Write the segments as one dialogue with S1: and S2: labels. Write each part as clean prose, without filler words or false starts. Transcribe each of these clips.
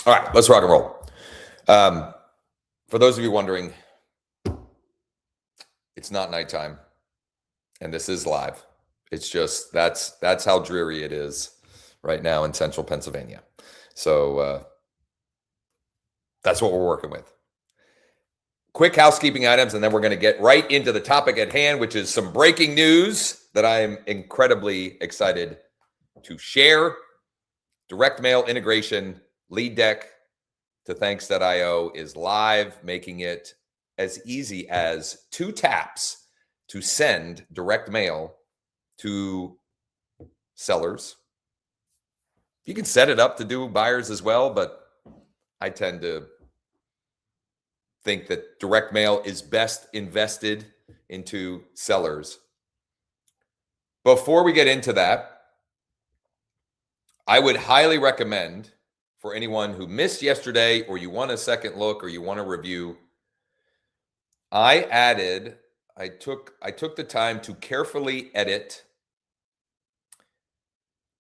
S1: All right, let's rock and roll. For those of you wondering, it's not nighttime, and this is live. It's just that's how dreary it is right now in central Pennsylvania. So that's what we're working with. Quick housekeeping items, and then we're going to get right into the topic at hand, which is some breaking news that I am incredibly excited to share. Direct mail integration, LeadDeck to Thanks.io is live, making it as easy as 2 taps to send direct mail to sellers. You can set it up to do buyers as well, but I tend to think that direct mail is best invested into sellers. Before we get into that, I would highly recommend for anyone who missed yesterday, or you want a second look, or you want a review, I took the time to carefully edit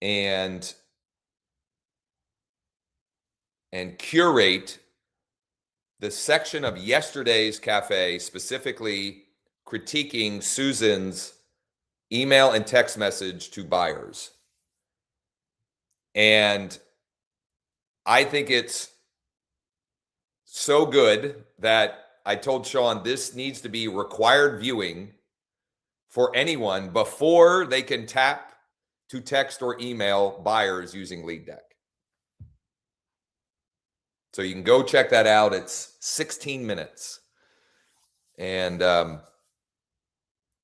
S1: and curate the section of yesterday's cafe, specifically critiquing Susan's email and text message to buyers. And I think it's so good that I told Sean this needs to be required viewing for anyone before they can tap to text or email buyers using LeadDeck. So you can go check that out. It's 16 minutes. And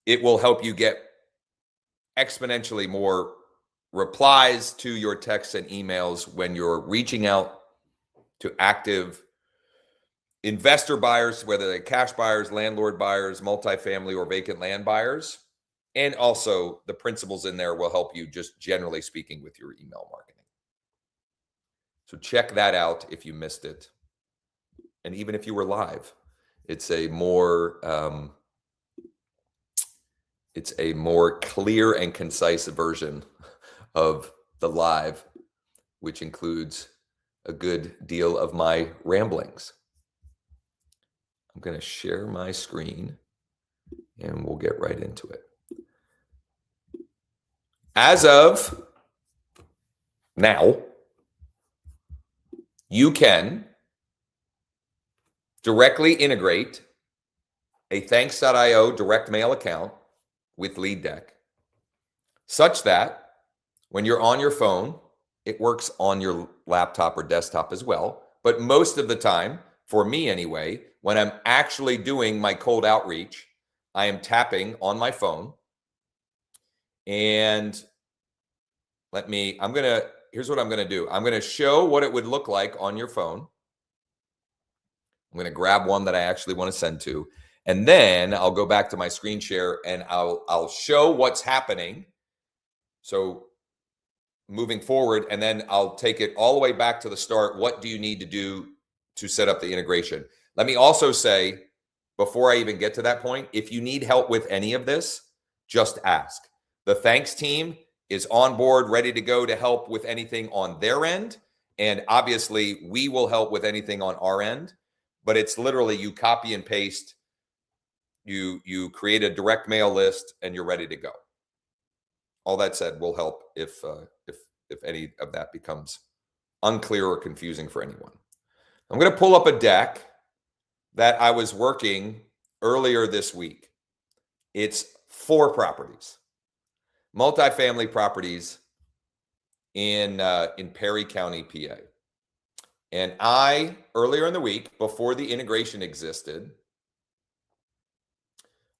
S1: it will help you get exponentially more replies to your texts and emails when you're reaching out to active investor buyers, whether they're cash buyers, landlord buyers, multifamily, or vacant land buyers. And also the principles in there will help you just generally speaking with your email marketing. So check that out if you missed it. And even if you were live, it's a more clear and concise version of the live, which includes a good deal of my ramblings. I'm going to share my screen and we'll get right into it. As of now, you can directly integrate a Thanks.io direct mail account with LeadDeck such that when you're on your phone, it works on your laptop or desktop as well. But most of the time, for me anyway, when I'm actually doing my cold outreach, I am tapping on my phone. And here's what I'm going to do. I'm going to show what it would look like on your phone. I'm going to grab one that I actually want to send to. And then I'll go back to my screen share and I'll show what's happening. So moving forward, and then I'll take it all the way back to the start. What do you need to do to set up the integration? Let me also say, before I even get to that point, if you need help with any of this, just ask. The Thanks team is on board, ready to go to help with anything on their end. And obviously, we will help with anything on our end. But it's literally you copy and paste, you create a direct mail list, and you're ready to go. All that said, will help if any of that becomes unclear or confusing for anyone. I'm going to pull up a deck that I was working earlier this week. It's 4 properties, multifamily properties in Perry County, PA. And I, earlier in the week, before the integration existed,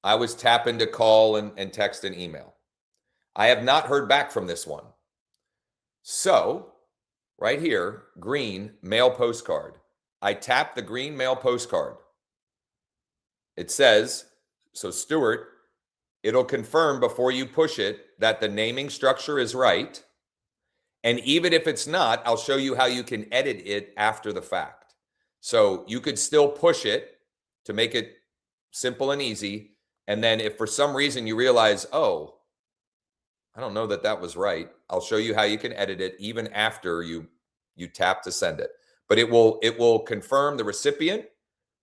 S1: I was tapping to call and text and email. I have not heard back from this one. So right here, green mail postcard. I tap the green mail postcard. It says, so Stuart, it'll confirm before you push it that the naming structure is right. And even if it's not, I'll show you how you can edit it after the fact. So you could still push it to make it simple and easy. And then if for some reason you realize, oh, I don't know that was right, I'll show you how you can edit it even after you tap to send it. but it will confirm the recipient,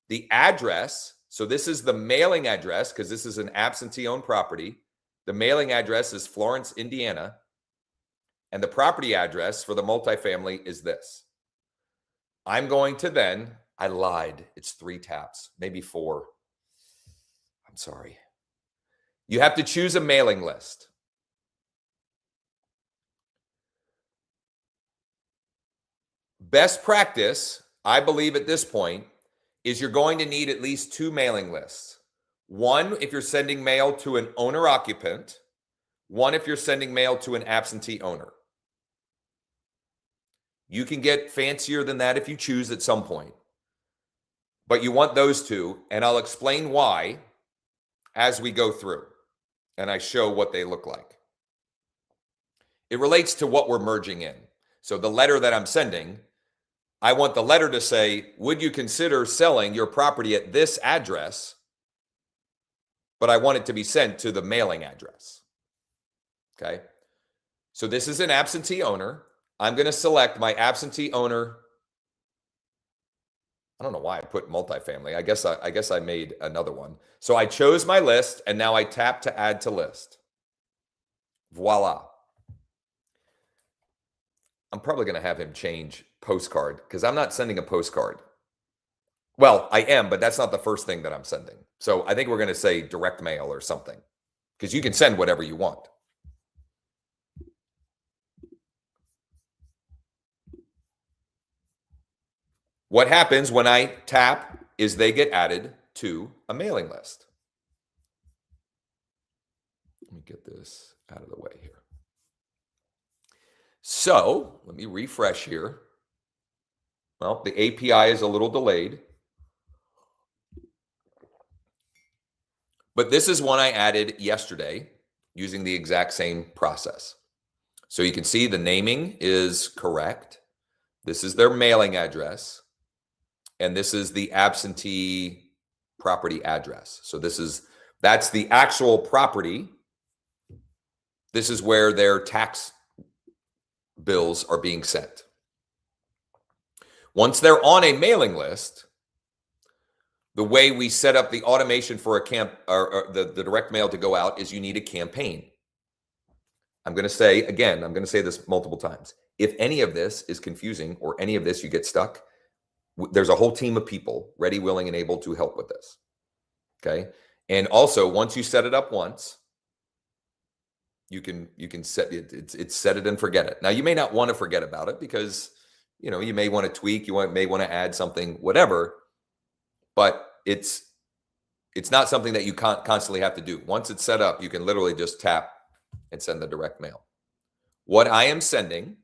S1: the address. So this is the mailing address because this is an absentee-owned property. The mailing address is Florence, Indiana, and the property address for the multifamily is this. I'm going to then, I lied. It's 3 taps, maybe 4. I'm sorry. You have to choose a mailing list. Best practice, I believe at this point, is you're going to need at least 2 mailing lists. One, if you're sending mail to an owner-occupant. One, if you're sending mail to an absentee owner. You can get fancier than that if you choose at some point. But you want those 2, and I'll explain why as we go through and I show what they look like. It relates to what we're merging in. So the letter that I'm sending, I want the letter to say, would you consider selling your property at this address? But I want it to be sent to the mailing address. Okay. So this is an absentee owner. I'm going to select my absentee owner. I don't know why I put multifamily. I guess I made another one. So I chose my list and now I tap to add to list. Voila. I'm probably going to have him change postcard because I'm not sending a postcard. Well, I am, but that's not the first thing that I'm sending. So I think we're going to say direct mail or something because you can send whatever you want. What happens when I tap is they get added to a mailing list. Let me get this out of the way here. So let me refresh here. Well, the API is a little delayed. But this is one I added yesterday using the exact same process. So you can see the naming is correct. This is their mailing address. And this is the absentee property address. So that's the actual property. This is where their tax bills are being sent. Once they're on a mailing list, the way we set up the automation for the direct mail to go out is you need a campaign. I'm going to say this multiple times. If any of this is confusing or any of this you get stuck, there's a whole team of people ready, willing, and able to help with this. Okay. And also, once you set it up once, you can set it. It's set it and forget it. Now, you may not want to forget about it because you may want to tweak, may want to add something, whatever. But it's not something that you constantly have to do. Once it's set up, you can literally just tap and send the direct mail. What I am sending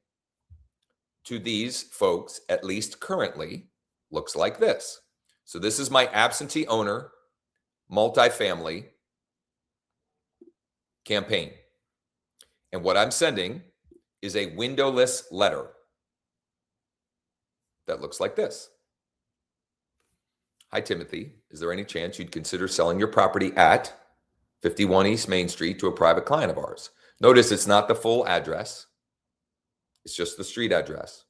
S1: to these folks, at least currently, looks like this. So this is my absentee owner multifamily campaign. And what I'm sending is a windowless letter that looks like this. Hi, Timothy. Is there any chance you'd consider selling your property at 51 East Main Street to a private client of ours? Notice it's not the full address. It's just the street address.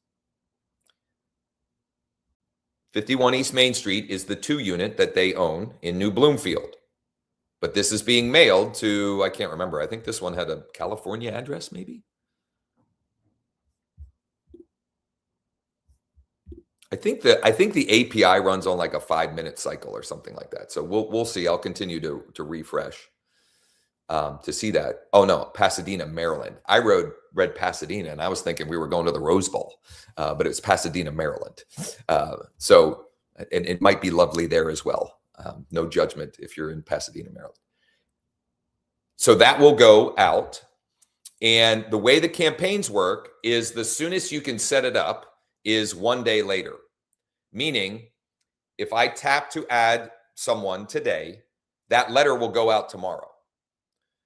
S1: 51 East Main Street is the 2 unit that they own in New Bloomfield. But this is being mailed to, I can't remember. I think this one had a California address, maybe. I think the API runs on like a 5-minute cycle or something like that. So we'll see. I'll continue to refresh to see that. Oh no, Pasadena, Maryland. I read Pasadena, and I was thinking we were going to the Rose Bowl, but it was Pasadena, Maryland. So and it might be lovely there as well. No judgment if you're in Pasadena, Maryland. So that will go out. And the way the campaigns work is the soonest you can set it up is 1 day later. Meaning, if I tap to add someone today, that letter will go out tomorrow.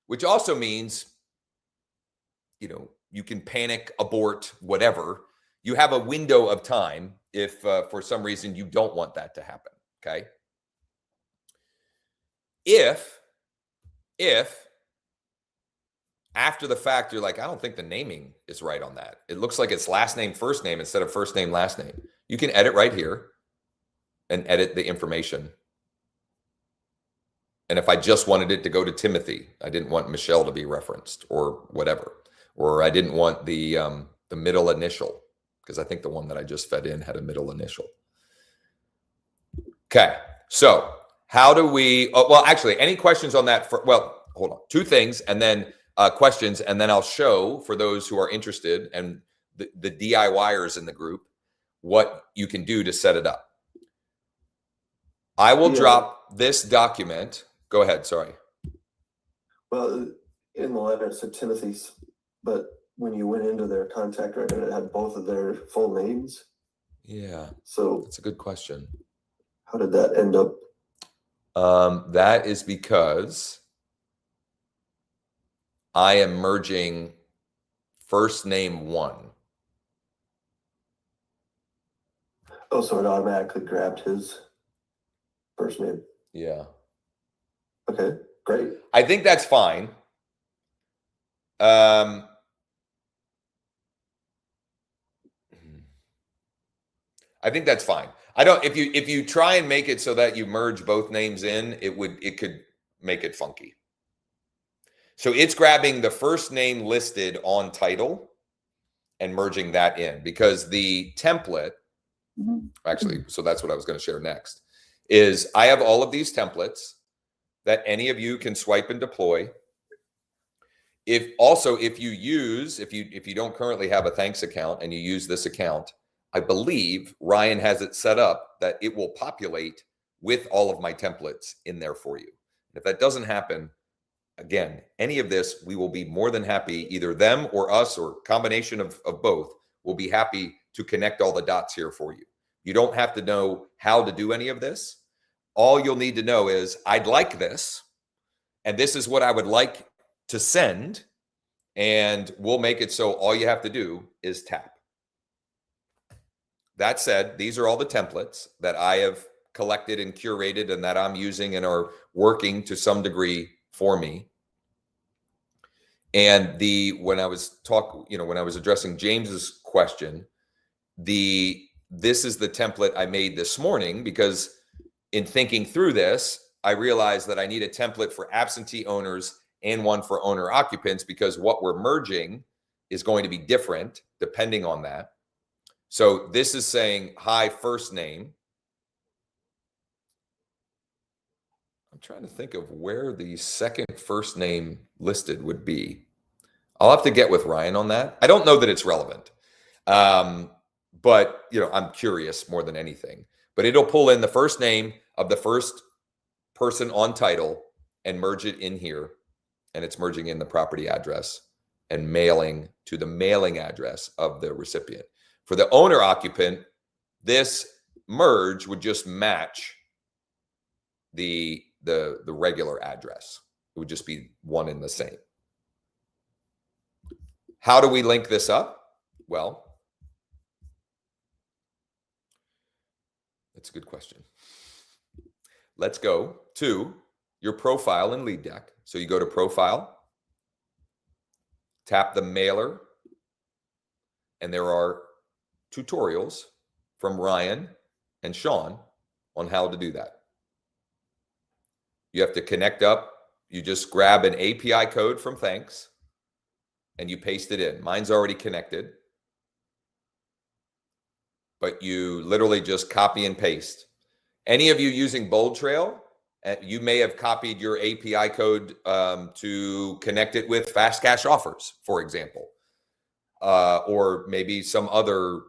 S1: Which also means, you can panic, abort, whatever. You have a window of time if for some reason you don't want that to happen, okay? If after the fact, you're like, I don't think the naming is right on that. It looks like it's last name, first name instead of first name, last name. You can edit right here and edit the information. And if I just wanted it to go to Timothy, I didn't want Michelle to be referenced or whatever, or I didn't want the middle initial, because I think the one that I just fed in had a middle initial. Okay, so how do we, well, actually, any questions on that? Well, hold on, two things, and then questions, and then I'll show for those who are interested and the DIYers in the group what you can do to set it up. I will drop this document. Go ahead, sorry.
S2: Well, in the letter it said Timothy's, but when you went into their contact record, it had both of their full names.
S1: Yeah,
S2: so
S1: that's a good question.
S2: How did that end up?
S1: That is because I am merging first name one.
S2: Oh, so it automatically grabbed his first name.
S1: Yeah.
S2: Okay, great.
S1: I think that's fine. I think that's fine. I don't, if you try and make it so that you merge both names in, it could make it funky. So it's grabbing the first name listed on title and merging that in, because the template, actually, so that's what I was going to share next, is I have all of these templates that any of you can swipe and deploy. If you don't currently have a Thanks account and you use this account, I believe Ryan has it set up that it will populate with all of my templates in there for you. If that doesn't happen, again, any of this, we will be more than happy, either them or us or combination of both, will be happy to connect all the dots here for you. You don't have to know how to do any of this. All you'll need to know is, I'd like this, and this is what I would like to send, and we'll make it so all you have to do is tap. That said, these are all the templates that I have collected and curated and that I'm using and are working to some degree for me. And when I was addressing James's question, this is the template I made this morning, because in thinking through this, I realized that I need a template for absentee owners and one for owner occupants, because what we're merging is going to be different depending on that. So this is saying, hi, first name. I'm trying to think of where the second first name listed would be. I'll have to get with Ryan on that. I don't know that it's relevant. But I'm curious more than anything. But it'll pull in the first name of the first person on title and merge it in here. And it's merging in the property address and mailing to the mailing address of the recipient. For the owner occupant, this merge would just match the regular address. It would just be one and the same. How do we link this up? Well, that's a good question. Let's go to your profile in LeadDeck. So you go to Profile, tap the mailer, and there are tutorials from Ryan and Sean on how to do that. You have to connect up. You just grab an API code from Thanks and you paste it in. Mine's already connected, but you literally just copy and paste. Any of you using Bold Trail, you may have copied your API code to connect it with Fast Cash Offers, for example, or maybe some other,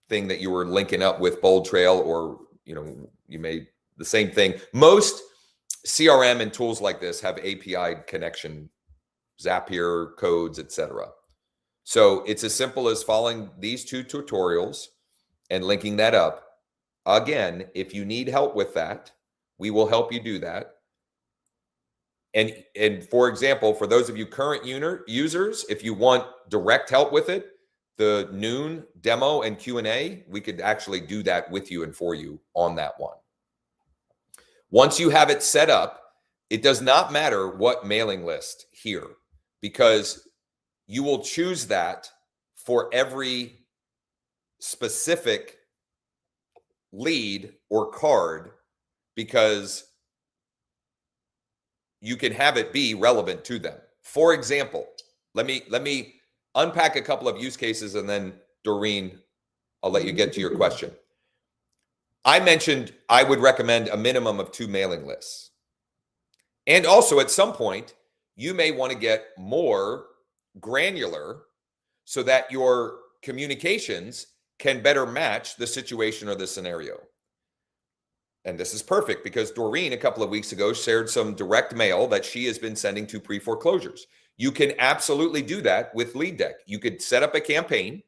S1: thing that you were linking up with Bold Trail, or you made the same thing. Most CRM and tools like this have API connection, Zapier codes, etc. So it's as simple as following these two tutorials and linking that up. Again, if you need help with that, we will help you do that. And for example, for those of you current users, if you want direct help with it, the noon demo and Q&A, we could actually do that with you and for you on that one. Once you have it set up, it does not matter what mailing list here, because you will choose that for every specific lead or card because you can have it be relevant to them. For example, let me unpack a couple of use cases, and then Doreen, I'll let you get to your question. I mentioned I would recommend a minimum of 2 mailing lists. And also at some point, you may want to get more granular so that your communications can better match the situation or the scenario. And this is perfect because Doreen, a couple of weeks ago, shared some direct mail that she has been sending to pre-foreclosures. You can absolutely do that with LeadDeck. You could set up a campaign.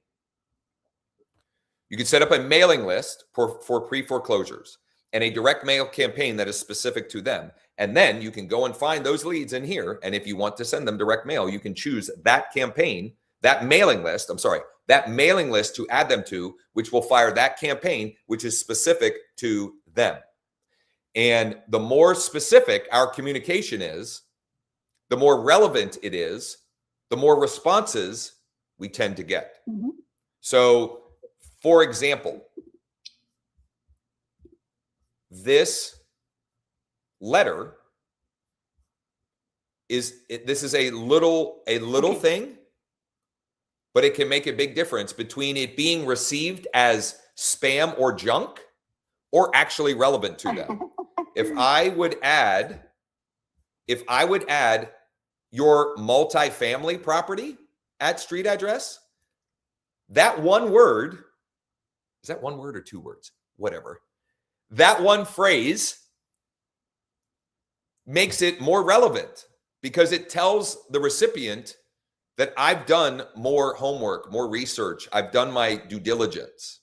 S1: You could set up a mailing list for pre-foreclosures and a direct mail campaign that is specific to them. And then you can go and find those leads in here. And if you want to send them direct mail, you can choose that campaign, that mailing list to add them to, which will fire that campaign, which is specific to them. And the more specific our communication is, the more relevant it is, the more responses we tend to get. Mm-hmm. So, for example, this letter this is a little thing, but it can make a big difference between it being received as spam or junk or actually relevant to them. If I would add your multifamily property at street address, that one word, is that one word or 2 words? Whatever. That one phrase makes it more relevant because it tells the recipient that I've done more homework, more research. I've done my due diligence.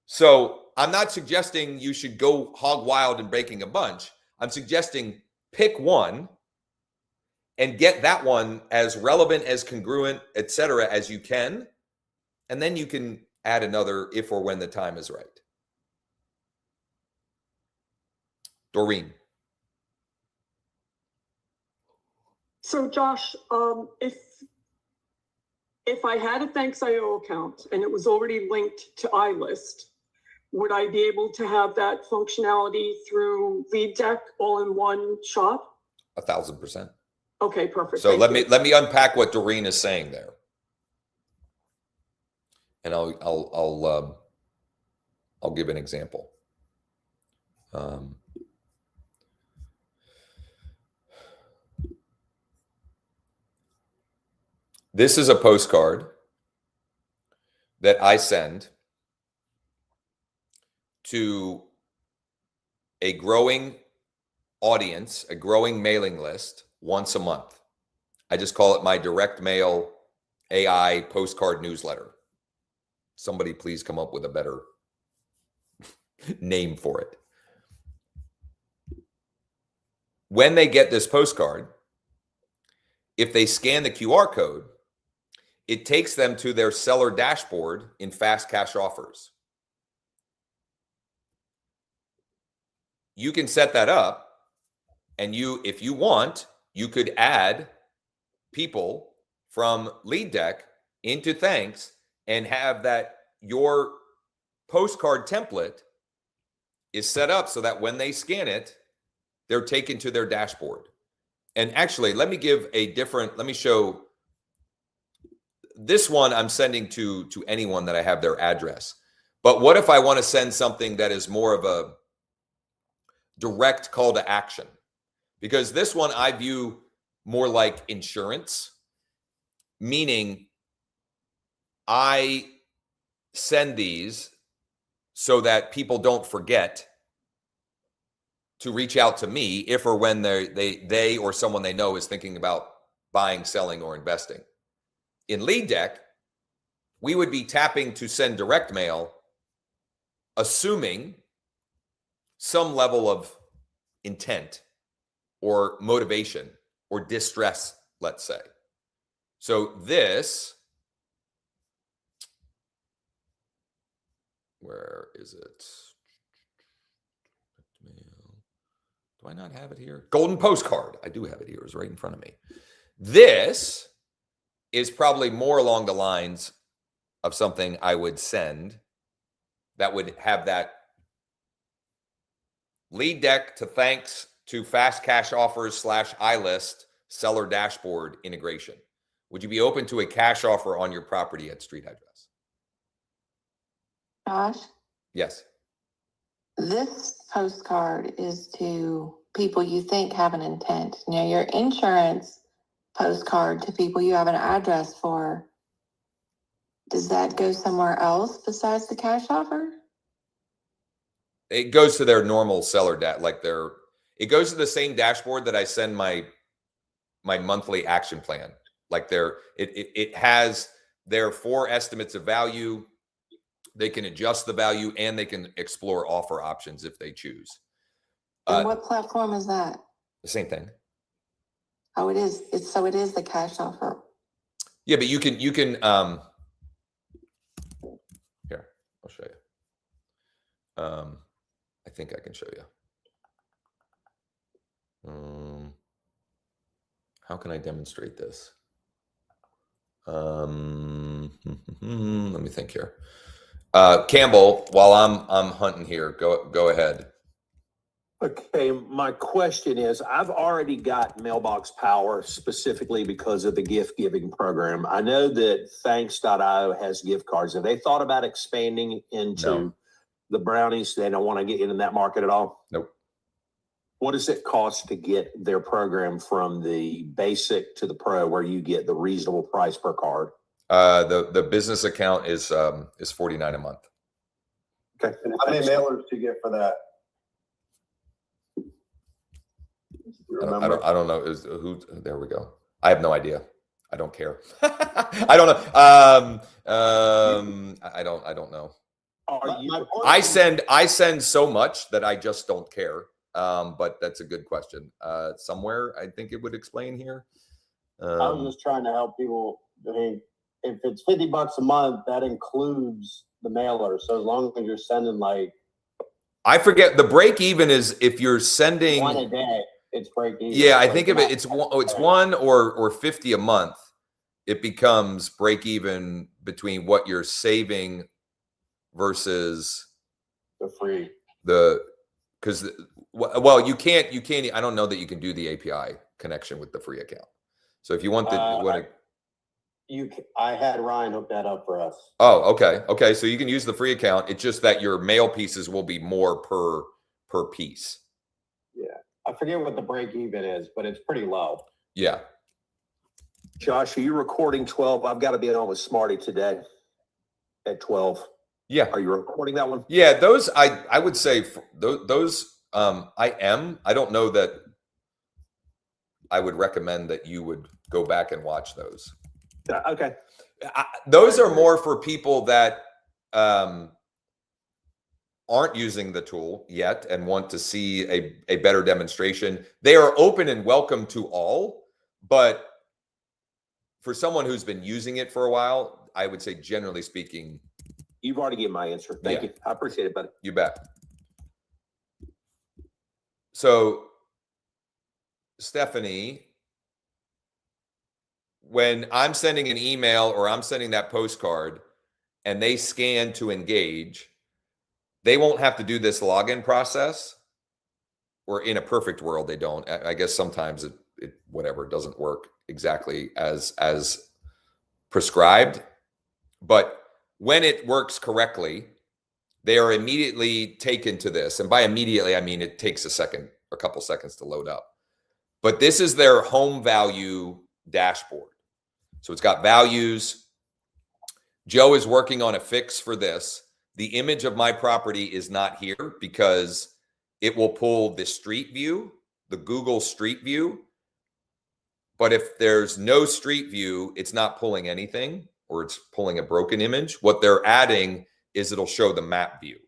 S1: So I'm not suggesting you should go hog wild and breaking a bunch. I'm suggesting pick one and get that one as relevant, as congruent, etc. as you can. And then you can add another if or when the time is right. Doreen.
S3: So Josh, if I had a Thanks.io account and it was already linked to iList, would I be able to have that functionality through LeadDeck all in one shot?
S1: 1,000%.
S3: Okay, perfect.
S1: So let me unpack what Doreen is saying there, and I'll give an example. This is a postcard that I send to a growing audience, a growing mailing list once a month. I just call it my direct mail AI postcard newsletter. Somebody please come up with a better name for it. When they get this postcard, if they scan the QR code, it takes them to their seller dashboard in Fast Cash Offers. You can set that up, and if you want, you could add people from LeadDeck into Thanks and have that your postcard template is set up so that when they scan it, they're taken to their dashboard. And actually, let me show this one I'm sending to anyone that I have their address. But what if I want to send something that is more of a direct call to action? Because this one I view more like insurance, meaning I send these so that people don't forget to reach out to me if or when they or someone they know is thinking about buying, selling, or investing. In LeadDeck, we would be tapping to send direct mail, assuming some level of intent or motivation or distress, let's say. So this, where is it? Do I not have it here? Golden postcard. I do have it here. It's right in front of me. This is probably more along the lines of something I would send that would have that lead deck to thanks to fast cash offers / iList seller dashboard integration. Would you be open to a cash offer on your property at street address?
S4: Josh,
S1: Yes.
S4: this postcard is to people you think have an intent. You know, your insurance postcard to people you have an address for. Does that go somewhere else besides the cash offer?
S1: It goes to their normal seller it goes to the same dashboard that I send my monthly action plan. Like it has their 4 estimates of value. They can adjust the value and they can explore offer options if they choose.
S4: And what platform is that?
S1: The same thing.
S4: Oh, it is. So it is the cash offer.
S1: Yeah, but you can here, I'll show you. I think I can show you. How can I demonstrate this? Let me think here. Campbell, while I'm hunting here, go ahead.
S5: Okay, my question is, I've already got mailbox power specifically because of the gift giving program. I know that thanks.io has gift cards. Have they thought about expanding into the brownies? They don't want to get into that market at all?
S1: Nope.
S5: What does it cost to get their program from the basic to the pro where you get the reasonable price per card?
S1: The business account is $49 a month.
S5: Okay.
S2: And how many mailers do you get for that?
S1: I don't know. There we go. I have no idea. I don't care. I don't know. I don't know. I send so much that I just don't care. But that's a good question. Somewhere I think it would explain here.
S6: I was just trying to help people. I mean, if it's $50 a month, that includes the mailer. So as long as you're sending like,
S1: I forget the break even is if you're sending
S6: 1 a day, it's break even.
S1: Yeah, I think of it. It's 1 or 50 a month. It becomes break even between what you're saving versus
S6: the free.
S1: Because well, you can't. I don't know that you can do the API connection with the free account. So if you want
S6: I had Ryan hook that up for us.
S1: Oh, okay. So you can use the free account. It's just that your mail pieces will be more per piece.
S6: Yeah, I forget what the break even is, but it's pretty low.
S1: Yeah.
S5: Josh, are you recording 12? I've got to be on with Smarty today at 12.
S1: Yeah.
S5: Are you recording that one?
S1: Yeah, those I would say those I am. I don't know that I would recommend that you would go back and watch those.
S5: Okay.
S1: Those are more for people that aren't using the tool yet and want to see a better demonstration. They are open and welcome to all, but for someone who's been using it for a while, I would say generally speaking.
S5: You've already given my answer. Thank you. I appreciate it, buddy.
S1: You bet. So, Stephanie, when I'm sending an email or I'm sending that postcard and they scan to engage, they won't have to do this login process, or in a perfect world, they don't. I guess sometimes it whatever doesn't work exactly as prescribed, but when it works correctly, they are immediately taken to this. And by immediately, I mean it takes a couple seconds to load up. But this is their home value dashboard. So it's got values. Joe is working on a fix for this. The image of my property is not here because it will pull the street view, the Google Street View. But if there's no street view, it's not pulling anything, or it's pulling a broken image. What they're adding is it'll show the map view,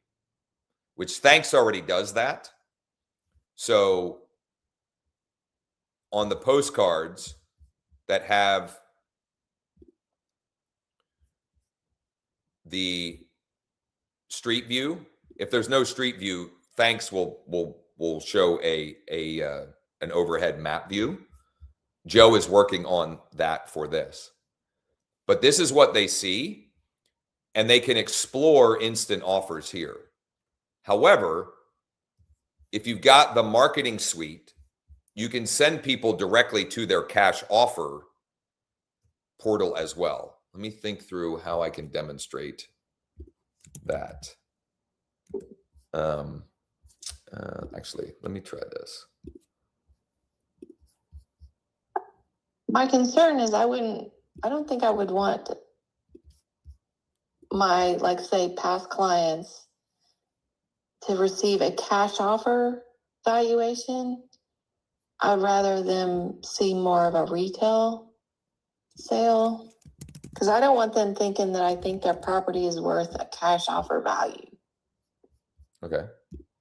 S1: which Thanks already does that. So on the postcards that have the street view, if there's no street view, Thanks will show an overhead map view. Joe is working on that for this. But this is what they see. and they can explore instant offers here. However, if you've got the marketing suite, you can send people directly to their cash offer portal as well. Let me think through how I can demonstrate that. Actually, let me try this.
S4: My concern is I don't think I would want my, like, say, past clients to receive a cash offer valuation. I'd rather them see more of a retail sale, because I don't want them thinking that I think their property is worth a cash offer value.
S1: Okay.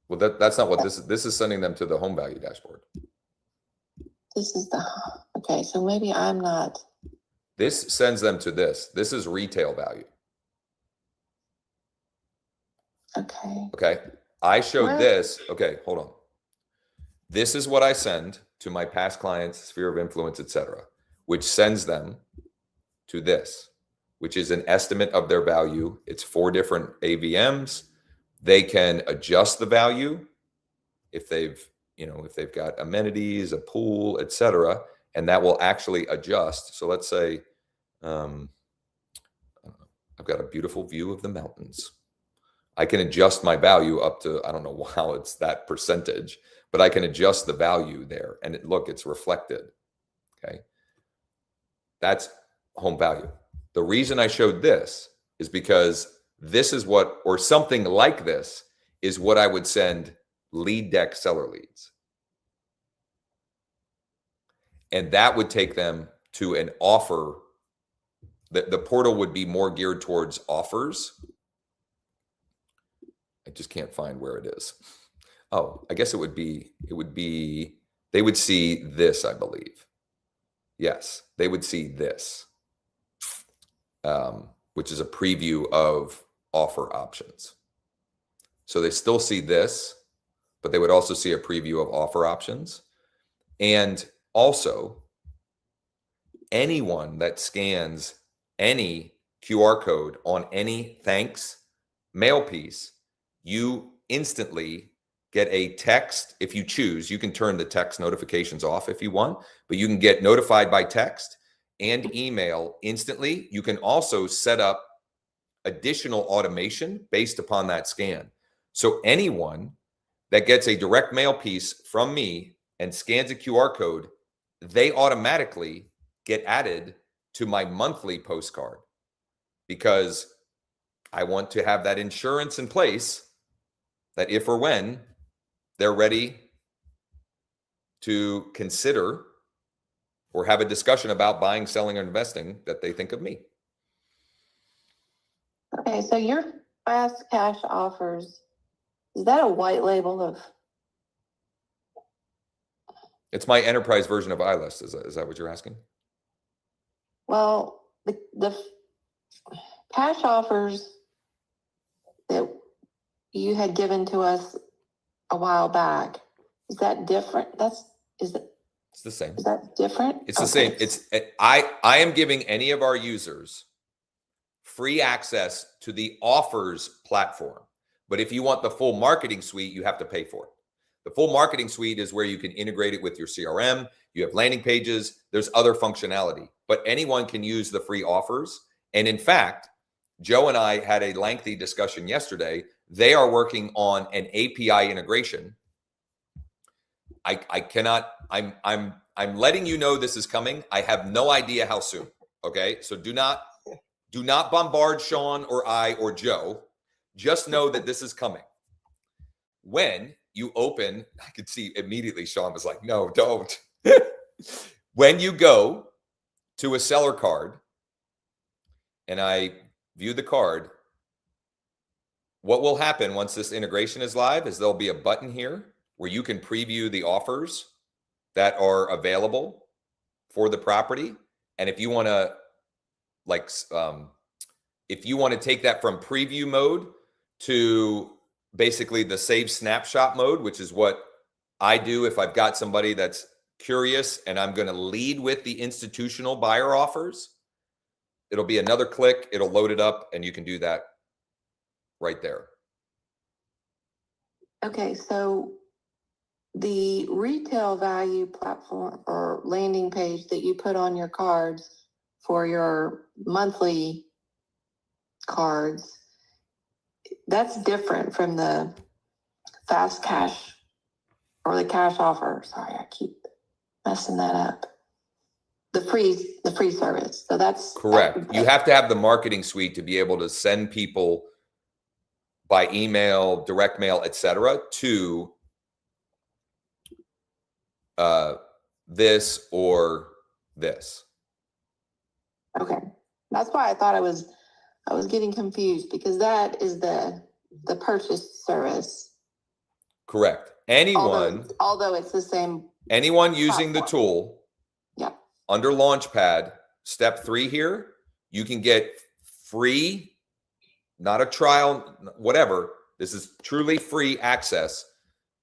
S1: Well, that's not what this is sending them to the home value dashboard.
S4: This is okay, so maybe I'm not.
S1: This sends them to this. This is retail value.
S4: Okay.
S1: Okay. I showed this. Okay, hold on. This is what I send to my past clients, sphere of influence, etc., which sends them to this, which is an estimate of their value. It's 4 different AVMs. They can adjust the value if they've got amenities, a pool, etc., and that will actually adjust. So let's say I've got a beautiful view of the mountains. I can adjust my value up to, I don't know how it's that percentage, but I can adjust the value there, and look, it's reflected. Okay. That's home value. The reason I showed this is because this is what, or something like this is what I would send LeadDeck seller leads. And that would take them to an offer. The portal would be more geared towards offers. I just can't find where it is. Oh, I guess it would be, they would see this, I believe. Yes, they would see this, which is a preview of offer options. So they still see this, but they would also see a preview of offer options. And also, anyone that scans any QR code on any thanks mail piece, you instantly get a text. If you choose, you can turn the text notifications off if you want, but you can get notified by text and email instantly. You can also set up additional automation based upon that scan. So anyone that gets a direct mail piece from me and scans a QR code, they automatically get added to my monthly postcard, because I want to have that insurance in place that if or when they're ready to consider or have a discussion about buying, selling, or investing, that they think of me.
S4: Okay, so your fast cash offers, is that a white label of?
S1: It's my enterprise version of iList. Is that what you're asking?
S4: Well, the cash offers that you had given to us a while back, is that different? It's
S1: the same.
S4: Is that different?
S1: It's the same. I am giving any of our users free access to the offers platform. But if you want the full marketing suite, you have to pay for it. The full marketing suite is where you can integrate it with your CRM. You have landing pages. There's other functionality, but anyone can use the free offers. And in fact, Joe and I had a lengthy discussion yesterday. They are working on an API integration. I'm letting you know this is coming. I have no idea how soon. Okay. So do not bombard Sean or I or Joe. Just know that this is coming. When you open, I could see immediately Sean was like, no, don't. When you go to a seller card and I view the card, what will happen once this integration is live is there'll be a button here where you can preview the offers that are available for the property. And if you want to take that from preview mode to basically the save snapshot mode, which is what I do if I've got somebody that's curious and I'm going to lead with the institutional buyer offers, it'll be another click. It'll load it up and you can do that right there.
S4: Okay, so the retail value platform or landing page that you put on your cards for your monthly cards, that's different from the fast cash or the cash offer. Sorry, I keep messing that up. The free service. So that's
S1: correct. You have to have the marketing suite to be able to send people by email, direct mail, etc., to this or this.
S4: Okay, that's why I thought I was getting confused, because that is the purchase service.
S1: Correct.
S4: Although it's the same.
S1: Anyone using the tool,
S4: Yep.
S1: under Launchpad, step 3 here, you can get free, not a trial, whatever. This is truly free access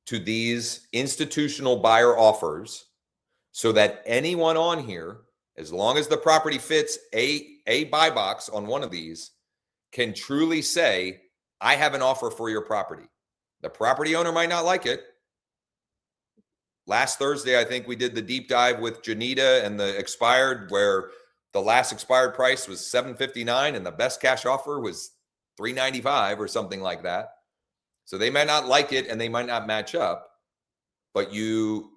S1: to these institutional buyer offers, so that anyone on here, as long as the property fits a buy box on one of these, can truly say, I have an offer for your property. The property owner might not like it. Last Thursday, I think we did the deep dive with Janita and the expired, where the last expired price was $759 and the best cash offer was $395 or something like that. So they might not like it and they might not match up, but you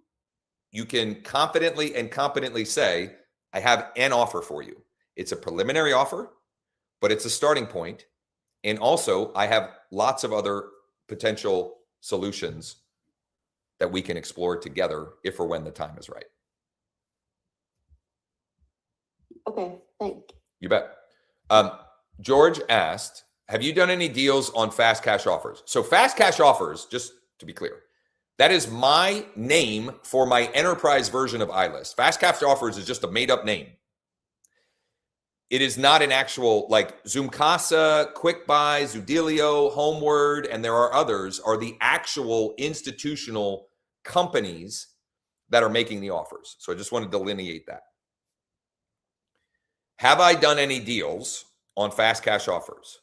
S1: can confidently and competently say, I have an offer for you. It's a preliminary offer, but it's a starting point. And also, I have lots of other potential solutions that we can explore together if or when the time is right.
S4: Okay, thank you.
S1: You bet. George asked, have you done any deals on fast cash offers? So fast cash offers, just to be clear, that is my name for my enterprise version of iList. Fast cash offers is just a made up name. It is not an actual, like Zoomcasa, QuickBuy, Zoodealio, Homeward, and there are others, are the actual institutional companies that are making the offers. So I just want to delineate that. Have I done any deals on fast cash offers?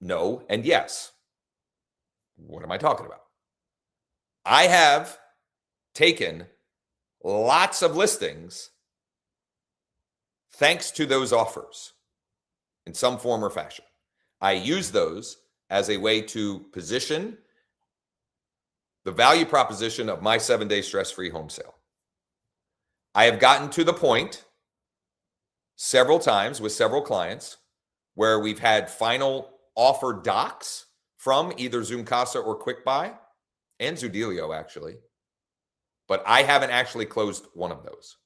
S1: No and yes. What am I talking about? I have taken lots of listings thanks to those offers in some form or fashion. I use those as a way to position the value proposition of my 7-day stress-free home sale. I have gotten to the point several times with several clients where we've had final offer docs from either Zoomcasa or QuickBuy and Zoodealio, actually, but I haven't actually closed one of those.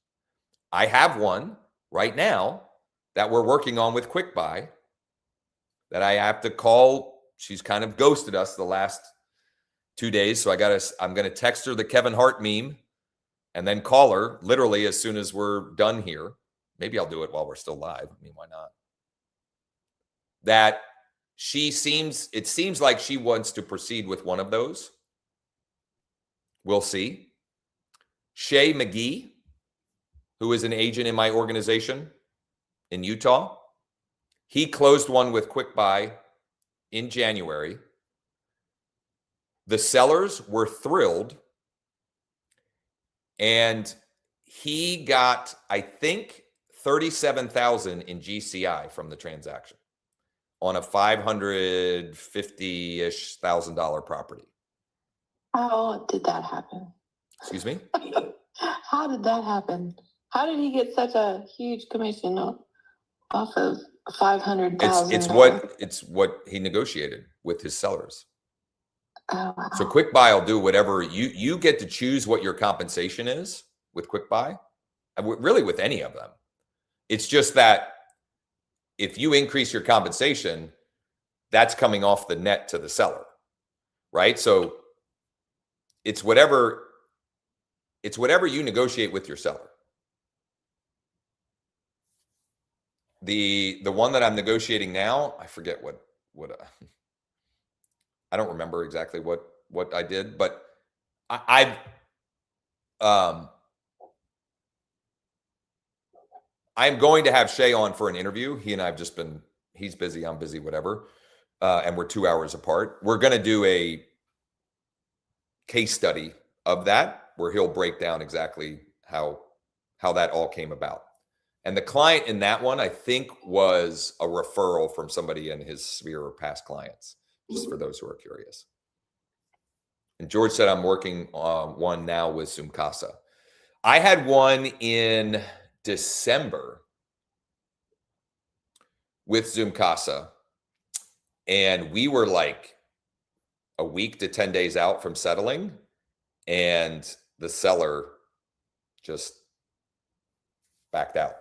S1: I have one right now that we're working on with QuickBuy that I have to call. She's kind of ghosted us the last 2 days. So I'm going to text her the Kevin Hart meme and then call her literally as soon as we're done here. Maybe I'll do it while we're still live. I mean, why not? That it seems like she wants to proceed with one of those. We'll see. Shay McGee, who is an agent in my organization in Utah, he closed one with QuickBuy in January. The sellers were thrilled, and he got, I think, $37,000 in GCI from the transaction on a $550-ish thousand property.
S4: How did that happen?
S1: Excuse me?
S4: How did that happen? How did he get such a huge commission off of $500,000?
S1: It's what he negotiated with his sellers.
S4: Oh, wow.
S1: So QuickBuy will do whatever you get to choose what your compensation is with QuickBuy, really with any of them. It's just that if you increase your compensation, that's coming off the net to the seller, right? So it's whatever you negotiate with your seller. The one that I'm negotiating now, I forget what I don't remember exactly what I did, but I've I'm going to have Shay on for an interview. He and I have just been, he's busy, I'm busy, whatever. And we're 2 hours apart. We're going to do a case study of that where he'll break down exactly how that all came about. And the client in that one, I think, was a referral from somebody in his sphere of past clients, just for those who are curious. And George said, I'm working on one now with Zoomkasa. I had one in December with Zoomkasa, and we were like a week to 10 days out from settling, and the seller just backed out.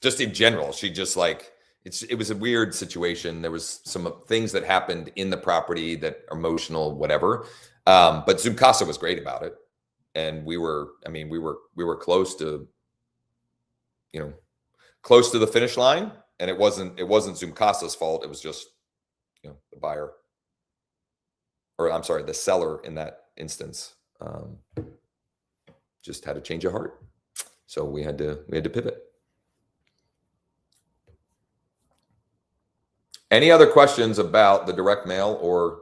S1: Just in general, she just like, it was a weird situation. There was some things that happened in the property that are emotional, whatever. But Zoomkasa was great about it. And we were close to, close to the finish line. And it wasn't Zoomkasa's fault. It was just, the buyer, or I'm sorry, the seller in that instance, just had a change of heart. So we had to pivot. Any other questions about the direct mail or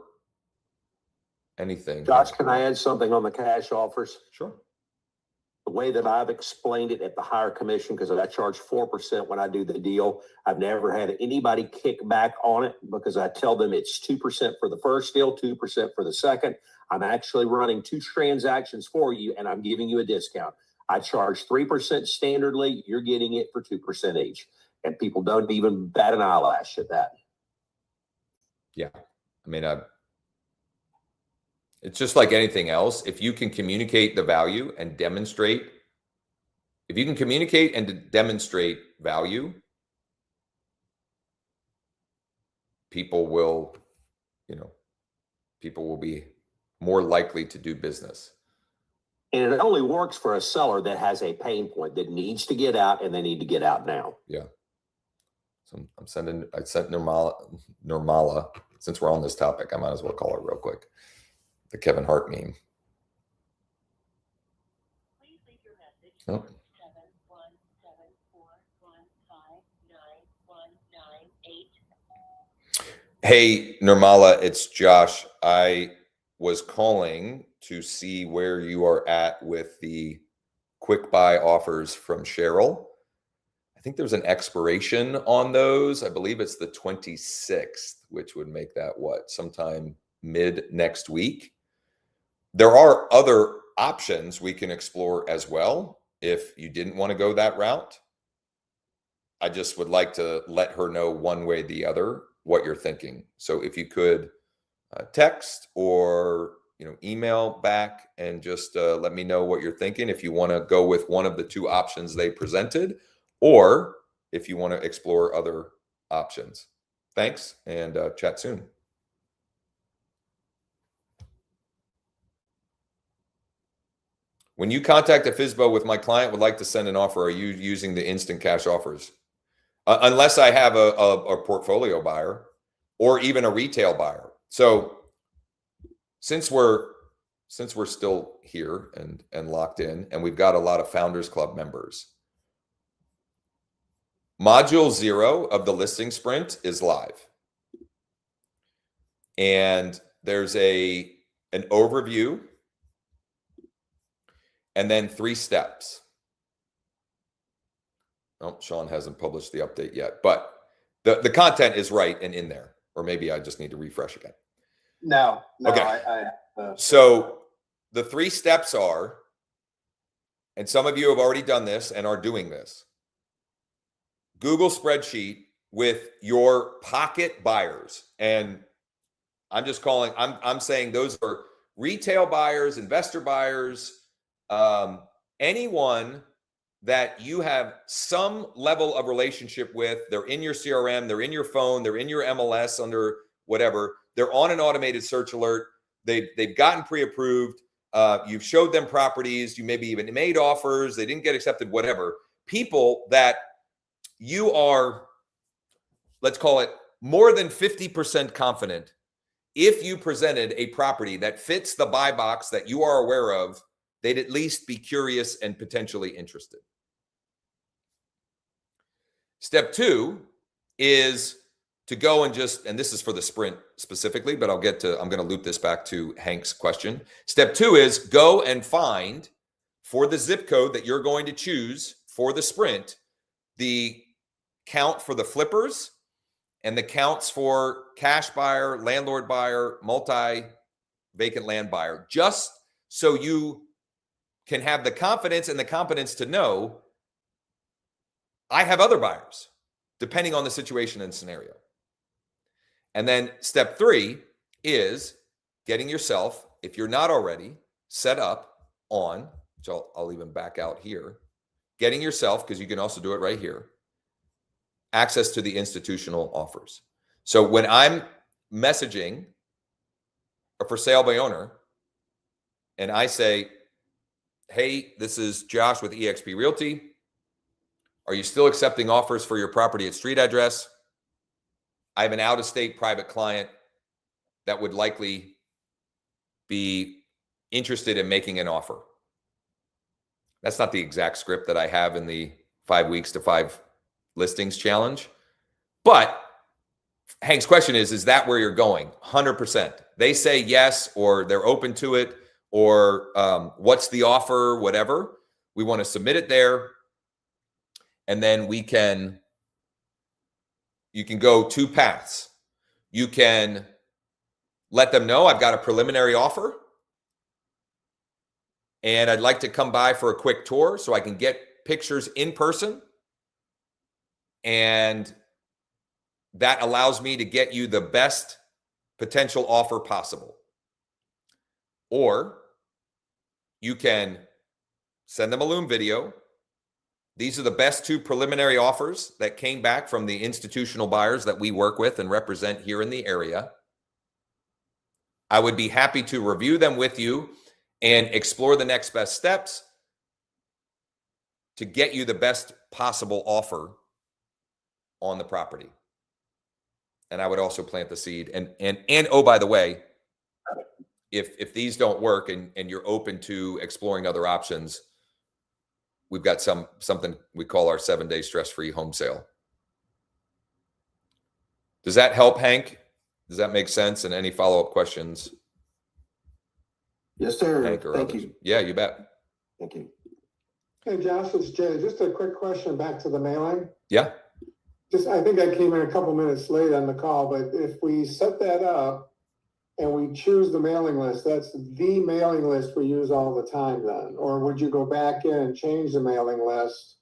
S1: anything?
S5: Josh, can I add something on the cash offers?
S1: Sure.
S5: The way that I've explained it at the higher commission, because I charge 4% when I do the deal, I've never had anybody kick back on it because I tell them it's 2% for the first deal, 2% for the second. I'm actually running 2 transactions for you, and I'm giving you a discount. I charge 3% standardly. You're getting it for 2% each. And people don't even bat an eyelash at that.
S1: Yeah. I mean, it's just like anything else. If you can communicate the value and demonstrate, value, people will be more likely to do business.
S5: And it only works for a seller that has a pain point that needs to get out, and they need to get out now.
S1: Yeah. So I sent Nirmala, since we're on this topic, I might as well call her real quick. The Kevin Hart meme.
S7: Please leave your message.
S1: Oh.
S7: 71745991998.
S1: Hey, Nirmala, it's Josh. I was calling to see where you are at with the quick buy offers from Cheryl. I think there's an expiration on those. I believe it's the 26th, which would make that sometime mid next week. There are other options we can explore as well if you didn't want to go that route. I just would like to let her know one way or the other what you're thinking. So if you could text or email back and just let me know what you're thinking, if you want to go with one of the 2 options they presented, or if you want to explore other options. Thanks, and chat soon. When you contact a FSBO with my client would like to send an offer, are you using the instant cash offers? Unless I have a portfolio buyer or even a retail buyer. So since we're still here and locked in, and we've got a lot of Founders Club members, Module 0 of the listing sprint is live. And there's an overview and then 3 steps. Oh, Sean hasn't published the update yet, but the content is right and in there. Or maybe I just need to refresh again.
S6: No.
S1: Okay. So the 3 steps are, and some of you have already done this and are doing this, Google spreadsheet with your pocket buyers. And I'm saying those are retail buyers, investor buyers, anyone that you have some level of relationship with. They're in your CRM, they're in your phone, they're in your MLS under whatever. They're on an automated search alert. They've gotten pre-approved. You've showed them properties. You maybe even made offers. They didn't get accepted, whatever. People that you are, let's call it, more than 50% confident if you presented a property that fits the buy box that you are aware of, they'd at least be curious and potentially interested. Step 2 is to go and and this is for the sprint specifically, but I'm going to loop this back to Hank's question. Step 2 is go and find, for the zip code that you're going to choose for the sprint, the count for the flippers and the counts for cash buyer, landlord buyer, multi-vacant land buyer, just so you can have the confidence and the competence to know I have other buyers, depending on the situation and scenario. And then step 3 is getting yourself, if you're not already, set up on, which I'll even back out here, getting yourself, because you can also do it right here, access to the institutional offers. So when I'm messaging a for sale by owner and I say, hey, this is Josh with eXp Realty. Are you still accepting offers for your property at street address? I have an out-of-state private client that would likely be interested in making an offer. That's not the exact script that I have in the 5 weeks to 5 listings challenge. But Hank's question is that where you're going? 100%. They say yes, or they're open to it, or what's the offer, whatever. We want to submit it there. And then you can go 2 paths. You can let them know I've got a preliminary offer and I'd like to come by for a quick tour so I can get pictures in person. And that allows me to get you the best potential offer possible. Or you can send them a Loom video. These are the best 2 preliminary offers that came back from the institutional buyers that we work with and represent here in the area. I would be happy to review them with you and explore the next best steps to get you the best possible offer on the property. And I would also plant the seed. And oh, by the way, if these don't work and you're open to exploring other options, we've got something we call our 7-day stress-free home sale. Does that help, Hank? Does that make sense? And any follow-up questions?
S2: Yes, sir.
S1: Hank or
S2: Thank
S1: others?
S2: you.
S1: Yeah, you bet.
S2: Thank you.
S8: Hey, Josh, it's Jay. Just a quick question back to the mailing.
S1: Yeah.
S8: I think I came in a couple minutes late on the call, but if we set that up and we choose the mailing list, that's the mailing list we use all the time then? Or would you go back in and change the mailing list,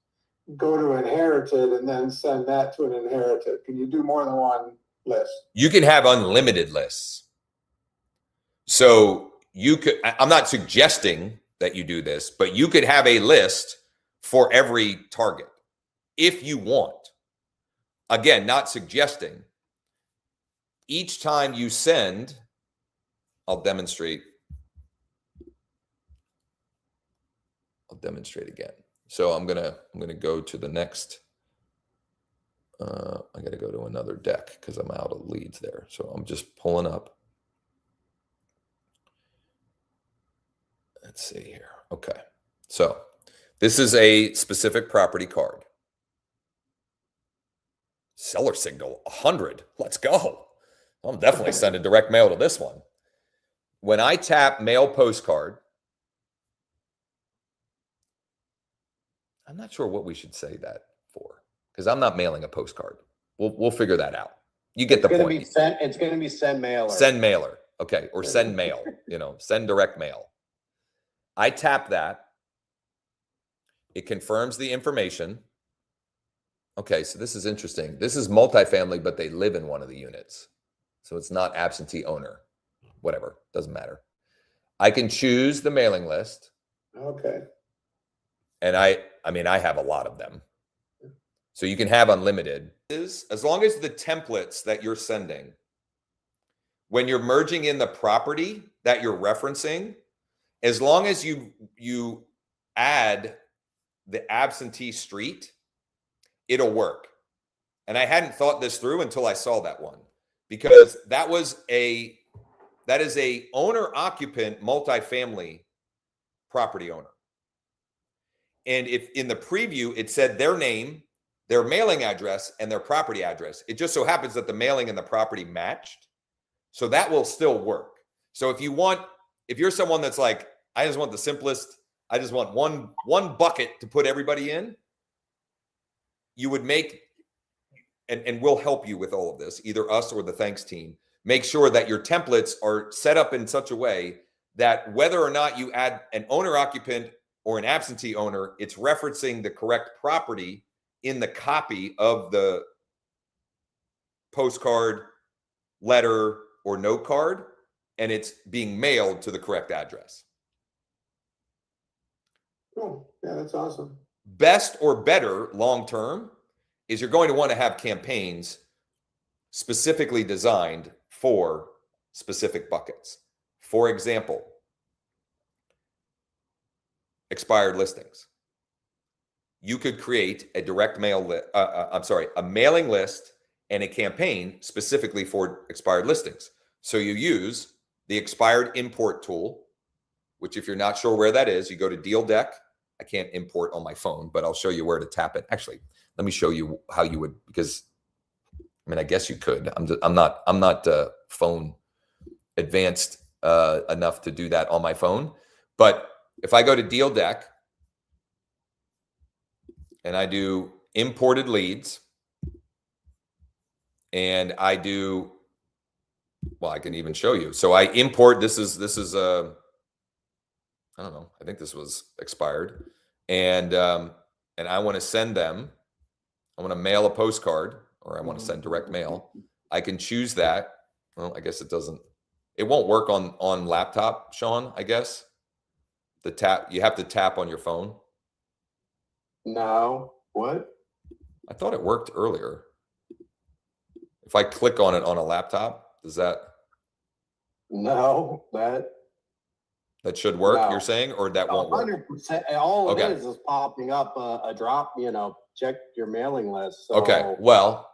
S8: go to inherited, and then send that to an inherited? Can you do more than one list?
S1: You can have unlimited lists. So I'm not suggesting that you do this, but you could have a list for every target if you want. Again, not suggesting. Each time you send, I'll demonstrate again. So I'm gonna go to the next. I got to go to another deck because I'm out of leads there. So I'm just pulling up. Let's see here. Okay. So this is a specific property card. Seller signal 100. Let's go. I'm definitely sending direct mail to this one. When I tap mail postcard, I'm not sure what we should say that for because I'm not mailing a postcard. We'll figure that out. You get the point.
S6: It's going to be send mailer.
S1: Send mailer. Okay. Or send mail, send direct mail. I tap that. It confirms the information. Okay. So this is interesting. This is multifamily, but they live in one of the units. So it's not absentee owner, whatever, doesn't matter. I can choose the mailing list.
S8: Okay.
S1: And I have a lot of them. So you can have unlimited. As long as the templates that you're sending, when you're merging in the property that you're referencing, as long as you add the absentee street, it'll work. And I hadn't thought this through until I saw that one, because that is a owner occupant multifamily property owner. And if in the preview it said their name, their mailing address and their property address. It just so happens that the mailing and the property matched. So that will still work. So if you're someone that's like, I just want the simplest, I just want one bucket to put everybody in, you would make, and we'll help you with all of this, either us or the Thanks team, make sure that your templates are set up in such a way that whether or not you add an owner occupant or an absentee owner, it's referencing the correct property in the copy of the postcard, letter, or note card, and it's being mailed to the correct address.
S8: Cool. Yeah, that's awesome.
S1: Best or better long-term is you're going to want to have campaigns specifically designed for specific buckets. For example, expired listings. You could create a direct mail a mailing list and a campaign specifically for expired listings. So you use the expired import tool, which if you're not sure where that is, you go to LeadDeck. I can't import on my phone, but I'll show you where to tap it. Actually, let me show you how you would, because I mean, I guess you could. I'm not phone advanced enough to do that on my phone. But if I go to LeadDeck and I do imported leads, and I do, well, I can even show you. So I import, this is I don't know, I think this was expired. And I want to send them, I want to mail a postcard, or I want to send direct mail. I can choose that. Well, I guess it won't work on laptop, Sean, I guess. You have to tap on your phone.
S6: No, what?
S1: I thought it worked earlier. If I click on it on a laptop, does that?
S6: No,
S1: That should work,
S6: No.
S1: you're saying, or that won't work?
S6: 100%. All it
S1: Okay.
S6: is popping up a drop, check your mailing list. So
S1: Okay, well,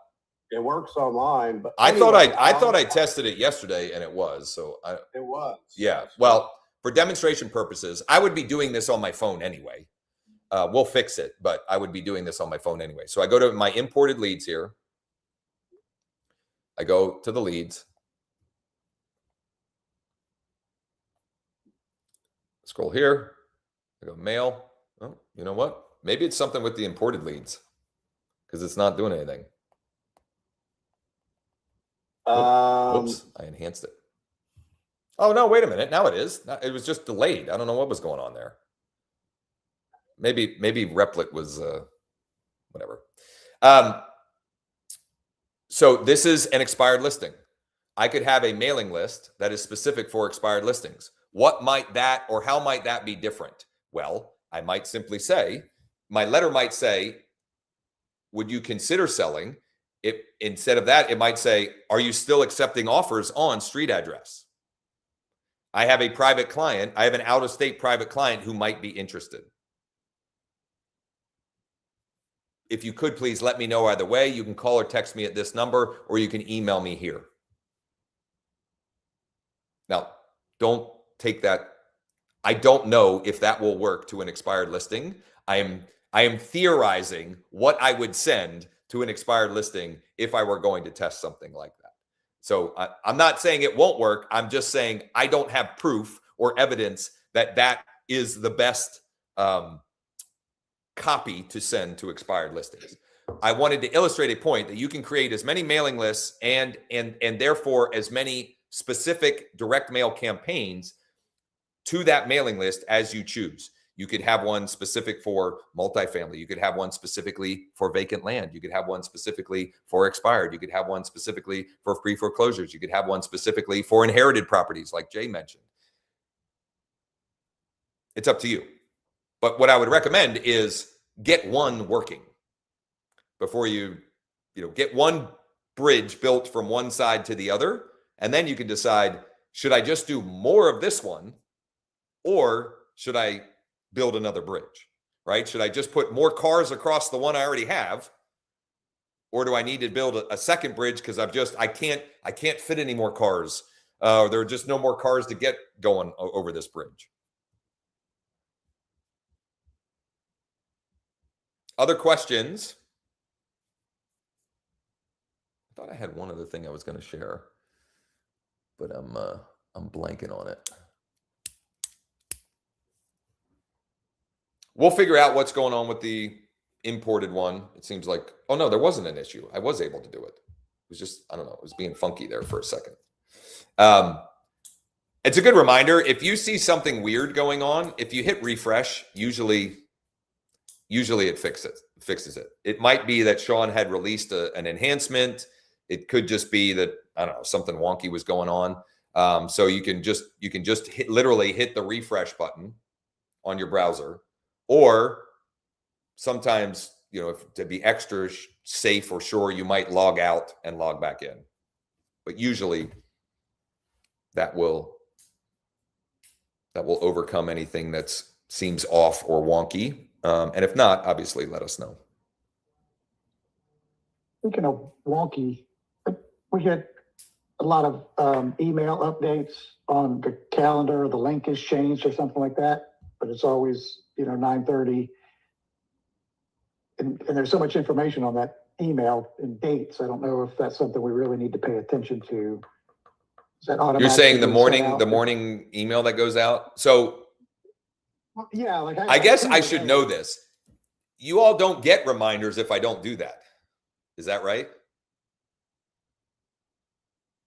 S6: it works online, but
S1: I
S6: anyway,
S1: thought I tested it yesterday and it was. So
S6: it was.
S1: yeah. Well, for demonstration purposes, I would be doing this on my phone anyway. We'll fix it, but I would be doing this on my phone anyway. So I go to my imported leads here. I go to the leads. Scroll here. I go mail. Oh, you know what? Maybe it's something with the imported leads because it's not doing anything. Whoops, I enhanced it. Oh, no, wait a minute. Now it is. It was just delayed. I don't know what was going on there. Maybe Replit was whatever. So this is an expired listing. I could have a mailing list that is specific for expired listings. What might that, or how might that be different? Well, I might simply say, my letter might say, would you consider selling? Instead of that, it might say, are you still accepting offers on street address? I have a private client. I have an out-of-state private client who might be interested. If you could, please let me know either way. You can call or text me at this number, or you can email me here. Now, don't take that. I don't know if that will work to an expired listing. I am theorizing what I would send to an expired listing if I were going to test something like that. So I'm not saying it won't work. I'm just saying I don't have proof or evidence that that is the best copy to send to expired listings. I wanted to illustrate a point that you can create as many mailing lists and therefore as many specific direct mail campaigns to that mailing list as you choose. You could have one specific for multifamily. You could have one specifically for vacant land. You could have one specifically for expired. You could have one specifically for free foreclosures. You could have one specifically for inherited properties, like Jay mentioned. It's up to you. But what I would recommend is get one working before you get one bridge built from one side to the other. And then you can decide, should I just do more of this one, or should I build another bridge, right? Should I just put more cars across the one I already have? Or do I need to build a second bridge because I can't fit any more cars. There are just no more cars to get going over this bridge. Other questions thought I had one other thing I was going to share, but I'm blanking on it. We'll figure out what's going on with the imported one. It seems like, oh no, there wasn't an issue. I was able to do it. It was just, I don't know, it was being funky there for a second. It's a good reminder. If you see something weird going on, if you hit refresh, usually it fixes it. It might be that Sean had released an enhancement. It could just be that, I don't know, something wonky was going on. So you can just literally hit the refresh button on your browser, or sometimes, you know, if to be extra safe or sure, you might log out and log back in. But usually that will overcome anything that seems off or wonky. And if not, obviously let us know.
S9: Speaking of wonky, we get a lot of email updates on the calendar. The link is changed or something like that, but it's always, 9:30. And there's so much information on that email and dates. I don't know if that's something we really need to pay attention to. Is that automatic?
S1: You're saying the morning email that goes out? So
S9: well, yeah, like
S1: I guess I should know this. You all don't get reminders if I don't do that. Is that right?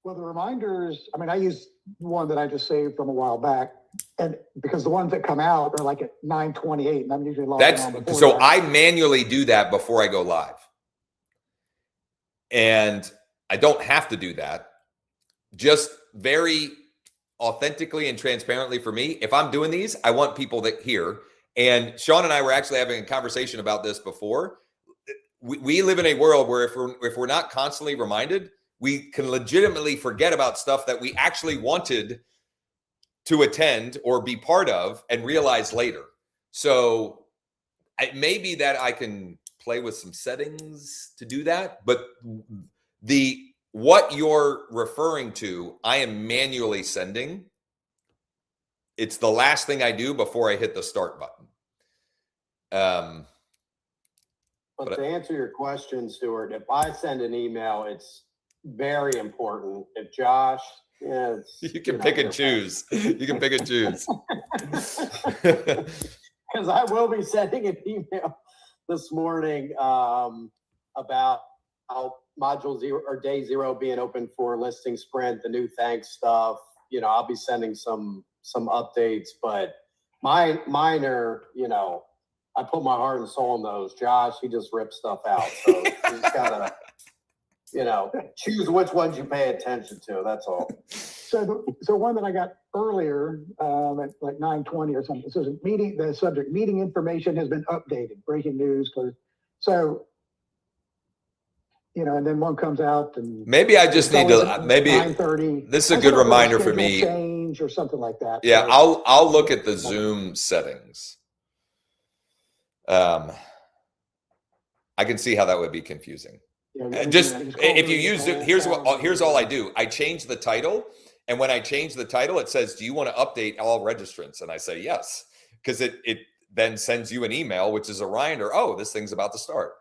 S9: Well, the reminders, I use one that I just saved from a while back, and because the ones that come out are like at 9:28, and I'm usually logging on before
S1: so
S9: that.
S1: I manually do that before I go live. And I don't have to do that. Just very authentically and transparently for me, if I'm doing these, I want people that hear. And Sean and I were actually having a conversation about this before. We live in a world where if we're not constantly reminded, we can legitimately forget about stuff that we actually wanted to attend or be part of and realize later. So it may be that I can play with some settings to do that, but what you're referring to, I am manually sending. It's the last thing I do before I hit the start button.
S6: But to answer your question, Stuart, if I send an email, it's very important. If Josh,
S1: you can pick and choose. You can pick and choose.
S6: Because I will be sending an email this morning about how module 0 or day 0 being open for listing sprint, the new thanks stuff. I'll be sending some updates, but mine are, I put my heart and soul in those. Josh, he just rips stuff out. So you just gotta, choose which ones you pay attention to. That's all.
S9: So one that I got earlier, at like 9:20 or something, it says the subject, meeting information has been updated, breaking news. So, and then one comes out and
S1: maybe I just need to,
S9: 9:30.
S1: This is a good reminder for me.
S9: Change or something like that.
S1: Yeah,
S9: so,
S1: I'll look at the Zoom settings. I can see how that would be confusing. Just if you use it, here's all I do. I change the title, and when I change the title, it says, "Do you want to update all registrants?" And I say yes, because it then sends you an email, which is a reminder. Oh, this thing's about to start.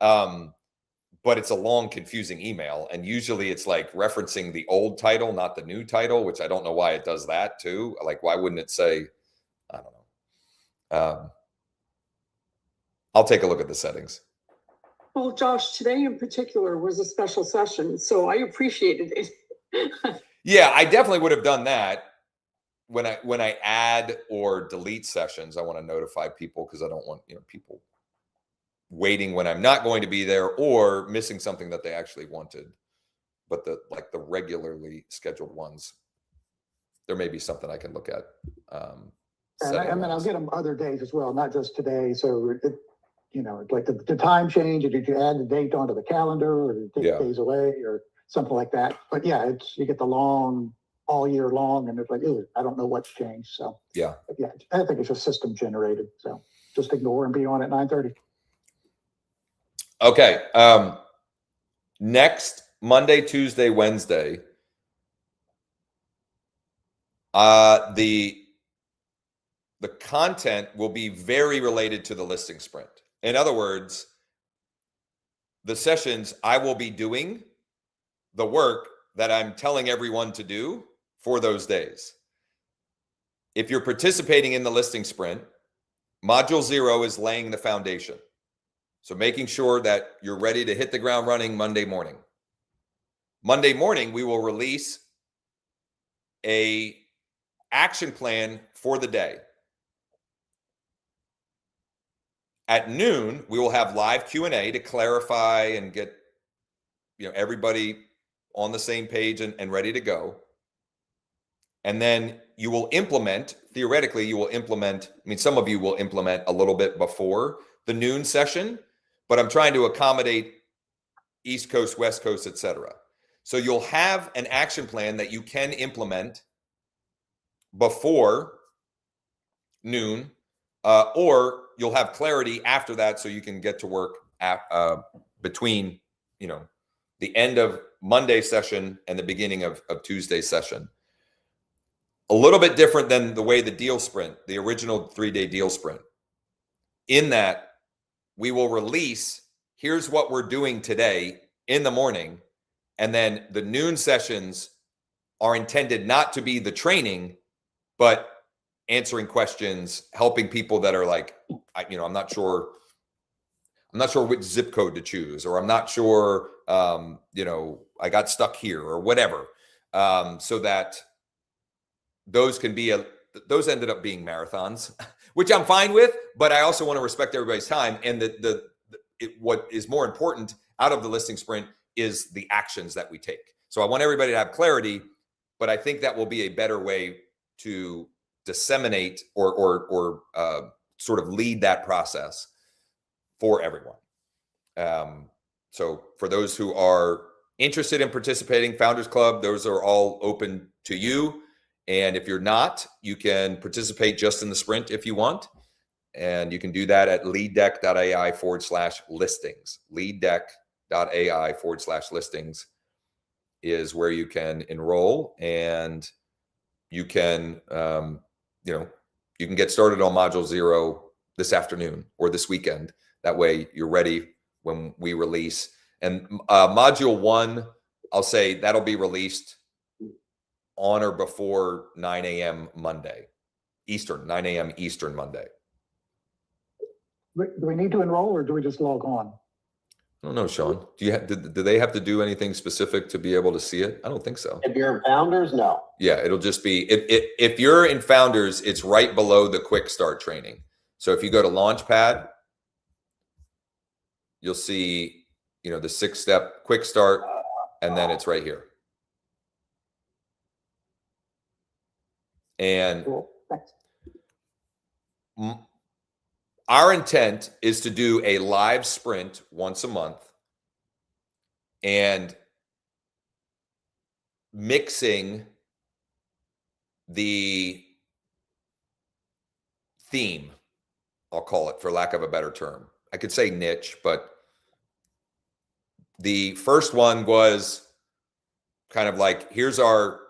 S1: But it's a long, confusing email, and usually it's like referencing the old title, not the new title, which I don't know why it does that too. Like, why wouldn't it say? I don't know. I'll take a look at the settings.
S3: Well, Josh, today in particular was a special session, so I appreciated it.
S1: Yeah, I definitely would have done that. When I add or delete sessions, I want to notify people because I don't want people waiting when I'm not going to be there or missing something that they actually wanted. But the regularly scheduled ones, there may be something I can look at.
S9: And I'll get them other days as well, not just today. So like the time change, or did you add the date onto the calendar, or did you take days away, or something like that? But yeah, you get the long, all year long, and it's like, I don't know what's changed. So yeah, I think it's just system generated. So just ignore and be on at 9:30.
S1: Okay. Next Monday, Tuesday, Wednesday, the content will be very related to the listing sprint. In other words, the sessions I will be doing the work that I'm telling everyone to do for those days. If you're participating in the listing sprint, module 0 is laying the foundation. So making sure that you're ready to hit the ground running Monday morning. Monday morning, we will release a action plan for the day. At noon, we will have live Q&A to clarify and get everybody on the same page and ready to go. And then you will implement, theoretically, some of you will implement a little bit before the noon session, but I'm trying to accommodate East Coast, West Coast, etc. So you'll have an action plan that you can implement before noon, or you'll have clarity after that so you can get to work between the end of Monday session and the beginning of Tuesday session. A little bit different than the way the deal sprint, the original 3-day deal sprint, in that we will release, here's what we're doing today in the morning, and then the noon sessions are intended not to be the training, but answering questions, helping people that are like, I'm not sure which zip code to choose, or I'm not sure, I got stuck here or whatever. So that those ended up being marathons, which I'm fine with, but I also want to respect everybody's time. And what is more important out of the listing sprint is the actions that we take. So I want everybody to have clarity, but I think that will be a better way to disseminate or sort of lead that process for everyone. So for those who are interested in participating, Founders Club, those are all open to you. And if you're not, you can participate just in the sprint if you want. And you can do that at LeadDeck.ai/listings. LeadDeck.ai/listings is where you can enroll, and you can, you can get started on module 0 this afternoon or this weekend. That way you're ready when we release. And module 1, I'll say that'll be released on or before 9 a.m. Monday, Eastern, 9 a.m. Eastern Monday.
S9: Do we need to enroll, or do we just log on?
S1: I don't know, Sean. Do they have to do anything specific to be able to see it? I don't think so.
S6: If you're in Founders, no.
S1: Yeah, it'll just be, if you're in Founders, it's right below the Quick Start training. So if you go to Launchpad, you'll see, the 6-step Quick Start, and then it's right here. And our intent is to do a live sprint once a month and mixing the theme, I'll call it, for lack of a better term. I could say niche, but the first one was kind of like, here's our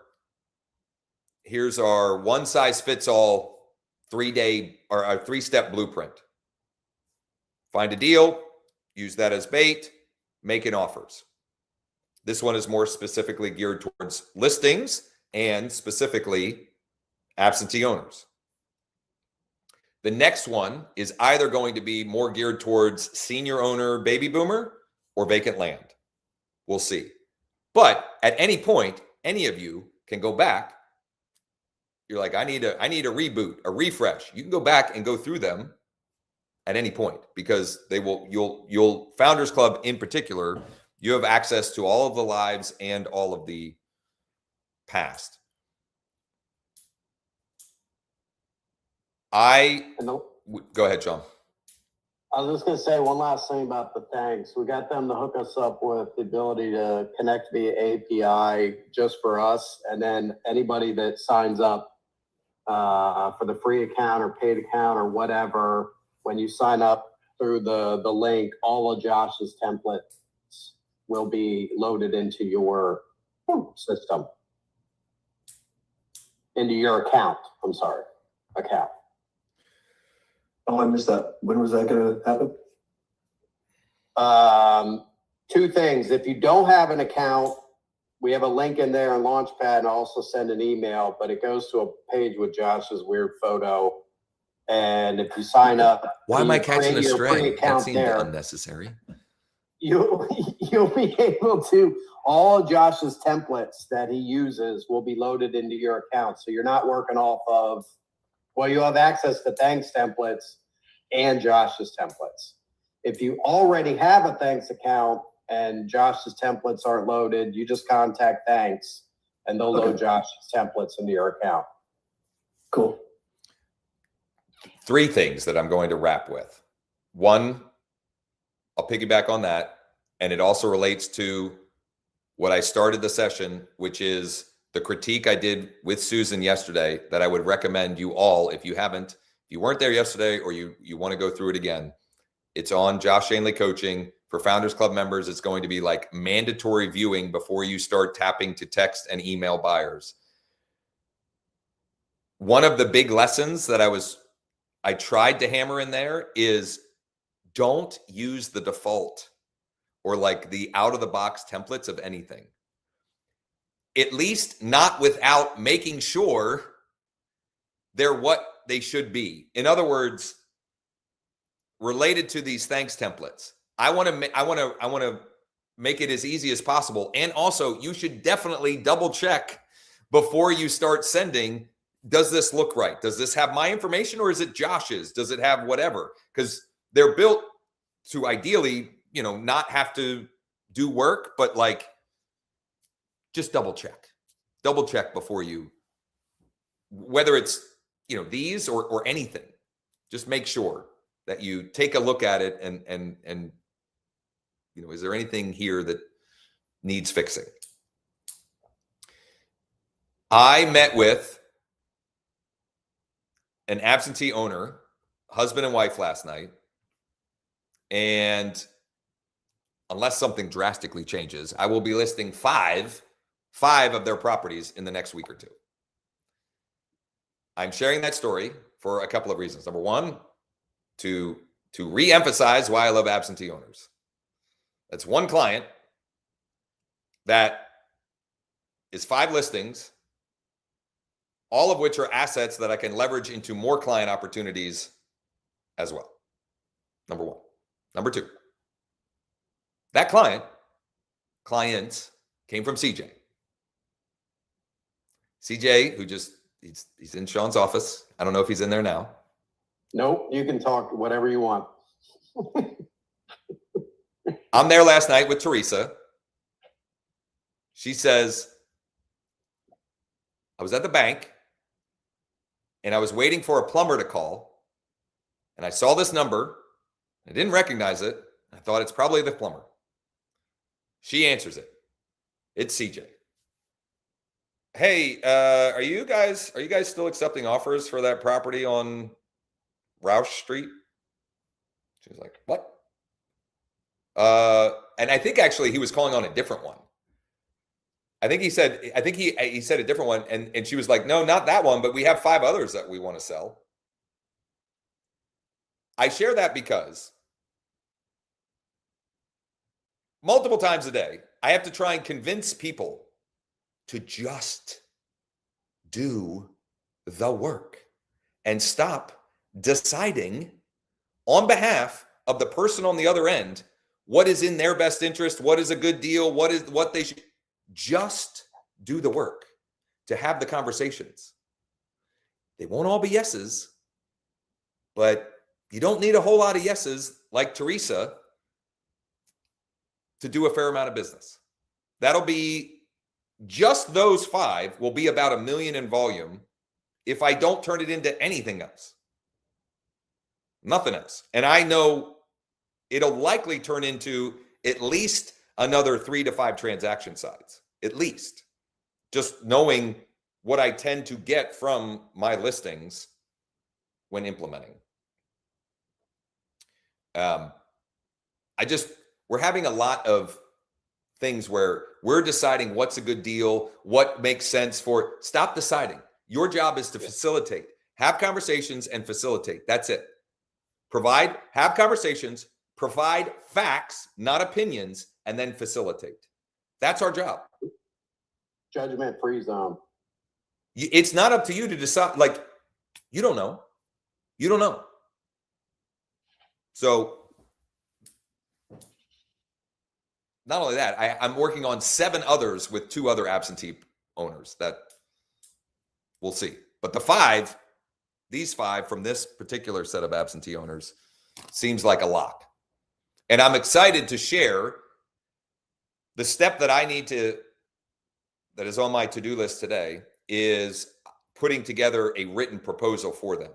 S1: one size fits all 3-day or a 3-step blueprint. Find a deal, use that as bait, making offers. This one is more specifically geared towards listings and specifically absentee owners. The next one is either going to be more geared towards senior owner, baby boomer, or vacant land. We'll see. But at any point, any of you can go back. You're like, I need a reboot, a refresh. You can go back and go through them at any point, because you'll Founders Club in particular, you have access to all of the lives and all of the past. Go ahead, John.
S6: I was just going to say one last thing about the thanks. We got them to hook us up with the ability to connect via API just for us. And then anybody that signs up for the free account or paid account or whatever, when you sign up through the link, all of Josh's templates will be loaded into your system. Into your account. I'm sorry. Account.
S2: Oh, I missed that. When was that going to happen?
S6: 2 things. If you don't have an account, we have a link in there on Launchpad, and I'll also send an email, but it goes to a page with Josh's weird photo. And if you sign up,
S1: Why am I
S6: you
S1: catching
S6: create
S1: a
S6: your free
S1: stray? That
S6: account
S1: seemed
S6: there,
S1: unnecessary.
S6: you'll be able to, all of Josh's templates that he uses will be loaded into your account. So you're not working off of, well, you'll have access to Thanks templates and Josh's templates. If you already have a Thanks account and Josh's templates aren't loaded, you just contact Thanks and they'll load Josh's templates into your account.
S2: Cool.
S1: 3 things that I'm going to wrap with. 1, I'll piggyback on that. And it also relates to what I started the session, which is the critique I did with Susan yesterday that I would recommend you all, if you weren't there yesterday or you want to go through it again, it's on Josh Shanley Coaching. For Founders Club members, it's going to be like mandatory viewing before you start tapping to text and email buyers. One of the big lessons that I tried to hammer in there is don't use the default or like the out-of-the-box templates of anything. At least not without making sure they're what they should be. In other words, related to these Thanks templates, I want to make it as easy as possible. And also, you should definitely double check before you start sending. Does this look right? Does this have my information or is it Josh's? Does it have whatever? Because they're built to ideally, not have to do work, but like just double check before you, whether it's, these or anything, just make sure that you take a look at it and is there anything here that needs fixing? I met with an absentee owner, husband and wife last night. And unless something drastically changes, I will be listing five of their properties in the next week or 2. I'm sharing that story for a couple of reasons. Number 1, to re-emphasize why I love absentee owners. That's one client that is 5 listings, all of which are assets that I can leverage into more client opportunities as well. Number 1. Number 2, that client came from CJ. CJ, who he's in Sean's office. I don't know if he's in there now.
S6: Nope, you can talk whatever you want.
S1: I'm there last night with Teresa. She says, I was at the bank and I was waiting for a plumber to call. And I saw this number. I didn't recognize it. I thought it's probably the plumber. She answers it. It's CJ. Hey, are you guys still accepting offers for that property on Roush Street? She was like, what? And I think actually he was calling on a different one. I think he said a different one. And she was like, no, not that one, but we have 5 others that we want to sell. I share that because multiple times a day, I have to try and convince people to just do the work and stop deciding on behalf of the person on the other end what is in their best interest, what is a good deal, what they should. Just do the work to have the conversations. They won't all be yeses, but you don't need a whole lot of yeses like Teresa to do a fair amount of business. That'll be just those 5 will be about $1 million in volume if I don't turn it into anything else. Nothing else. And I know it'll likely turn into at least another 3 to 5 transaction sides, at least. Just knowing what I tend to get from my listings when implementing. We're having a lot of things where we're deciding what's a good deal, what makes sense for. Stop deciding. Your job is to facilitate, have conversations and facilitate. That's it. Have conversations, provide facts, not opinions, and then facilitate. That's our job.
S6: judgment-free zone.
S1: It's not up to you to decide. Like, you don't know. You don't know. So not only that, I'm working on 7 others with 2 other absentee owners that we'll see. But these 5 from this particular set of absentee owners seems like a lock. And I'm excited to share the step that that is on my to-do list today is putting together a written proposal for them.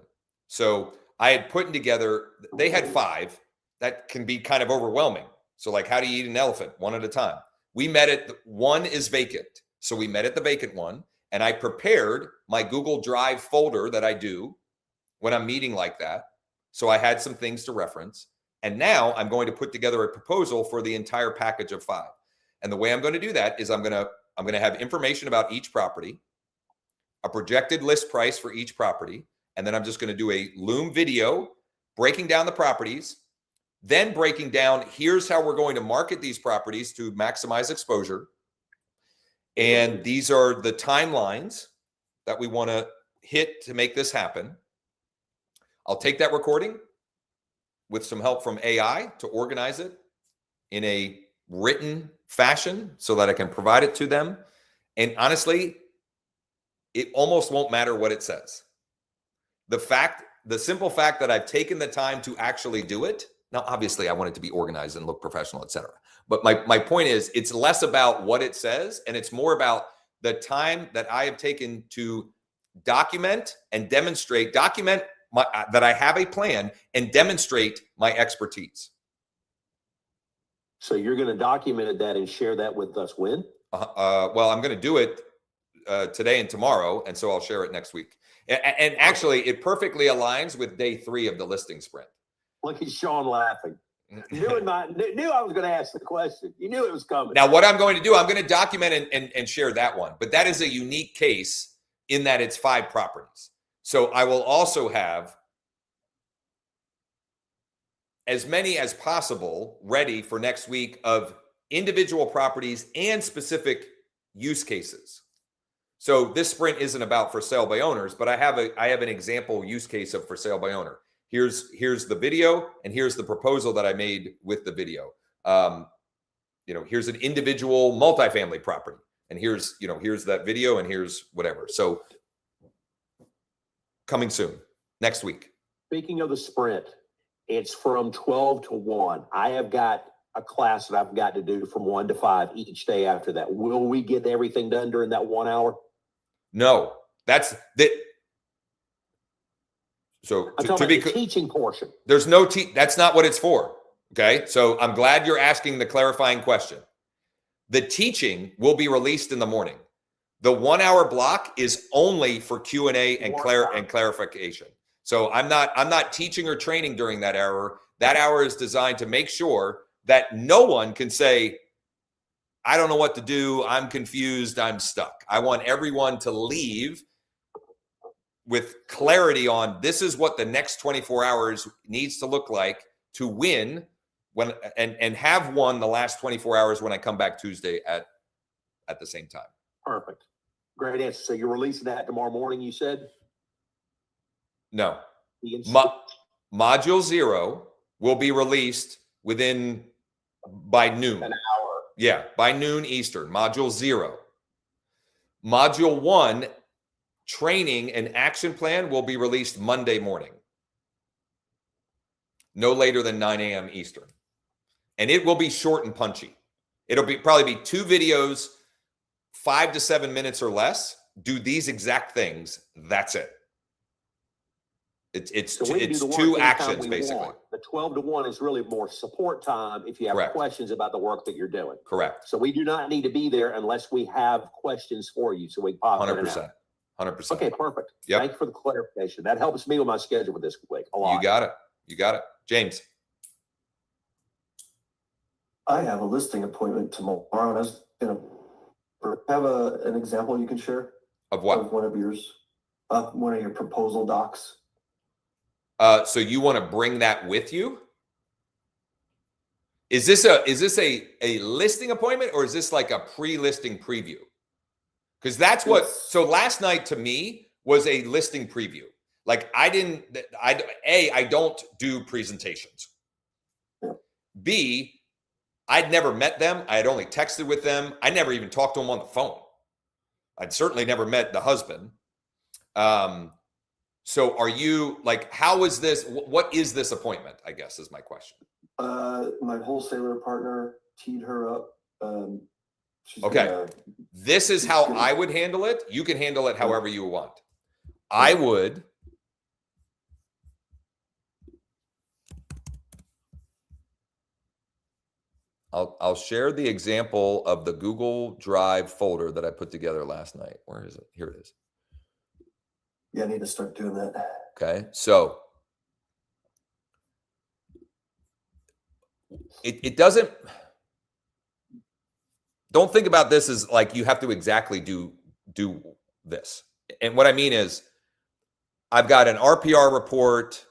S1: So I had put together, they had 5. That can be kind of overwhelming. So like, how do you eat an elephant? One at a time. We met at, 1 is vacant. So we met at the vacant one, and I prepared my Google Drive folder that I do when I'm meeting like that. So I had some things to reference. And now I'm going to put together a proposal for the entire package of 5. And the way I'm going to do that is I'm going to have information about each property, a projected list price for each property, and then I'm just going to do a Loom video breaking down the properties, then breaking down, here's how we're going to market these properties to maximize exposure. And these are the timelines that we want to hit to make this happen. I'll take that recording with some help from AI to organize it in a written fashion so that I can provide it to them. And honestly, it almost won't matter what it says. The simple fact that I've taken the time to actually do it. Now, obviously, I want it to be organized and look professional, et cetera. But my point is, it's less about what it says, and it's more about the time that I have taken to document and demonstrate, that I have a plan and demonstrate my expertise.
S5: So you're going to document that and share that with us when?
S1: Well, I'm going to do it today and tomorrow, and so I'll share it next week. And actually, it perfectly aligns with day 3 of the listing sprint.
S5: Look at Sean laughing. Knew I was going to ask the question. You knew it was coming.
S1: Now, what I'm going to do, I'm going to document and share that one. But that is a unique case in that it's 5 properties. So I will also have as many as possible ready for next week of individual properties and specific use cases. So this sprint isn't about for sale by owners, but I have an example use case of for sale by owner. Here's the video, and here's the proposal that I made with the video. Here's an individual multifamily property, and here's that video, and here's whatever. So coming soon, next week.
S5: Speaking of the sprint, it's from 12 to 1. I have got a class that I've got to do from 1 to 5 each day after that. Will we get everything done during that 1 hour?
S1: No, that's that. So
S5: to be the teaching portion,
S1: there's no that's not what it's for. Okay. So I'm glad you're asking the clarifying question. The teaching will be released in the morning. The 1 hour block is only for Q&A and clarification. So I'm not teaching or training during that hour. That hour is designed to make sure that no one can say, I don't know what to do. I'm confused. I'm stuck. I want everyone to leave with clarity on this is what the next 24 hours needs to look like to win and have won the last 24 hours when I come back Tuesday at the same time.
S5: Perfect. Great answer. So you're releasing that tomorrow morning, you said?
S1: No. Module 0 will be released by noon.
S6: An hour.
S1: Yeah, by noon Eastern. Module 0. Module 1 training and action plan will be released Monday morning. No later than 9 a.m. Eastern. And it will be short and punchy. It'll probably be 2 videos, 5 to 7 minutes or less. Do these exact things. That's it. It's 2 actions basically.
S5: The 12 to 1 is really more support time if you have
S1: Correct.
S5: questions about the work that you're doing.
S1: Correct.
S5: So we do not need to be there unless we have questions for you. So we pop
S1: 100%. 100%.
S5: Okay, perfect.
S1: Yep.
S5: Thank you for the clarification. That helps me with my schedule with this week a lot.
S1: You got it. James.
S2: I have a listing appointment tomorrow, and I was gonna have an example you can share
S1: Of what?
S2: of one of your proposal docs.
S1: So you want to bring that with you? Is this a listing appointment, or is this like a pre-listing preview? Because that's what, so last night to me was a listing preview. Like I don't do presentations.
S2: Yeah.
S1: B, I'd never met them. I had only texted with them. I never even talked to them on the phone. I'd certainly never met the husband. So are you like, how is this, what is this appointment, I guess is my question.
S2: My wholesaler partner teed her up.
S1: Okay. This is how I would handle it. You can handle it however you want. I would. I'll share the example of the Google Drive folder that I put together last night. Where is it? Here it is.
S2: Yeah, I need to start doing that.
S1: Okay. So it doesn't, don't think about this as like you have to exactly do this. And what I mean is I've got an RPR report.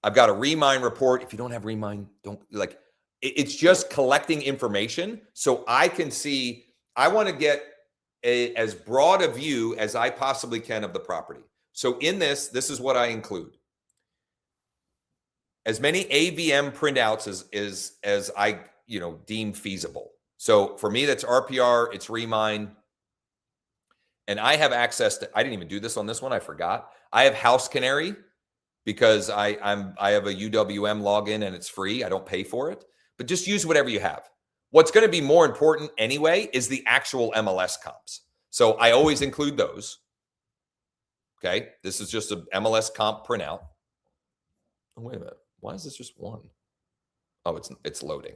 S1: I've got a Remind report. If you don't have Remind, don't like, it's just collecting information so I can see, I want to get as broad a view as I possibly can of the property. So in this is what I include. As many AVM printouts as I, deem feasible. So for me, that's RPR, it's Remind. And I have access to, I didn't even do this on this one, I forgot. I have House Canary because I have a UWM login and it's free. I don't pay for it. But just use whatever you have. What's going to be more important anyway is the actual MLS comps. So I always include those. Okay. This is just a MLS comp printout. Oh, wait a minute. Why is this just one? Oh, it's loading.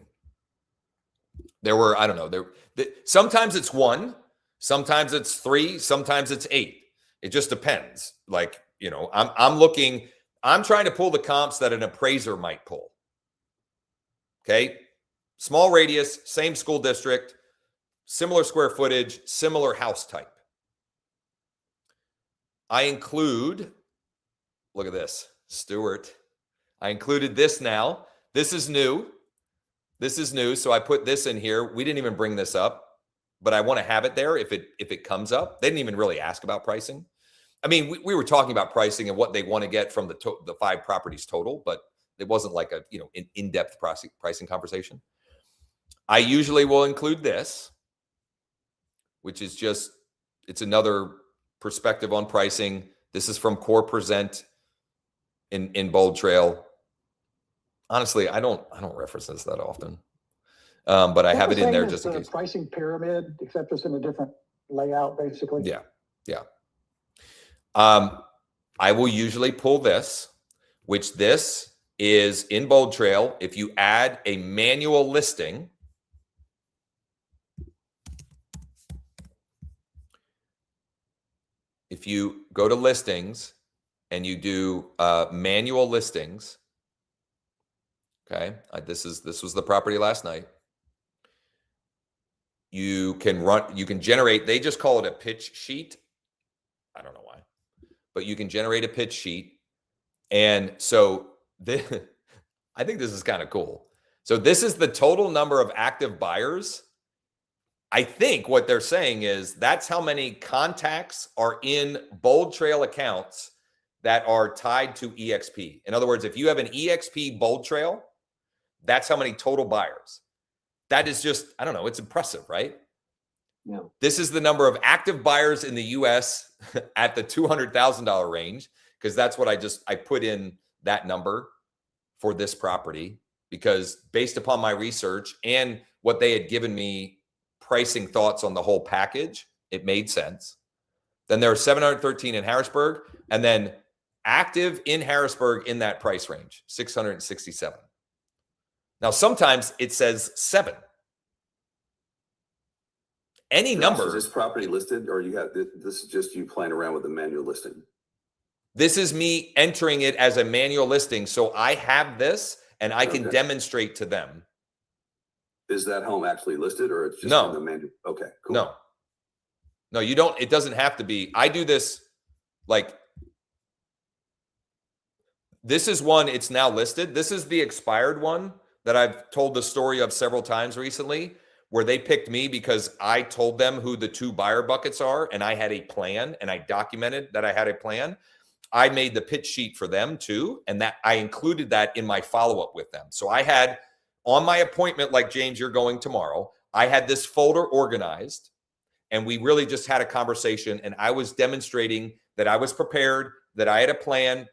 S1: There were, I don't know. Sometimes it's one, sometimes it's three, sometimes it's 8. It just depends. Like, I'm trying to pull the comps that an appraiser might pull. Okay. Small radius, same school district, similar square footage, similar house type. I include, look at this, Stuart. I included this now. This is new. This is new. So I put this in here. We didn't even bring this up, but I want to have it there if it comes up. They didn't even really ask about pricing. I mean, we were talking about pricing and what they want to get from the 5 properties total, but it wasn't like an in-depth pricing conversation. I usually will include this, which is just, it's another perspective on pricing. This is from Core Present in Bold Trail. Honestly, I don't reference this that often, but I have it in there just in case.
S9: Pricing pyramid, except it's in a different layout, basically.
S1: Yeah. I will usually pull this, which this is in Bold Trail. If you add a manual listing, if you go to listings and you do manual listings, okay, this was the property last night. You can generate, they just call it a pitch sheet. I don't know why, but you can generate a pitch sheet. And so I think this is kind of cool. So this is the total number of active buyers. I think what they're saying is that's how many contacts are in Bold Trail accounts that are tied to EXP. In other words, if you have an EXP Bold Trail, that's how many total buyers. That is just, I don't know, it's impressive, right?
S2: Yeah.
S1: This is the number of active buyers in the US at the $200,000 range, because that's what I put in that number for this property, because based upon my research and what they had given me pricing thoughts on the whole package, it made sense. Then there are 713 in Harrisburg, and then active in Harrisburg in that price range, 667. Now, sometimes it says 7. Any number.
S10: Is this property listed, or this is just you playing around with the manual listing?
S1: This is me entering it as a manual listing. So I have this and I can demonstrate to them.
S10: Is that home actually listed, or it's just
S1: No.
S10: in the manual? Okay, cool.
S1: No, you don't. It doesn't have to be. I do this like, this is one, it's now listed. This is the expired one that I've told the story of several times recently, where they picked me because I told them who the 2 buyer buckets are and I had a plan and I documented that I had a plan. I made the pitch sheet for them too. And that I included that in my follow-up with them. So I had on my appointment, like James, you're going tomorrow, I had this folder organized and we really just had a conversation and I was demonstrating that I was prepared, that I had a plan,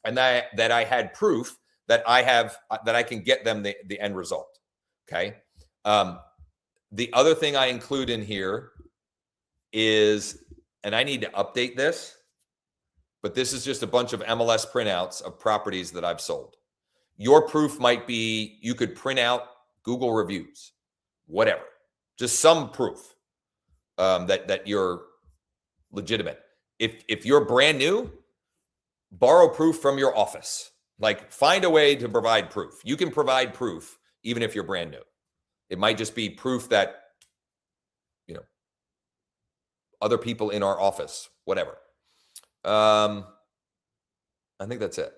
S1: and that I had proof that I can get them the end result. Okay. The other thing I include in here is, and I need to update this, but this is just a bunch of MLS printouts of properties that I've sold. Your proof might be, you could print out Google reviews, whatever, just some proof that you're legitimate. If you're brand new, borrow proof from your office. Like, find a way to provide proof. You can provide proof even if you're brand new. It might just be proof that, other people in our office, whatever. I think that's it.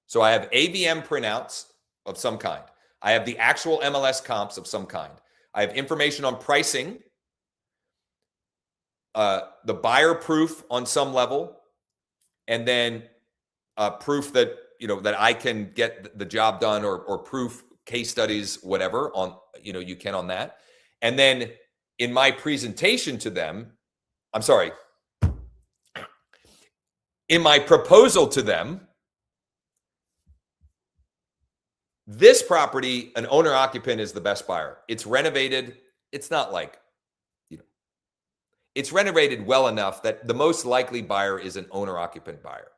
S1: So I have AVM printouts of some kind. I have the actual MLS comps of some kind. I have information on pricing, the buyer proof on some level, and then proof that, that I can get the job done, or proof, case studies, whatever on, you can on that. And then in my presentation to them, in my proposal to them, this property, an owner occupant is the best buyer. It's renovated. It's not like, it's renovated well enough that the most likely buyer is an owner occupant buyer.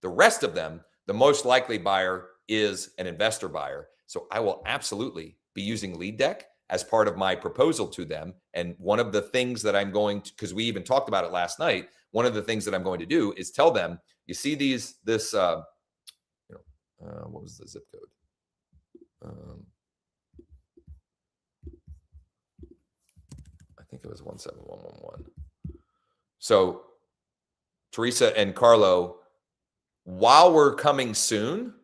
S1: The rest of them, the most likely buyer is an investor buyer. So I will absolutely be using LeadDeck as part of my proposal to them. And one of the things that I'm going to, because we even talked about it last night, one of the things that I'm going to do is tell them, you see what was the zip code? I think it was 17111. So Teresa and Carlo, while we're coming soon,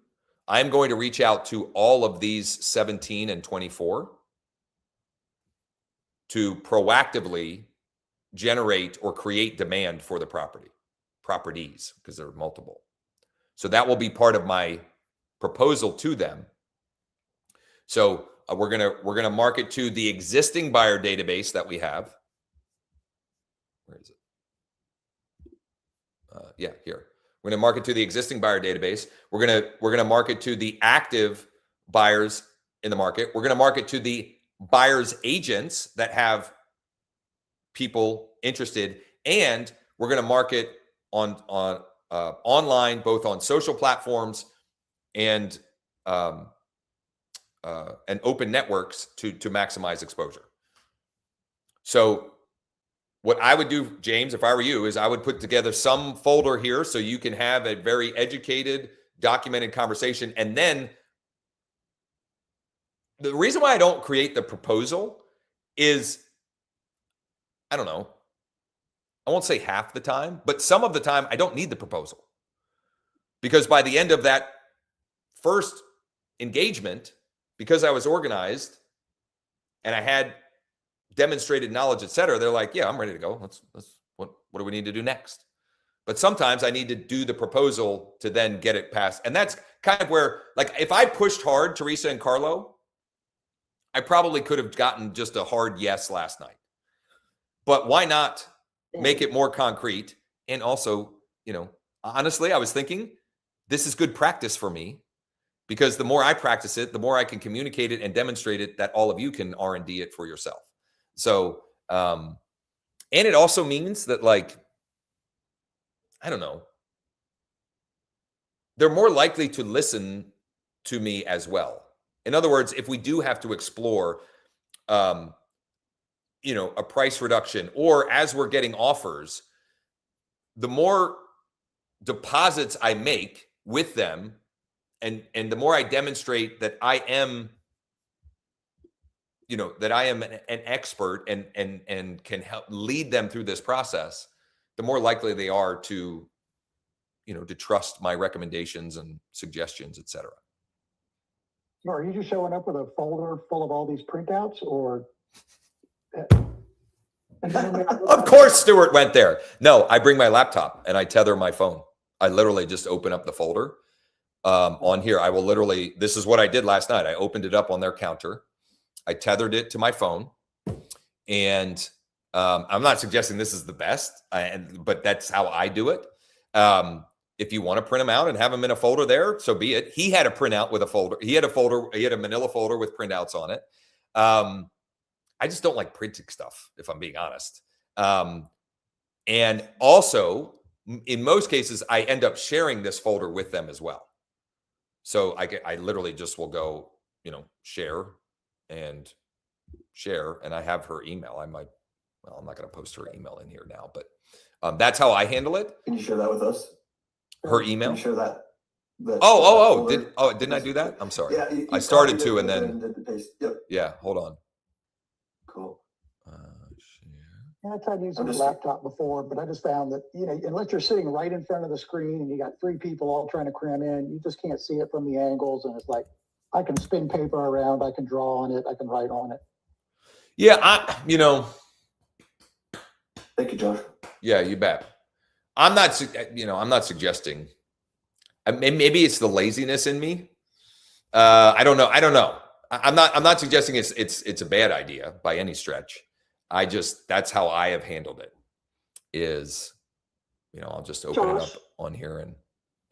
S1: I'm going to reach out to all of these 17 and 24 to proactively generate or create demand for the properties, because there are multiple. So that will be part of my proposal to them. So we're gonna market to the existing buyer database that we have. Where is it? Yeah, here. We're gonna market to the existing buyer database. We're gonna market to the active buyers in the market. We're gonna market to the buyers agents that have people interested, and we're gonna market on online, both on social platforms and open networks to maximize exposure. So what I would do, James, if I were you, is I would put together some folder here so you can have a very educated, documented conversation. And then the reason why I don't create the proposal is, I don't know, I won't say half the time, but some of the time I don't need the proposal. Because by the end of that first engagement, because I was organized and I had demonstrated knowledge, et cetera, they're like, yeah, I'm ready to go. What do we need to do next? But sometimes I need to do the proposal to then get it passed. And that's kind of where, like, if I pushed hard, Teresa and Carlo, I probably could have gotten just a hard yes last night. But why not make it more concrete? And also, honestly, I was thinking this is good practice for me, because the more I practice it, the more I can communicate it and demonstrate it, that all of you can R&D it for yourself. So, and it also means that, like, I don't know, they're more likely to listen to me as well. In other words, if we do have to explore, a price reduction, or as we're getting offers, the more deposits I make with them, and the more I demonstrate that I am, that I am an expert and can help lead them through this process, the more likely they are to, to trust my recommendations and suggestions, et cetera.
S9: Are you just showing up with a folder full of all these printouts, or
S1: Of course Stuart went there. No, I bring my laptop and I tether my phone. I literally just open up the folder on here. I will literally, this is what I did last night. I opened it up on their counter. I tethered it to my phone. And I'm not suggesting this is the best, but that's how I do it. If you want to print them out and have them in a folder there, so be it. He had a printout with a folder. He had a manila folder with printouts on it. I just don't like printing stuff, if I'm being honest. And also, in most cases, I end up sharing this folder with them as well. So I literally just will go, share, and I have her email. I'm not going to post her email in here now, but that's how I handle it.
S2: Can you share that with us?
S1: Her email?
S2: Can you share that?
S1: Didn't I do that? I'm sorry.
S2: Yeah,
S1: I started to, and
S2: did
S1: then
S2: the paste. Yep.
S1: Yeah, hold on.
S2: Cool.
S9: Yeah, I tried using a laptop before, but I just found that, unless you're sitting right in front of the screen and you got 3 people all trying to cram in, you just can't see it from the angles. And it's like, I can spin paper around, I can draw on it, I can write on it.
S1: Yeah,
S2: Thank you, Josh.
S1: Yeah, you bet. I'm not suggesting. Maybe it's the laziness in me. I don't know. I'm not suggesting it's a bad idea by any stretch. That's how I have handled it. Is, I'll just open it up on here and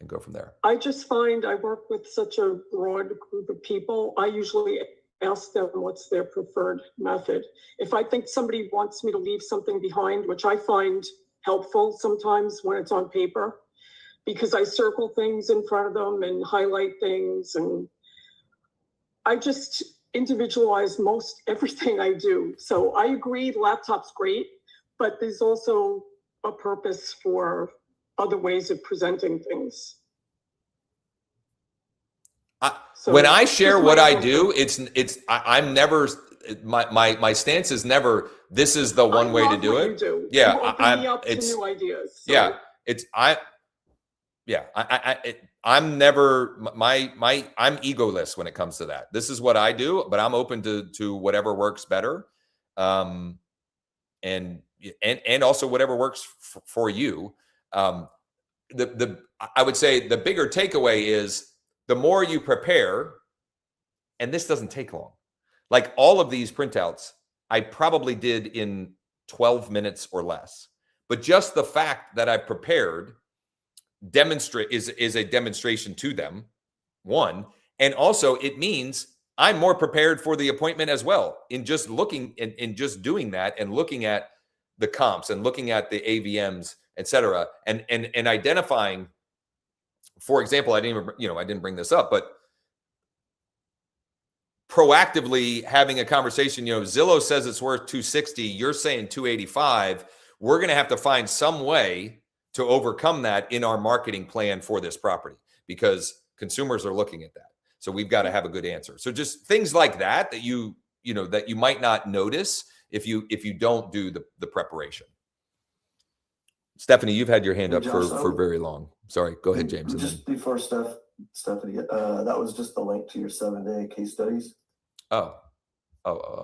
S1: go from there.
S3: I just find I work with such a broad group of people. I usually ask them what's their preferred method. If I think somebody wants me to leave something behind, which I find helpful sometimes when it's on paper, because I circle things in front of them and highlight things, and I just individualize most everything I do. So I agree, laptop's great, but there's also a purpose for other ways of presenting things.
S1: When I share what I do, I'm never, my stance is never, this is the one way to do it. Yeah,
S3: you open me up to new ideas. So.
S1: Yeah, I'm never, I'm egoless when it comes to that. This is what I do, but I'm open to whatever works better. And also whatever works for you. I would say the bigger takeaway is the more you prepare, and this doesn't take long. Like all of these printouts, I probably did in 12 minutes or less. But just the fact that I prepared is a demonstration to them, one, and also it means I'm more prepared for the appointment as well in just looking and just doing that and looking at the comps and looking at the AVMs, et cetera, and identifying. For example, I didn't bring this up, but proactively having a conversation, Zillow says it's worth 260, you're saying 285. We're going to have to find some way to overcome that in our marketing plan for this property because consumers are looking at that. So we've got to have a good answer. So just things like that you might not notice if you don't do the preparation. Stephanie, you've had your hand up for very long. Sorry, go ahead, James.
S2: Just before Stephanie, that was just the link to your 7-day case studies.
S1: Oh,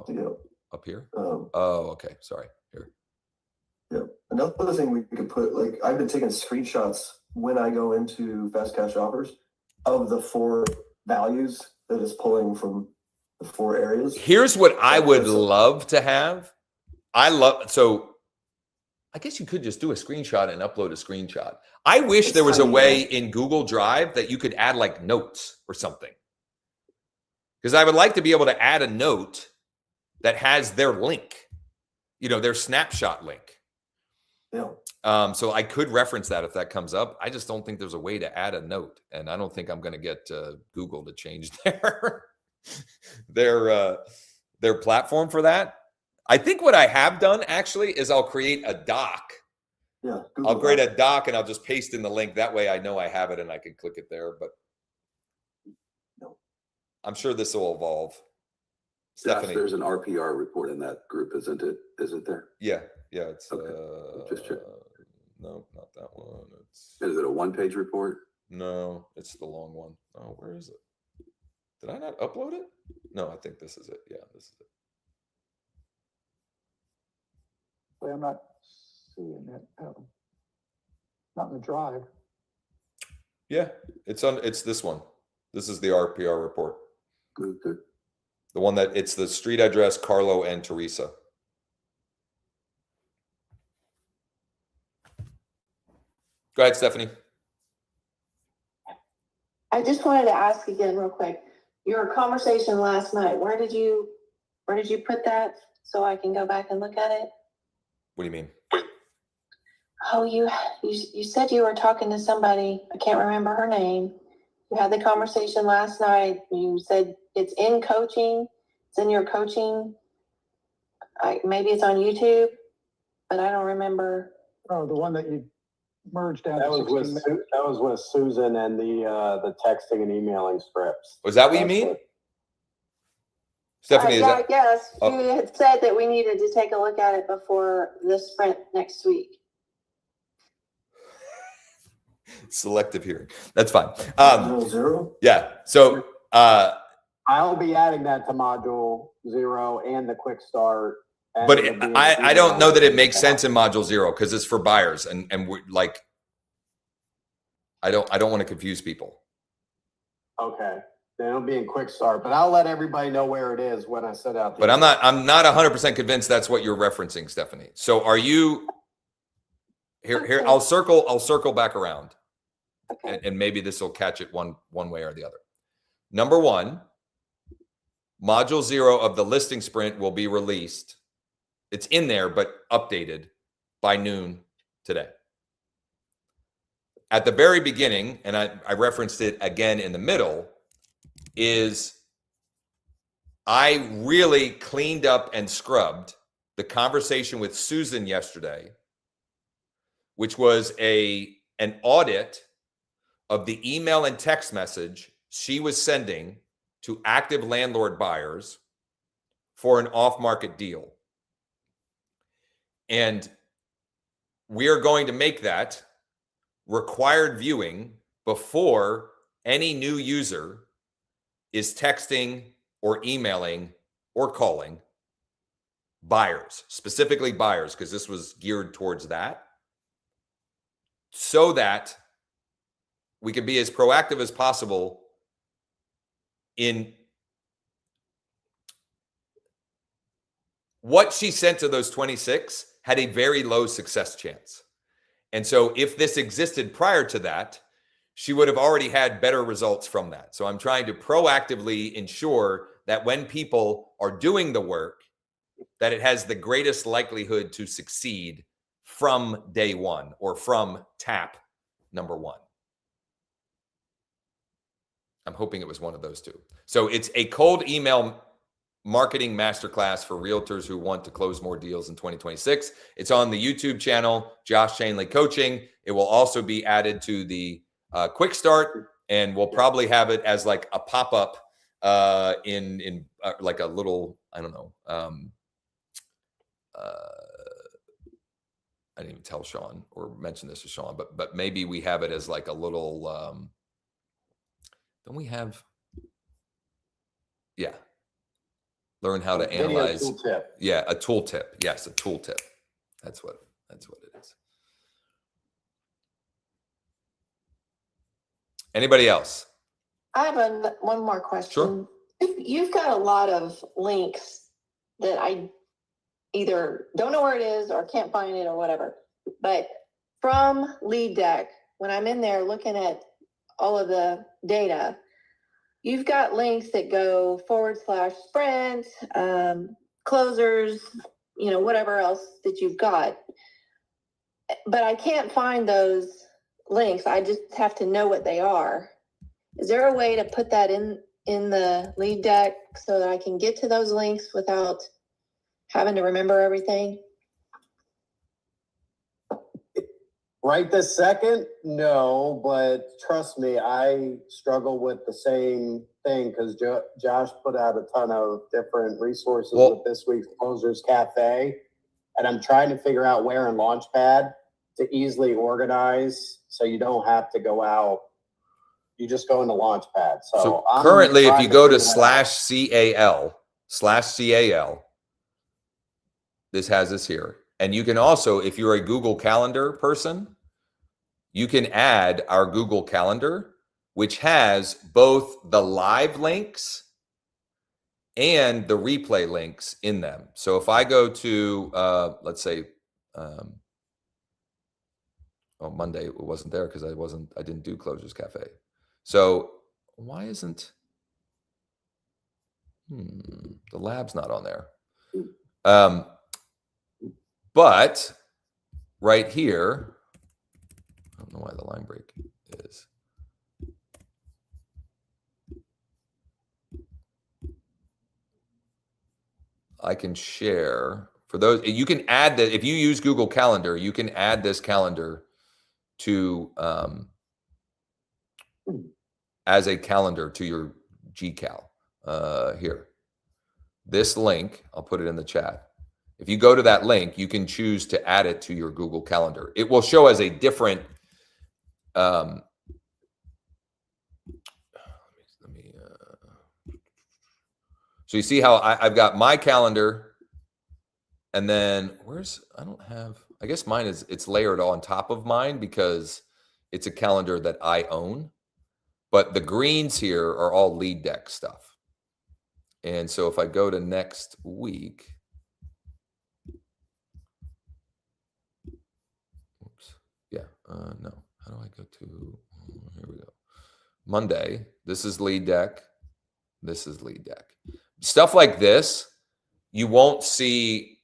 S2: Yeah.
S1: Up here?
S2: Oh,
S1: okay. Sorry. Here.
S2: Yeah. Another thing we could put, like I've been taking screenshots when I go into Fast Cash Offers of the 4 values that is pulling from the 4 areas.
S1: Here's what I would love to have. I guess you could just do a screenshot and upload a screenshot. I wish there was a way in Google Drive that you could add like notes or something. Because I would like to be able to add a note that has their link, their snapshot link.
S2: Yeah.
S1: So I could reference that if that comes up. I just don't think there's a way to add a note. And I don't think I'm going to get Google to change their platform for that. I think what I have done actually is I'll create a doc.
S2: Yeah.
S1: I'll create a doc and I'll just paste in the link. That way I know I have it and I can click it there. But
S2: no.
S1: I'm sure this will evolve.
S10: Stephanie, there's an RPR report in that group, isn't it? Isn't there?
S1: Yeah. It's
S10: okay. Just check.
S1: No, not that one.
S10: Is it a 1-page report?
S1: No, it's the long one. Oh, where is it? Did I not upload it? No, I think this is it. Yeah, this is it.
S9: I'm not seeing it. Not in the drive.
S1: Yeah, it's this one. This is the RPR report.
S10: Okay.
S1: The one that it's the street address, Carlo and Teresa. Go ahead, Stephanie.
S4: I just wanted to ask again real quick, your conversation last night, where did you put that so I can go back and look at it?
S1: What do you mean?
S4: Oh, you said you were talking to somebody, I can't remember her name. You had the conversation last night. You said it's in coaching, it's in your coaching. Maybe it's on YouTube, but I don't remember.
S9: Oh, the one that you merged down.
S6: That
S9: to
S6: was
S9: 16
S6: with Susan and the texting and emailing scripts.
S1: Was that what you mean? Stephanie,
S4: yeah, I guess.
S1: Oh.
S4: You had said that we needed to take a look at it before the sprint next week.
S1: Selective hearing. That's fine.
S2: Module 0?
S1: Yeah. So
S6: I'll be adding that to module 0 and the quick start.
S1: But I don't know that it makes sense in module 0 because it's for buyers and we're like, I don't want to confuse people.
S6: Okay. Then it'll be in quick start, but I'll let everybody know where it is when I set out.
S1: But I'm not 100% convinced that's what you're referencing, Stephanie. So are you here? I'll circle back around.
S4: Okay.
S1: And maybe this will catch it one way or the other. Number 1, module 0 of the listing sprint will be released. It's in there, but updated by noon today. At the very beginning, and I referenced it again in the middle, is I really cleaned up and scrubbed the conversation with Susan yesterday, which was an audit of the email and text message she was sending to active landlord buyers for an off-market deal. And we are going to make that required viewing before any new user is texting or emailing or calling buyers, specifically buyers, because this was geared towards that, so that we could be as proactive as possible in what she sent to those 26 had a very low success chance. And so if this existed prior to that, she would have already had better results from that. So I'm trying to proactively ensure that when people are doing the work, that it has the greatest likelihood to succeed from day one or from tap number 1. I'm hoping it was one of those two. So it's a cold email marketing masterclass for realtors who want to close more deals in 2026. It's on the YouTube channel, Josh Chainley Coaching. It will also be added to the quick start, and we'll probably have it as like a pop-up in like a little, I don't know. I didn't even tell Sean or mention this to Sean, but maybe we have it as like a little, don't we have, yeah. Learn how to analyze.
S6: Tooltip.
S1: Yeah, a tooltip. Yes, a tooltip. That's what it is. Anybody else?
S4: I have one more question.
S1: Sure.
S4: You've got a lot of links that I either don't know where it is or can't find it or whatever. But from LeadDeck, when I'm in there looking at all of the data, you've got links that go /sprint, closers, whatever else that you've got. But I can't find those links. I just have to know what they are. Is there a way to put that in the LeadDeck so that I can get to those links without having to remember everything?
S6: Right this second, no, but trust me, I struggle with the same thing because Josh put out a ton of different resources with this week's Closers Cafe, and I'm trying to figure out where in Launchpad to easily organize so you don't have to go out. You just go into Launchpad. So
S1: currently, if you go to /CAL, this has us here. And you can also, if you're a Google Calendar person, you can add our Google Calendar, which has both the live links and the replay links in them. So if I go to, let's say, Monday, it wasn't there because I didn't do Closers Cafe. So why isn't, the lab's not on there. But right here, I don't know why the line break is. I can share for those. You can add that if you use Google Calendar, you can add this calendar to as a calendar to your GCal. Here, this link, I'll put it in the chat. If you go to that link, you can choose to add it to your Google Calendar. It will show as a different. So you see how I've got my calendar, and then I guess mine it's layered on top of mine because it's a calendar that I own. But the greens here are all LeadDeck stuff. And so if I go to next week, no, how do I go to, here we go. Monday, this is LeadDeck. This is LeadDeck. Stuff like this, you won't see.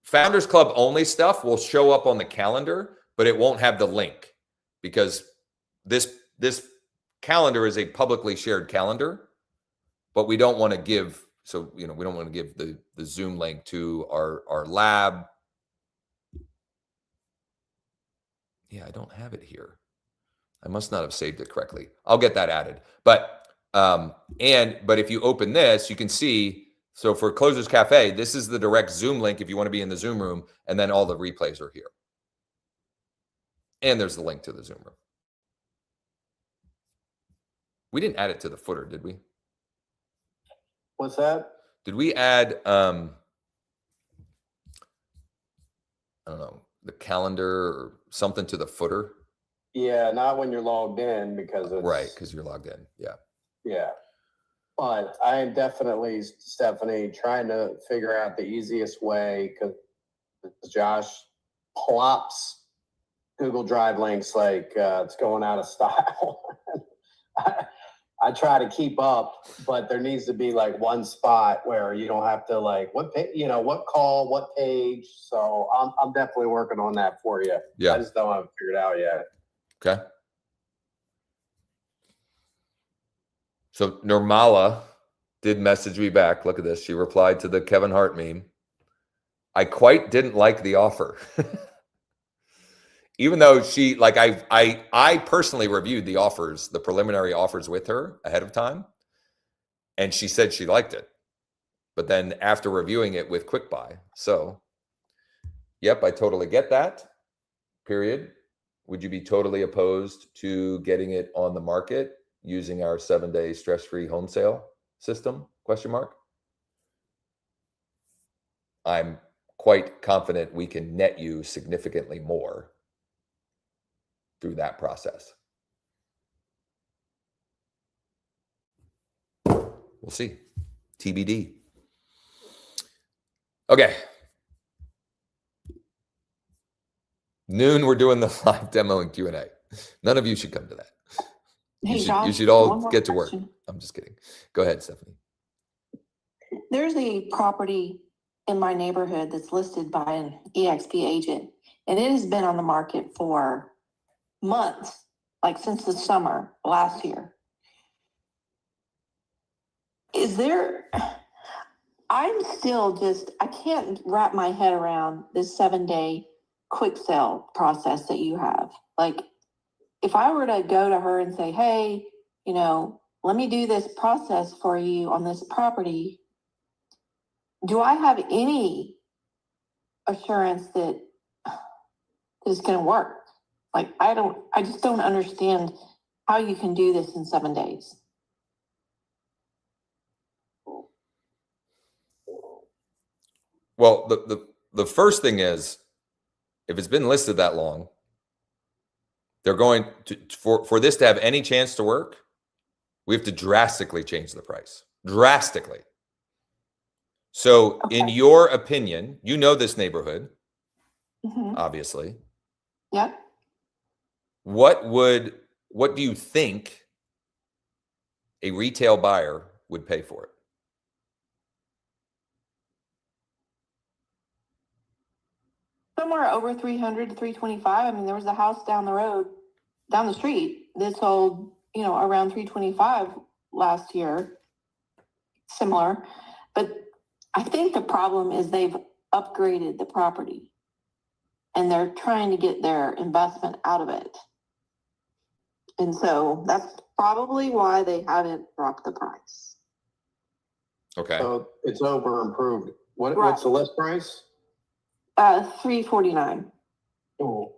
S1: Founders Club only stuff will show up on the calendar, but it won't have the link because this calendar is a publicly shared calendar, but we don't want to give, we don't want to give the Zoom link to our lab. Yeah, I don't have it here. I must not have saved it correctly. I'll get that added. But if you open this, you can see, so for Closers Cafe, this is the direct Zoom link if you want to be in the Zoom room, and then all the replays are here. And there's the link to the Zoom room. We didn't add it to the footer, did we?
S6: What's that?
S1: Did we add, I don't know, the calendar or something to the footer?
S6: Yeah, not when you're logged in because it's
S1: right, because you're logged in. Yeah.
S6: Yeah. But I am definitely, Stephanie, trying to figure out the easiest way because Josh plops Google Drive links like it's going out of style. I try to keep up, but there needs to be like one spot where you don't have to like what call, what page. So I'm definitely working on that for you.
S1: Yeah.
S6: I just don't have it figured out yet.
S1: Okay. So Nirmala did message me back. Look at this. She replied to the Kevin Hart meme. I quite didn't like the offer. Even though she, like, I personally reviewed the offers, the preliminary offers with her ahead of time. And she said she liked it. But then after reviewing it with Quick Buy. So, yep, I totally get that. Period. Would you be totally opposed to getting it on the market using our 7-day stress-free home sale system? Question mark. I'm quite confident we can net you significantly more through that process. We'll see. TBD. Okay. Noon, we're doing the live demo and Q&A. None of you should come to that. You should all get to work. I'm just kidding. Go ahead, Stephanie.
S4: There's a property in my neighborhood that's listed by an EXP agent, and it has been on the market for months, like since the summer last year. I'm still I can't wrap my head around this 7-day quick sale process that you have. Like, if I were to go to her and say, hey, let me do this process for you on this property, do I have any assurance that this is going to work? Like, I just don't understand how you can do this in 7 days.
S1: Well, the first thing is, if it's been listed that long, they're going to, for this to have any chance to work, we have to drastically change the price. Drastically. So in your opinion, you know this neighborhood, obviously.
S4: Yeah.
S1: What do you think a retail buyer would pay for it?
S4: Somewhere over 300 to 325. I mean, there was a house down the street that sold, around 325 last year. Similar. But I think the problem is they've upgraded the property and they're trying to get their investment out of it. And so that's probably why they haven't dropped the price.
S1: Okay.
S5: So it's over improved.
S4: Right.
S5: What's the list price?
S4: $349.
S5: Oh.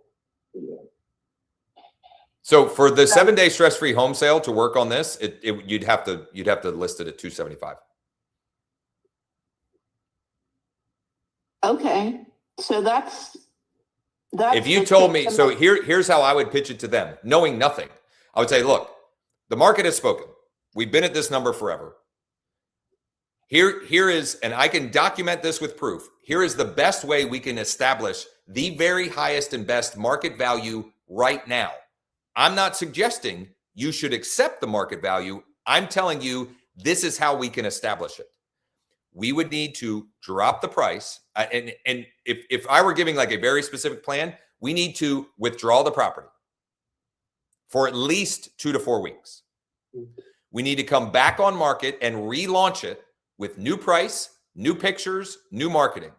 S1: So for the 7-day stress-free home sale to work on this, you'd have to list it at $275.
S4: Okay. So that's
S1: if you told me, so here's how I would pitch it to them, knowing nothing. I would say, look, the market has spoken. We've been at this number forever. Here is, and I can document this with proof. Here is the best way we can establish the very highest and best market value right now. I'm not suggesting you should accept the market value. I'm telling you, this is how we can establish it. We would need to drop the price. And if I were giving like a very specific plan, we need to withdraw the property for at least 2 to 4 weeks. We need to come back on market and relaunch it with new price, new pictures, new marketing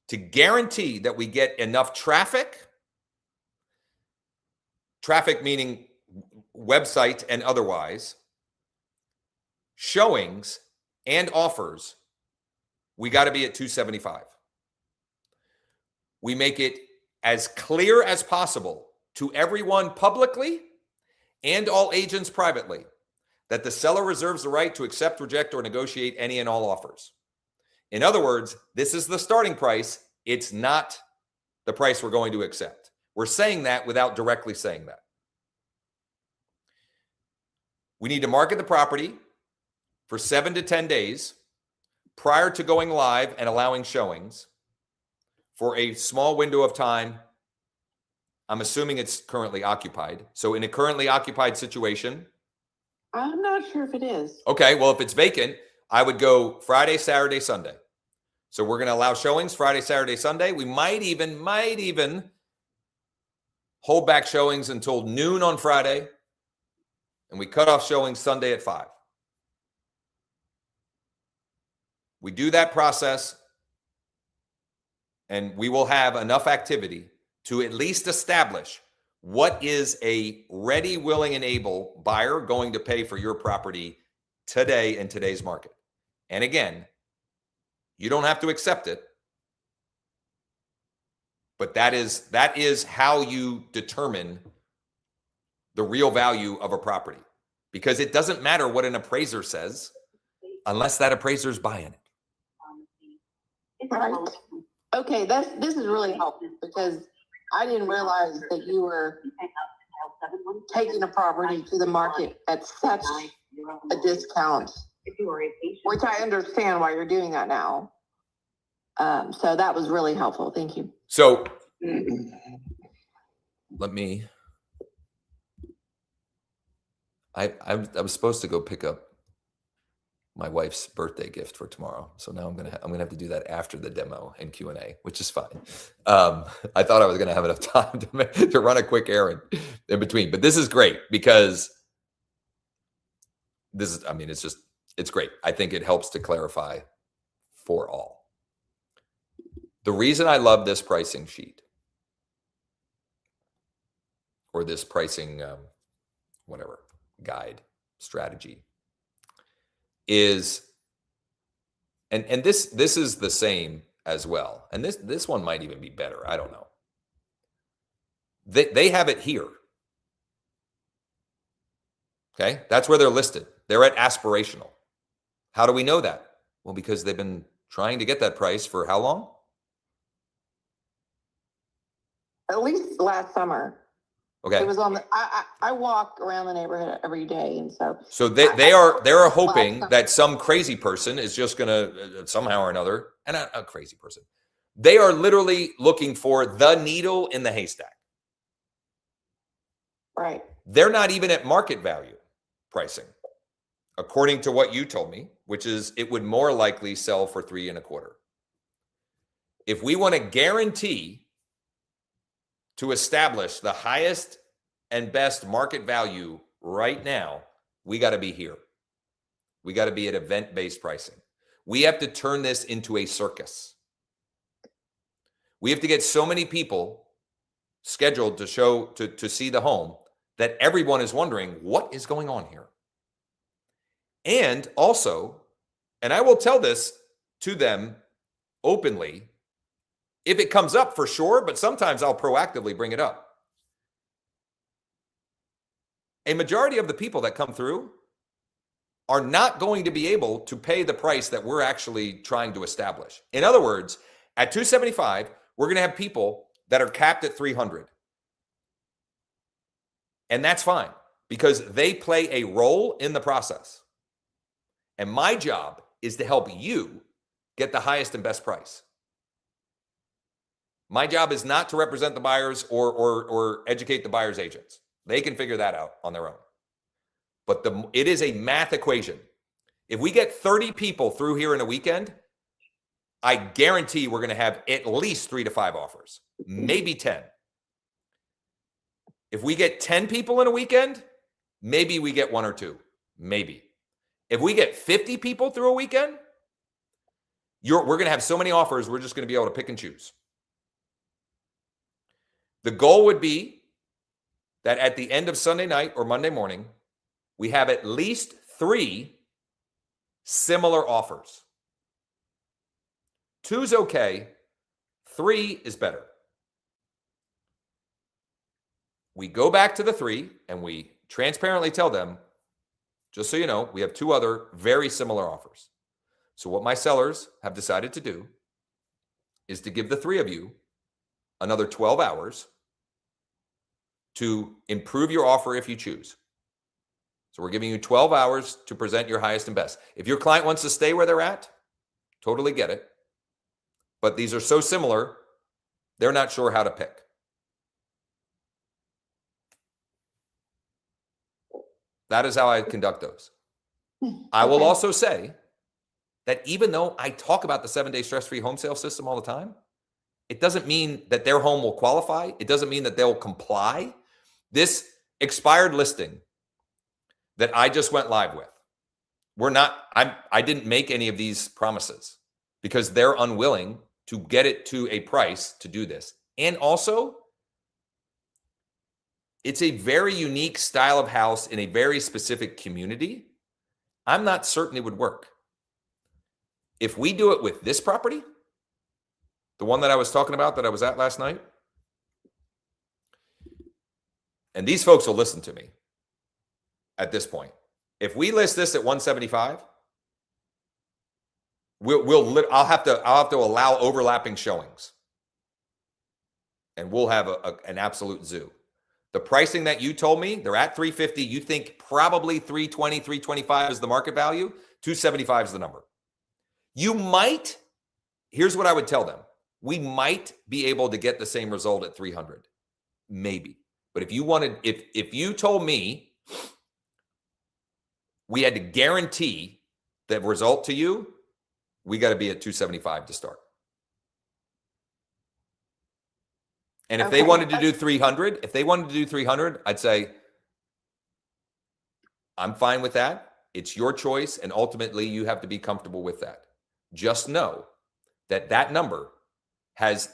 S1: to guarantee that we get enough traffic meaning website and otherwise, showings and offers. We got to be at 275. We make it as clear as possible to everyone publicly and all agents privately that the seller reserves the right to accept, reject, or negotiate any and all offers. In other words, this is the starting price. It's not the price we're going to accept. We're saying that without directly saying that. We need to market the property for 7 to 10 days prior to going live and allowing showings for a small window of time. I'm assuming it's currently occupied. So in a currently occupied situation.
S4: I'm not sure if it is.
S1: Okay, well, if it's vacant, I would go Friday, Saturday, Sunday. So we're going to allow showings Friday, Saturday, Sunday. We might even hold back showings until noon on Friday, and we cut off showings Sunday at 5. We do that process, and we will have enough activity to at least establish what is a ready, willing, and able buyer going to pay for your property today in today's market. And again, you don't have to accept it, but that is how you determine the real value of a property, because it doesn't matter what an appraiser says unless that appraiser's buying it.
S4: Right. Okay, this is really helpful because I didn't realize that you were taking a property to the market at such a discount, which I understand why you're doing that now. So that was really helpful. Thank you.
S1: So let me. I was supposed to go pick up my wife's birthday gift for tomorrow, so now I'm gonna have to do that after the demo and Q&A, which is fine. I thought I was gonna have enough time to run a quick errand in between, but this is great because it's great. I think it helps to clarify for all. The reason I love this pricing sheet or this pricing, guide strategy is, and this is the same as well. And this one might even be better. I don't know. They have it here. Okay. That's where they're listed. They're at aspirational. How do we know that? Well, because they've been trying to get that price for how long?
S4: at least last summer.
S1: Okay.
S4: It was on the, I walk around the neighborhood every day. And
S1: So they are hoping that some crazy person is just going to somehow or another, and a crazy person, they are literally looking for the needle in the haystack.
S4: Right.
S1: They're not even at market value pricing, according to what you told me, which is it would more likely sell for 3.25. If we want to guarantee to establish the highest and best market value right now, we got to be here. We got to be at event-based pricing. We have to turn this into a circus. We have to get so many people scheduled to see the home that everyone is wondering what is going on here. And also, and I will tell this to them openly if it comes up for sure, but sometimes I'll proactively bring it up. A majority of the people that come through are not going to be able to pay the price that we're actually trying to establish. In other words, at 275, we're going to have people that are capped at 300. And that's fine because they play a role in the process. And my job is to help you get the highest and best price. My job is not to represent the buyers or educate the buyer's agents. They can figure that out on their own. But it is a math equation. If we get 30 people through here in a weekend, I guarantee we're going to have at least 3 to 5 offers, maybe 10. If we get 10 people in a weekend, maybe we get 1 or 2, maybe. If we get 50 people through a weekend, we're going to have so many offers, we're just going to be able to pick and choose. The goal would be that at the end of Sunday night or Monday morning, we have at least 3 similar offers. 2's okay. 3 is better. We go back to the 3 and we transparently tell them, just so you know, we have 2 other very similar offers. So what my sellers have decided to do is to give the 3 of you another 12 hours to improve your offer if you choose. So we're giving you 12 hours to present your highest and best. If your client wants to stay where they're at, totally get it. But these are so similar, they're not sure how to pick. That is how I conduct those. I will also say that even though I talk about the 7-day stress-free home sale system all the time, it doesn't mean that their home will qualify. It doesn't mean that they'll comply. This expired listing that I just went live with, I didn't make any of these promises because they're unwilling to get it to a price to do this. And also, it's a very unique style of house in a very specific community. I'm not certain it would work. If we do it with this property, the one that I was talking about that I was at last night, and these folks will listen to me at this point. If we list this at 175, I'll have to allow overlapping showings, and we'll have an absolute zoo. The pricing that you told me, they're at 350. You think probably 320, 325 is the market value. 275 is the number. You might, here's what I would tell them. We might be able to get the same result at 300, maybe. But if you told me we had to guarantee the result to you, we got to be at 275 to start. And if they wanted to do 300, I'd say, I'm fine with that. It's your choice. And ultimately, you have to be comfortable with that. Just know that that number has,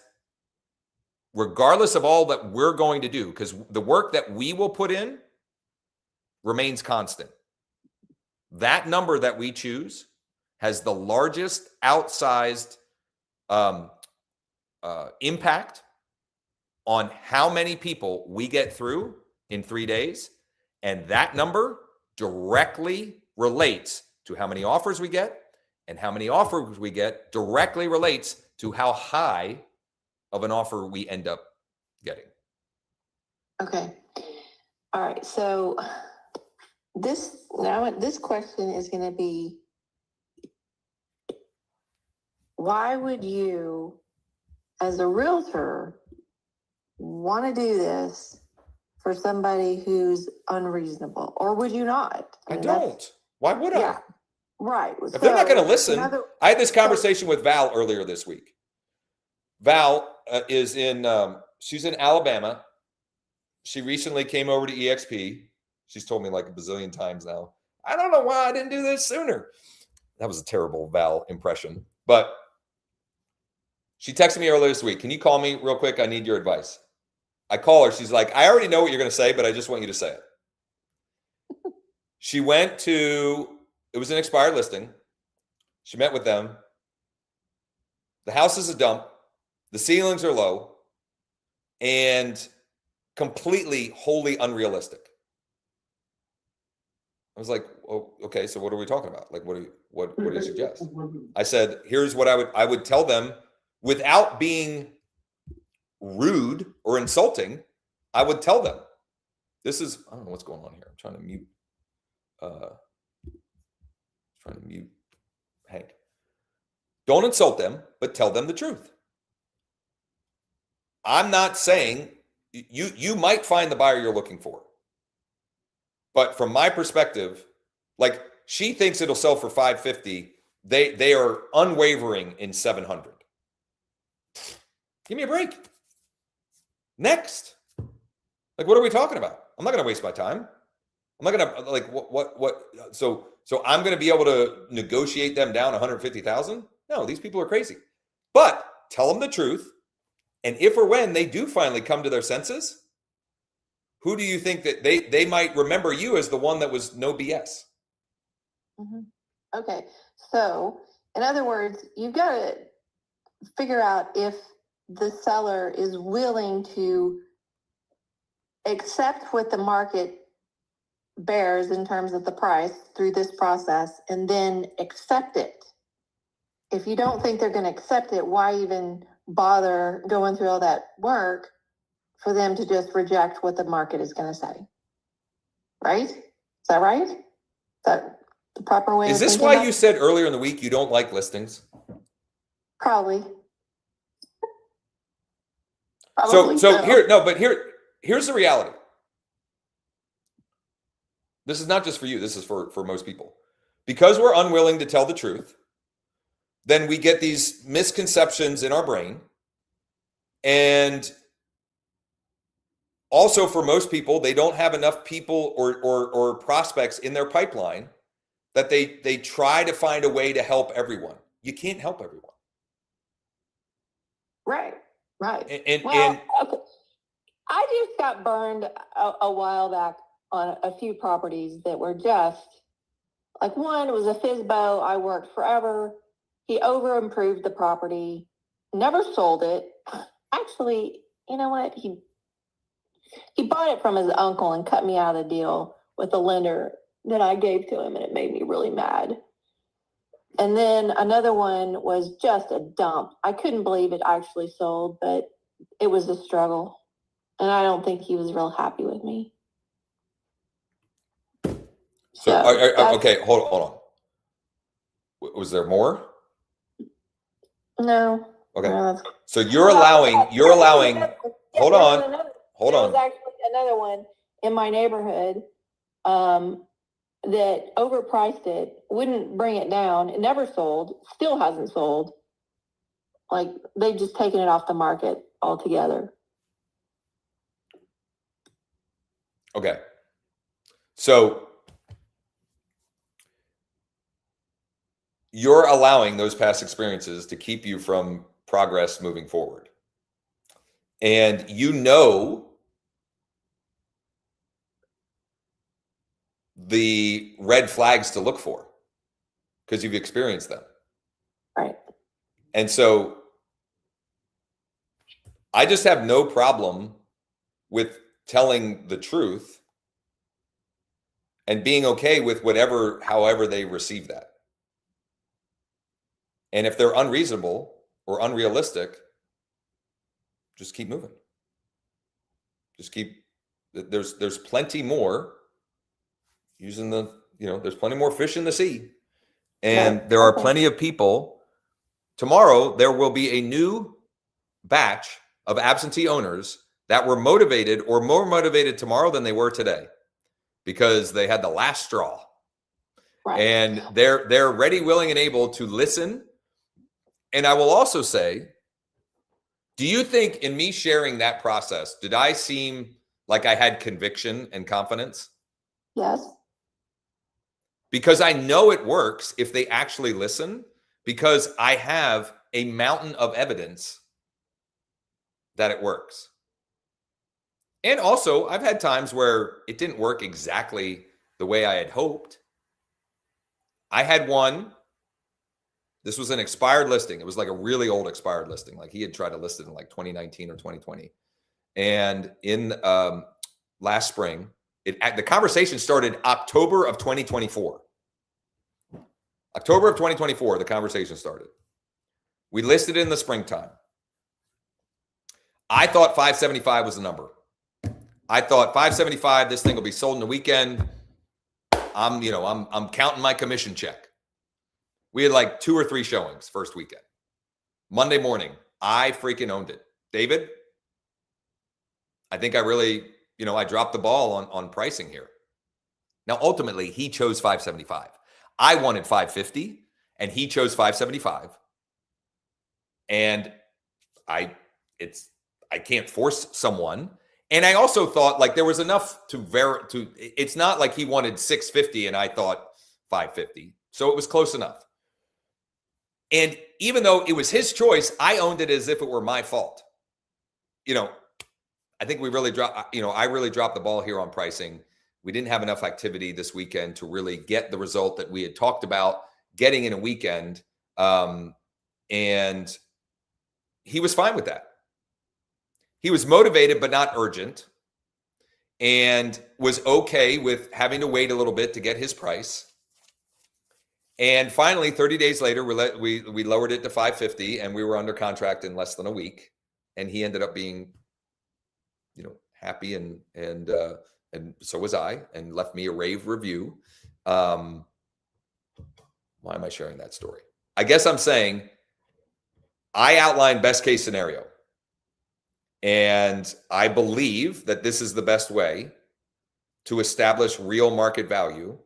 S1: regardless of all that we're going to do, because the work that we will put in remains constant. That number that we choose has the largest outsized impact on how many people we get through in 3 days. And that number directly relates to how many offers we get, and how many offers we get directly relates to how high of an offer we end up getting.
S4: Okay. All right. So this question is going to be, why would you, as a realtor, want to do this for somebody who's unreasonable, or would you not?
S1: I don't. Why would I?
S4: Yeah, right.
S1: If they're not going to listen, I had this conversation with Val earlier this week. Val is she's in Alabama. She recently came over to EXP. She's told me like a bazillion times now, I don't know why I didn't do this sooner. That was a terrible Val impression. But she texted me earlier this week. Can you call me real quick? I need your advice. I call her. She's like, I already know what you're going to say, but I just want you to say it. She went to, it was an expired listing. She met with them. The house is a dump. The ceilings are low and completely, wholly unrealistic. I was like, oh, okay, so what are we talking about? Like, what do you suggest? I said, here's what I would tell them without being rude or insulting. I would tell them, this is, I don't know what's going on here. I'm trying to mute Hank. Don't insult them, but tell them the truth. I'm not saying you might find the buyer you're looking for. But from my perspective, like, she thinks it'll sell for $550. They are unwavering in $700. Give me a break. Next. Like, what are we talking about? I'm not going to waste my time. I'm not going to, like, what? So I'm going to be able to negotiate them down $150,000? No, these people are crazy. But tell them the truth. And if or when they do finally come to their senses, who do you think that they might remember you as the one that was no BS?
S4: Mm-hmm. Okay. So, in other words, you've got to figure out if the seller is willing to accept what the market bears in terms of the price through this process and then accept it. If you don't think they're going to accept it, why even bother going through all that work for them to just reject what the market is going to say? Right? Is that right? Is that the proper way?
S1: Is this why you said earlier in the week you don't like listings?
S4: Probably.
S1: So here's the reality. This is not just for you. This is for most people. Because we're unwilling to tell the truth, then we get these misconceptions in our brain. And also for most people, they don't have enough people or prospects in their pipeline that they try to find a way to help everyone. You can't help everyone.
S4: Right.
S1: And
S4: okay. I just got burned a while back on a few properties that were just, like, one was a FSBO. I worked forever. He over improved the property, never sold it. Actually, you know what? He bought it from his uncle and cut me out of the deal with a lender that I gave to him, and it made me really mad. And then another one was just a dump. I couldn't believe it actually sold, but it was a struggle. And I don't think he was real happy with me.
S1: So okay, hold on. Was there more?
S4: No.
S1: Okay.
S4: No,
S1: so you're allowing. Hold on.
S4: There was actually another one in my neighborhood that overpriced it, wouldn't bring it down. It never sold, still hasn't sold. Like, they've just taken it off the market altogether.
S1: Okay. So you're allowing those past experiences to keep you from progress moving forward. And you know the red flags to look for because you've experienced them.
S4: Right.
S1: And so I just have no problem with telling the truth and being okay with however they receive that. And if they're unreasonable or unrealistic, just keep moving. Just keep, there's plenty more using the, there's plenty more fish in the sea. And there are plenty of people. Tomorrow, there will be a new batch of absentee owners that were motivated or more motivated tomorrow than they were today because they had the last straw. Right. And they're ready, willing, and able to listen. And I will also say, do you think in me sharing that process, did I seem like I had conviction and confidence?
S4: Yes.
S1: Because I know it works if they actually listen, because I have a mountain of evidence that it works. And also, I've had times where it didn't work exactly the way I had hoped. I had one, this was an expired listing. It was like a really old expired listing. Like he had tried to list it in like 2019 or 2020. And in last spring, the conversation started October of 2024. October of 2024, the conversation started. We listed it in the springtime. I thought 575 was the number. I thought 575, this thing will be sold in the weekend. I'm counting my commission check. We had like 2 or 3 showings first weekend. Monday morning, I freaking owned it. David, I think I really, I dropped the ball on pricing here. Now, ultimately, he chose 575. I wanted 550 and he chose 575. And I can't force someone. And I also thought like there was enough it's not like he wanted 650 and I thought 550. So it was close enough. And even though it was his choice, I owned it as if it were my fault. I think we really dropped, I really dropped the ball here on pricing. We didn't have enough activity this weekend to really get the result that we had talked about getting in a weekend. And he was fine with that. He was motivated, but not urgent, and was okay with having to wait a little bit to get his price. And finally, 30 days later, we lowered it to 550 and we were under contract in less than a week. And he ended up being, happy and so was I, and left me a rave review. Why am I sharing that story? I guess I'm saying I outlined best case scenario. And I believe that this is the best way to establish real market value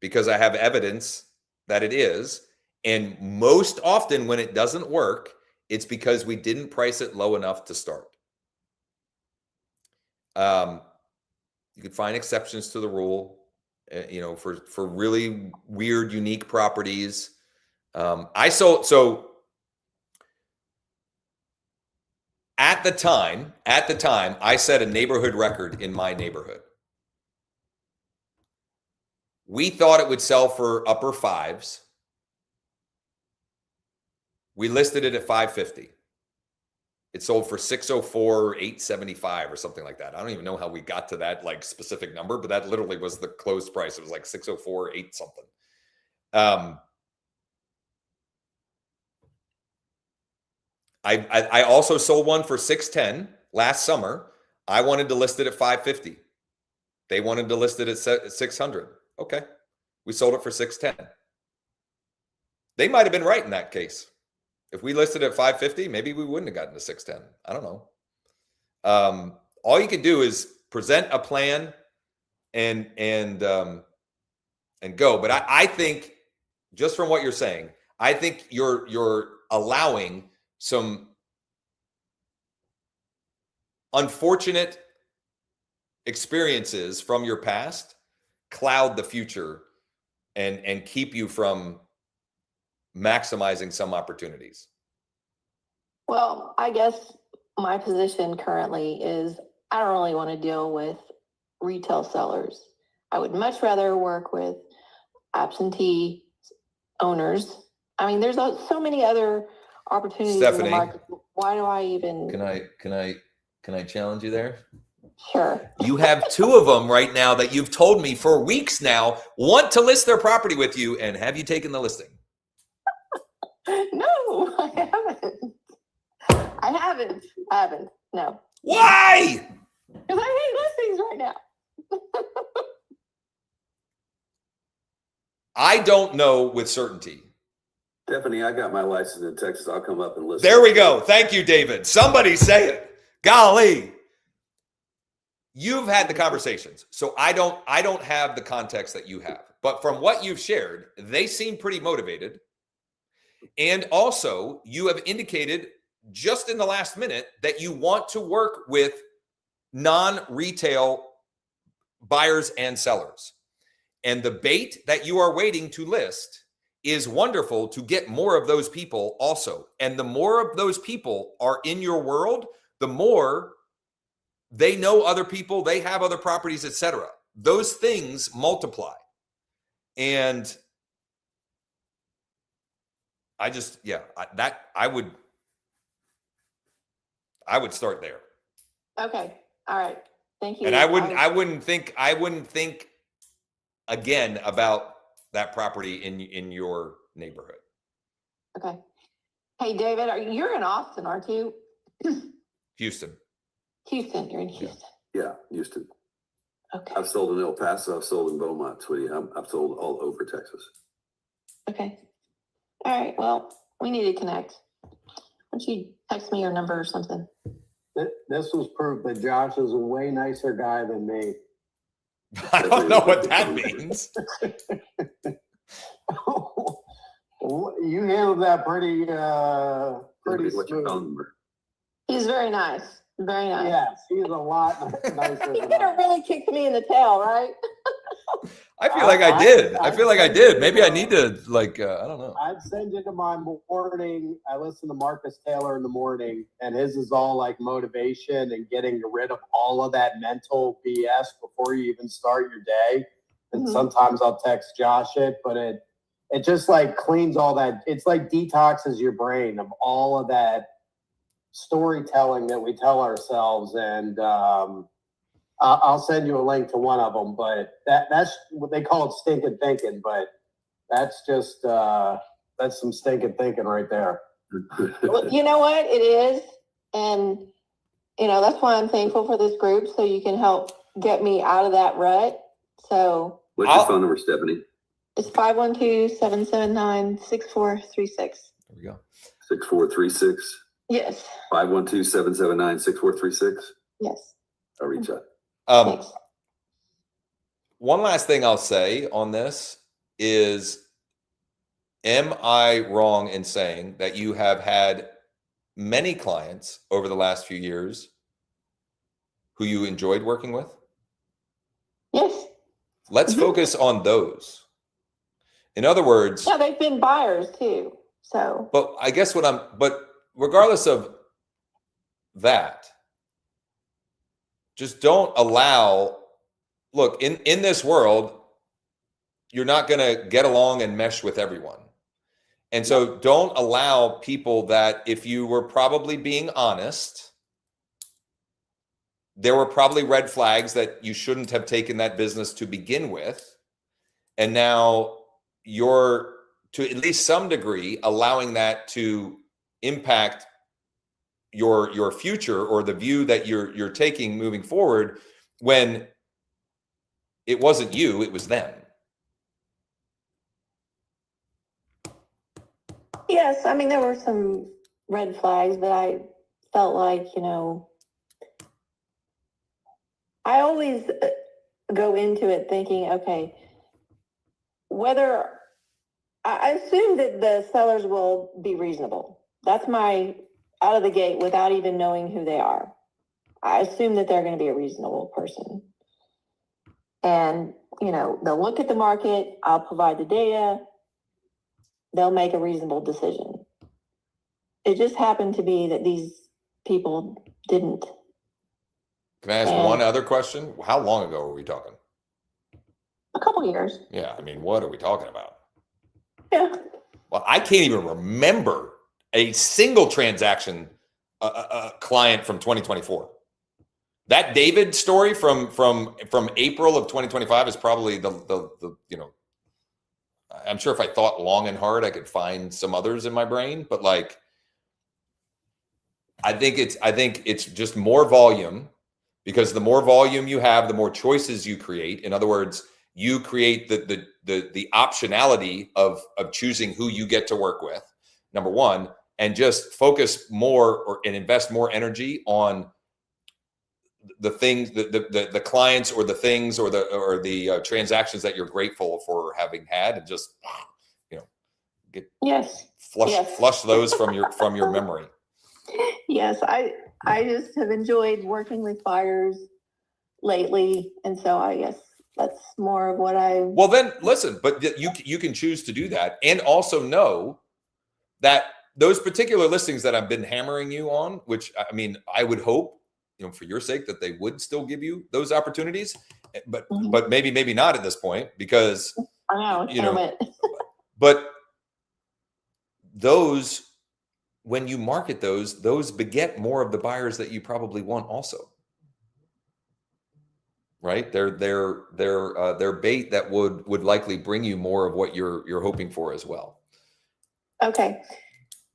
S1: because I have evidence that it is. And most often when it doesn't work, it's because we didn't price it low enough to start. You could find exceptions to the rule, for really weird, unique properties. At the time, I set a neighborhood record in my neighborhood. We thought it would sell for upper 5s. We listed it at 550. It sold for 604, 875 or something like that. I don't even know how we got to that like specific number, but that literally was the closed price. It was like 604, 8 something. I also sold one for 610 last summer. I wanted to list it at 550. They wanted to list it at 600. Okay. We sold it for 610. They might have been right in that case. If we listed at 550, maybe we wouldn't have gotten to 610. I don't know. All you can do is present a plan and go. But I think, just from what you're saying, I think you're allowing some unfortunate experiences from your past cloud the future and keep you from maximizing some opportunities.
S4: Well, I guess my position currently is I don't really want to deal with retail sellers. I would much rather work with absentee owners. I mean, there's so many other opportunities in the market. Why do I even?
S1: Can I challenge you there?
S4: Sure.
S1: You have 2 of them right now that you've told me for weeks now want to list their property with you. And have you taken the listing?
S4: No, I haven't. No.
S1: Why?
S4: Because I hate listings right now.
S1: I don't know with certainty.
S10: Stephanie, I got my license in Texas. I'll come up and listen.
S1: There we go. Thank you, David. Somebody say it. Golly. You've had the conversations, so I don't have the context that you have. But from what you've shared, they seem pretty motivated. And also, you have indicated just in the last minute that you want to work with non-retail buyers and sellers. And the bait that you are waiting to list is wonderful to get more of those people also. And the more of those people are in your world, the more they know other people, they have other properties, etc. Those things multiply. And I just, I would start there.
S4: Okay. All right. Thank you.
S1: And I wouldn't think again about that property in your neighborhood.
S4: Okay. Hey, David, you're in Austin, aren't you?
S1: Houston.
S4: Houston. You're in Houston.
S10: Yeah, Houston.
S4: Okay.
S10: I've sold in El Paso. I've sold in Beaumont, sweetie. I've sold all over Texas.
S4: Okay. All right. Well, we need to connect. Why don't you text me your number or something?
S6: This was proof that Josh is a way nicer guy than me.
S1: I don't know what that means.
S6: You handled that pretty
S10: What's your
S6: smooth.
S10: phone number?
S4: He's very nice. Very nice.
S6: Yes, he's a lot nicer
S4: He
S6: than
S4: could have really kicked me in the tail, right?
S1: I feel like I did. I feel like I did. Maybe I need to, I don't know.
S6: I'd send you to my morning. I listen to Marcus Taylor in the morning, and his is all like motivation and getting rid of all of that mental BS before you even start your day. And sometimes I'll text Josh it, but it just like cleans all that. It's like detoxes your brain of all of that storytelling that we tell ourselves. And I'll send you a link to one of them, but that's what they call it, stinking thinking. But that's just that's some stinking thinking right there.
S4: Well, you know what it is, and that's why I'm thankful for this group, so you can help get me out of that rut. So
S10: what's your phone number, Stephanie?
S4: It's 512-779-6436.
S1: There we go.
S10: 6436.
S4: Yes.
S10: 512-779-6436.
S4: Yes.
S10: I'll reach out.
S4: Thanks.
S1: One last thing I'll say on this is, am I wrong in saying that you have had many clients over the last few years who you enjoyed working with?
S4: Yes.
S1: Let's focus on those. In other words,
S4: yeah, they've been buyers too. So,
S1: but I guess but regardless of that, just don't allow, look, in this world, you're not going to get along and mesh with everyone. And so don't allow people that, if you were probably being honest, there were probably red flags that you shouldn't have taken that business to begin with. And now you're, to at least some degree, allowing that to impact your future or the view that you're taking moving forward, when it wasn't you, it was them.
S4: yes, I mean, there were some red flags, but I felt like, I always go into it thinking, okay, whether I assume that the sellers will be reasonable. That's my out of the gate without even knowing who they are. I assume that they're going to be a reasonable person. And, they'll look at the market, I'll provide the data, they'll make a reasonable decision. It just happened to be that these people didn't.
S1: Can I ask one other question? How long ago were we talking?
S4: A couple years.
S1: Yeah, I mean, what are we talking about?
S4: Yeah.
S1: Well, I can't even remember a single transaction client from 2024. That David story from April of 2025 is probably the I'm sure if I thought long and hard, I could find some others in my brain, but I think it's just more volume, because the more volume you have, the more choices you create. In other words, you create the optionality of choosing who you get to work with, number one, and just focus more and invest more energy on the things, the clients or the things or the transactions that you're grateful for having had, and just, you know, get flush those from your memory.
S4: Yes, I just have enjoyed working with buyers lately, and so I guess that's more of what I.
S1: Well, then listen, but you can choose to do that, and also know that those particular listings that I've been hammering you on, which I mean, I would hope, you know, for your sake, that they would still give you those opportunities, but maybe not at this point, because
S4: I know,
S1: you know, but those, when you market those beget more of the buyers that you probably want also. Right? They're bait that would likely bring you more of what you're hoping for as well.
S4: Okay.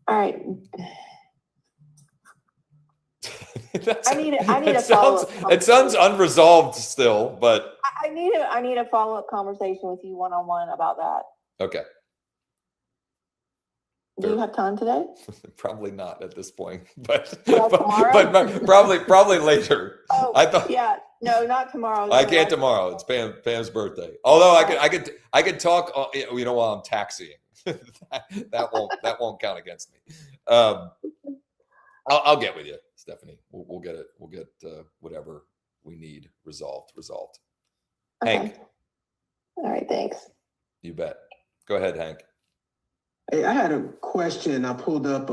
S4: All right. I need a follow-up.
S1: It sounds unresolved still, but
S4: I need a follow-up conversation with you one-on-one about that.
S1: okay.
S4: Do you have time today?
S1: Probably not at this point, but
S4: tomorrow?
S1: probably later.
S4: Oh,
S1: I thought,
S4: yeah, no, not tomorrow.
S1: I can't tomorrow. It's Pam's birthday. Although I could talk, you know, while I'm taxiing. that won't count against me. I'll get with you, Stephanie. We'll get it. We'll get whatever we need resolved.
S4: Okay.
S1: Hank.
S4: All right. Thanks.
S1: You bet. Go ahead, Hank.
S11: Hey, I had a question. I pulled up,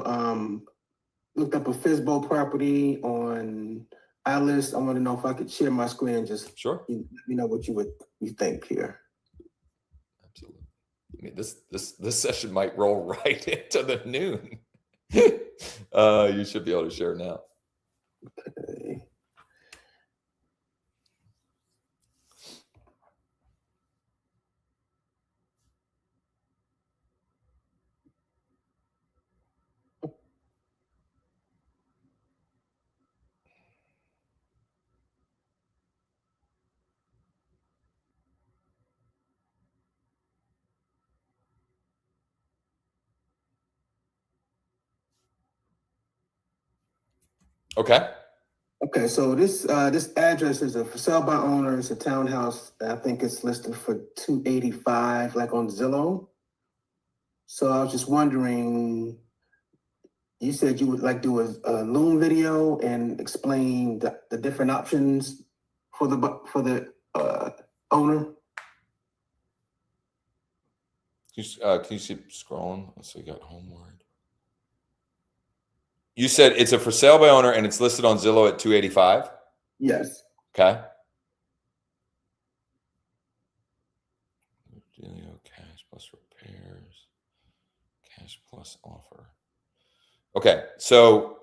S11: looked up a FSBO property on iList. I want to know if I could share my screen and just
S1: sure.
S11: Let me know what you think here.
S1: Absolutely. I mean, this session might roll right into the noon. You should be able to share now.
S11: Okay.
S1: Okay.
S11: Okay, so this address is a for sale by owner. It's a townhouse. I think it's listed for $285, like on Zillow. So I was just wondering, you said you would like do a Loom video and explain the different options for the owner.
S1: Can you see scrolling? Let's see. Got homeward. You said it's a for sale by owner and it's listed on Zillow at $285.
S11: Yes.
S1: Okay. Cash plus repairs. Cash plus offer. Okay, so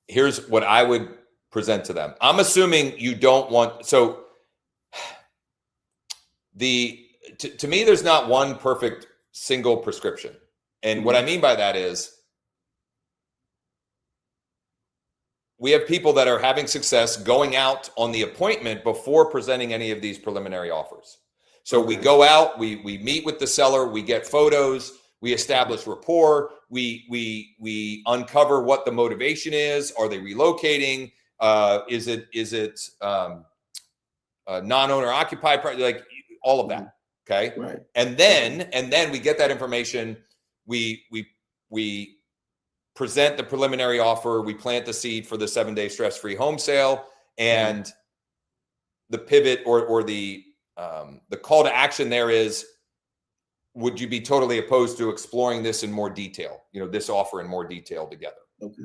S1: here's what I would present to them. I'm assuming you don't want, so to me, there's not one perfect single prescription. And what I mean by that is, we have people that are having success going out on the appointment before presenting any of these preliminary offers. So we go out, we meet with the seller, we get photos, we establish rapport, we uncover what the motivation is. Are they relocating? Is it non-owner occupied? Like all of that. Okay.
S11: Right.
S1: And then we get that information. We present the preliminary offer. We plant the seed for the 7-day stress-free home sale, and the pivot or the call to action there is, would you be totally opposed to exploring this in more detail? You know, this offer in more detail together.
S11: Okay.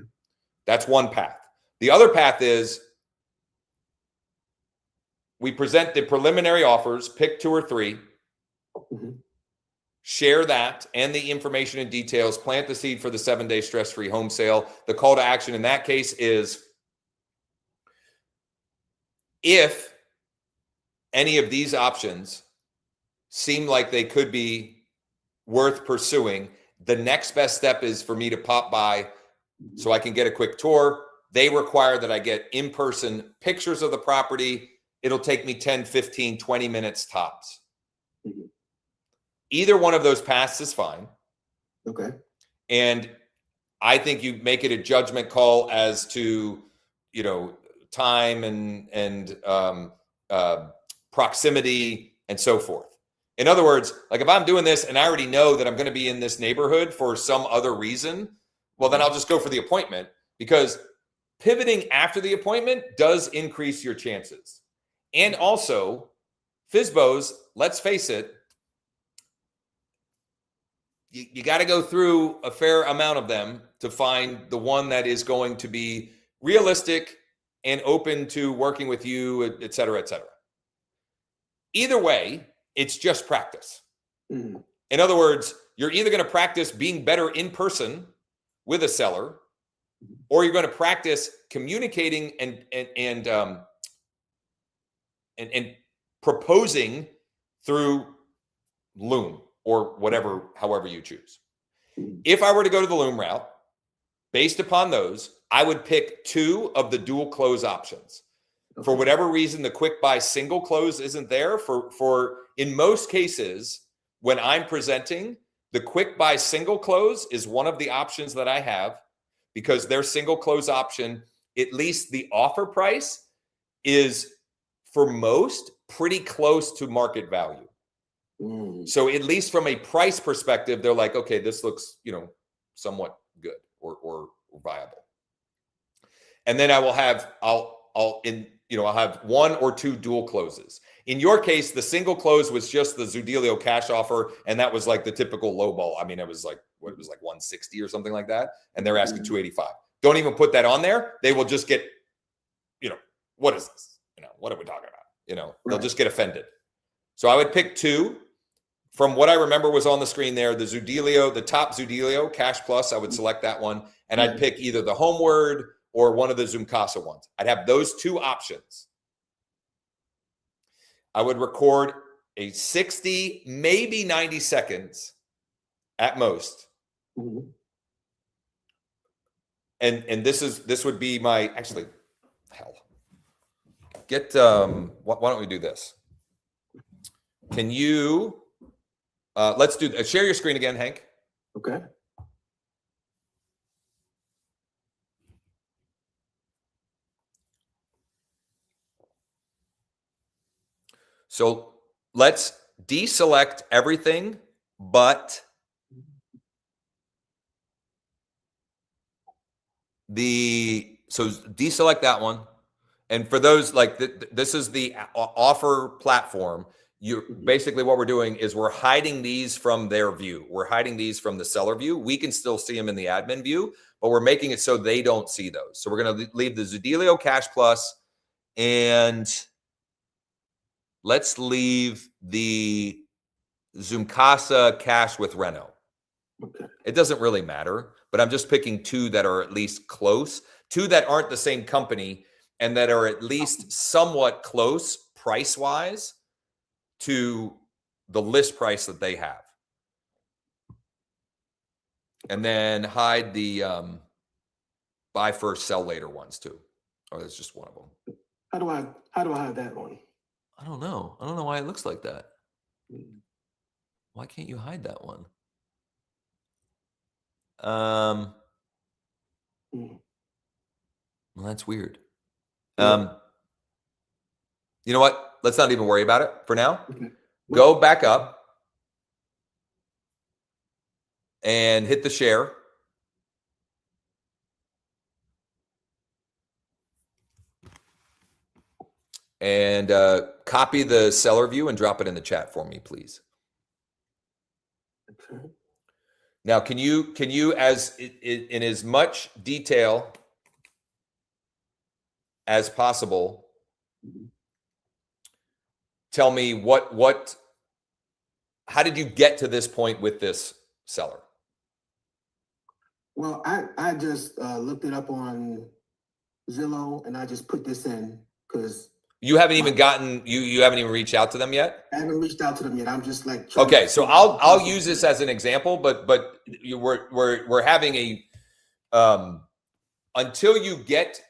S1: That's one path. The other path is we present the preliminary offers, pick 2 or 3, share that and the information and details, plant the seed for the 7-day stress-free home sale. The call to action in that case is, if any of these options seem like they could be worth pursuing, the next best step is for me to pop by so I can get a quick tour, they require that I get in-person pictures of the property. It'll take me 10, 15, 20 minutes tops.
S11: Mm-hmm.
S1: Either one of those paths is fine.
S11: Okay.
S1: And I think you make it a judgment call as to, you know, time and proximity and so forth. In other words, like if I'm doing this and I already know that I'm going to be in this neighborhood for some other reason, well, then I'll just go for the appointment, because pivoting after the appointment does increase your chances. And also, FSBOs, let's face it, you got to go through a fair amount of them to find the one that is going to be realistic and open to working with you, et cetera, et cetera. Either way, it's just practice.
S11: Mm-hmm.
S1: In other words, you're either going to practice being better in person with a seller, or you're going to practice communicating and proposing through Loom or whatever, however you choose. If I were to go to the Loom route, based upon those, I would pick 2 of the dual close options.
S11: Okay.
S1: For whatever reason, the quick buy single close isn't there. For in most cases, when I'm presenting, the quick buy single close is one of the options that I have, because their single close option, at least the offer price, is for most pretty close to market value. So at least from a price perspective, they're like, okay, this looks, you know, somewhat good or viable. And then I will have, I'll have 1 or 2 dual closes. In your case, the single close was just the Zudilio cash offer, and that was like the typical low ball. I mean, it was like 160 or something like that, and they're asking 285. Don't even put that on there. They will just get, you know, what is this? You know, what are we talking about? You know, they'll just get offended. So I would pick 2. From what I remember was on the screen there, the Zudilio, the top Zudilio Cash Plus, I would select that one, and I'd pick either the Homeward or one of the Zoomkasa ones. I'd have those 2 options. I would record a 60, maybe 90 seconds at most.
S11: Mm-hmm.
S1: And this would be my, actually, hell. Get, why don't we do this? Can you, let's do, share your screen again, Hank.
S11: Okay.
S1: So let's deselect everything but so deselect that one. And for those, like, this is the offer platform. Basically what we're doing is we're hiding these from their view. We're hiding these from the seller view. We can still see them in the admin view, but we're making it so they don't see those. So we're going to leave the Zudilio Cash Plus, and let's leave the Zoomkasa Cash with Reno.
S11: Okay.
S1: It doesn't really matter, but I'm just picking 2 that are at least close, 2 that aren't the same company, and that are at least somewhat close price-wise to the list price that they have. And then hide the buy first, sell later ones too. Oh, that's just one of them.
S11: How do I hide that one?
S1: I don't know. I don't know why it looks like that. Why can't you hide that one? Well, that's weird. You know what? Let's not even worry about it for now.
S11: Okay.
S1: Go back up and hit the share. And copy the seller view and drop it in the chat for me, please.
S11: Okay.
S1: Now, can you as in as much detail as possible, tell me how did you get to this point with this seller?
S11: Well, I just looked it up on Zillow, and I just put this in because
S1: you haven't even gotten you haven't even reached out to them yet.
S11: I haven't reached out to them yet. I'm just like
S1: okay. So I'll use this as an example, but we're having a until you get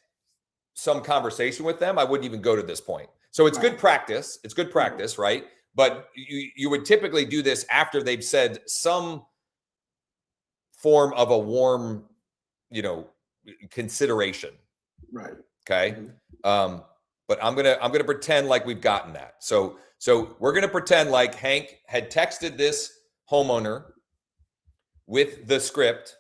S1: some conversation with them, I wouldn't even go to this point. So it's good practice. It's good practice, right? But you would typically do this after they've said some form of a warm, consideration.
S11: Right.
S1: Okay. But I'm gonna pretend like we've gotten that. So we're gonna pretend like Hank had texted this homeowner with the script,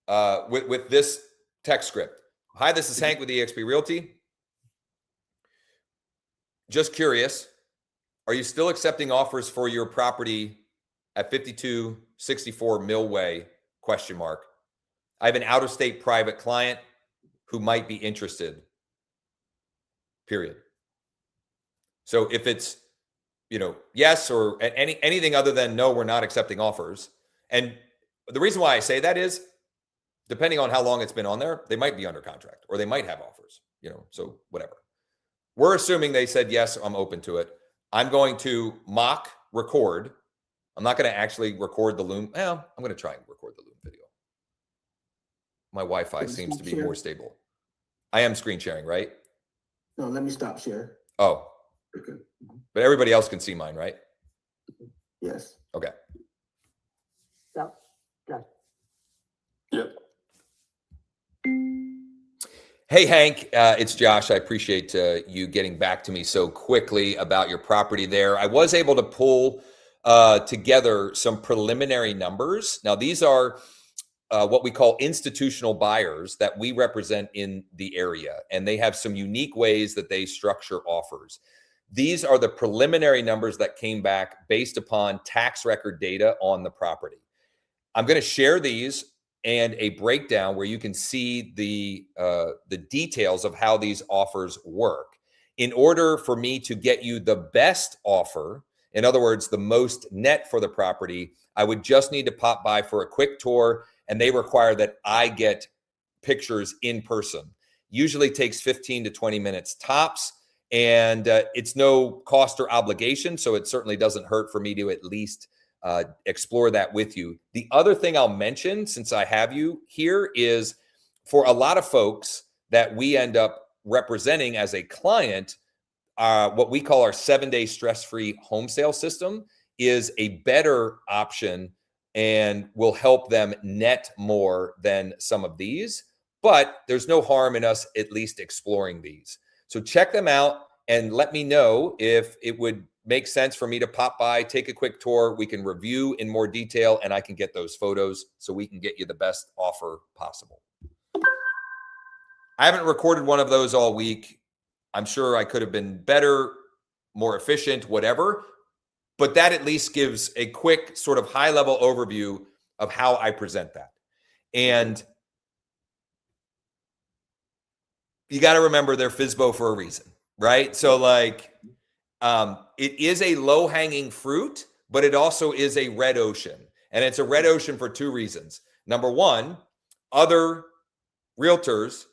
S1: with this text script. Hi, this is Hank with eXp Realty. Just curious, are you still accepting offers for your property at 5264 Millway? ? I have an out-of-state private client who might be interested. Period. So if it's, yes, or anything other than no, we're not accepting offers. And the reason why I say that is, depending on how long it's been on there, they might be under contract or they might have offers, so whatever. We're assuming they said, yes, I'm open to it. I'm going to mock record. I'm not going to actually record the Loom. Well, I'm going to try and record the Loom video. My Wi-Fi seems to be more stable. I am screen sharing, right?
S11: No, let me stop share.
S1: Oh,
S11: Okay.
S1: but everybody else can see mine, right?
S11: Yes.
S1: Okay.
S9: Yep. Got it.
S10: Yep.
S1: Hey, Hank, it's Josh. I appreciate you getting back to me so quickly about your property there. I was able to pull together some preliminary numbers. Now, these are what we call institutional buyers that we represent in the area, and they have some unique ways that they structure offers. These are the preliminary numbers that came back based upon tax record data on the property. I'm going to share these and a breakdown where you can see the details of how these offers work. In order for me to get you the best offer, in other words, the most net for the property, I would just need to pop by for a quick tour, and they require that I get pictures in person. Usually takes 15 to 20 minutes tops, and it's no cost or obligation, so it certainly doesn't hurt for me to at least explore that with you. The other thing I'll mention, since I have you here, is for a lot of folks that we end up representing as a client, what we call our 7-day stress-free home sale system is a better option and will help them net more than some of these. But there's no harm in us at least exploring these. So check them out and let me know if it would make sense for me to pop by, take a quick tour. We can review in more detail, and I can get those photos so we can get you the best offer possible. I haven't recorded one of those all week. I'm sure I could have been better, more efficient, whatever. But that at least gives a quick sort of high-level overview of how I present that. And you got to remember they're FSBO for a reason, right? So it is a low-hanging fruit, but it also is a red ocean. And it's a red ocean for two reasons. Number one, other realtors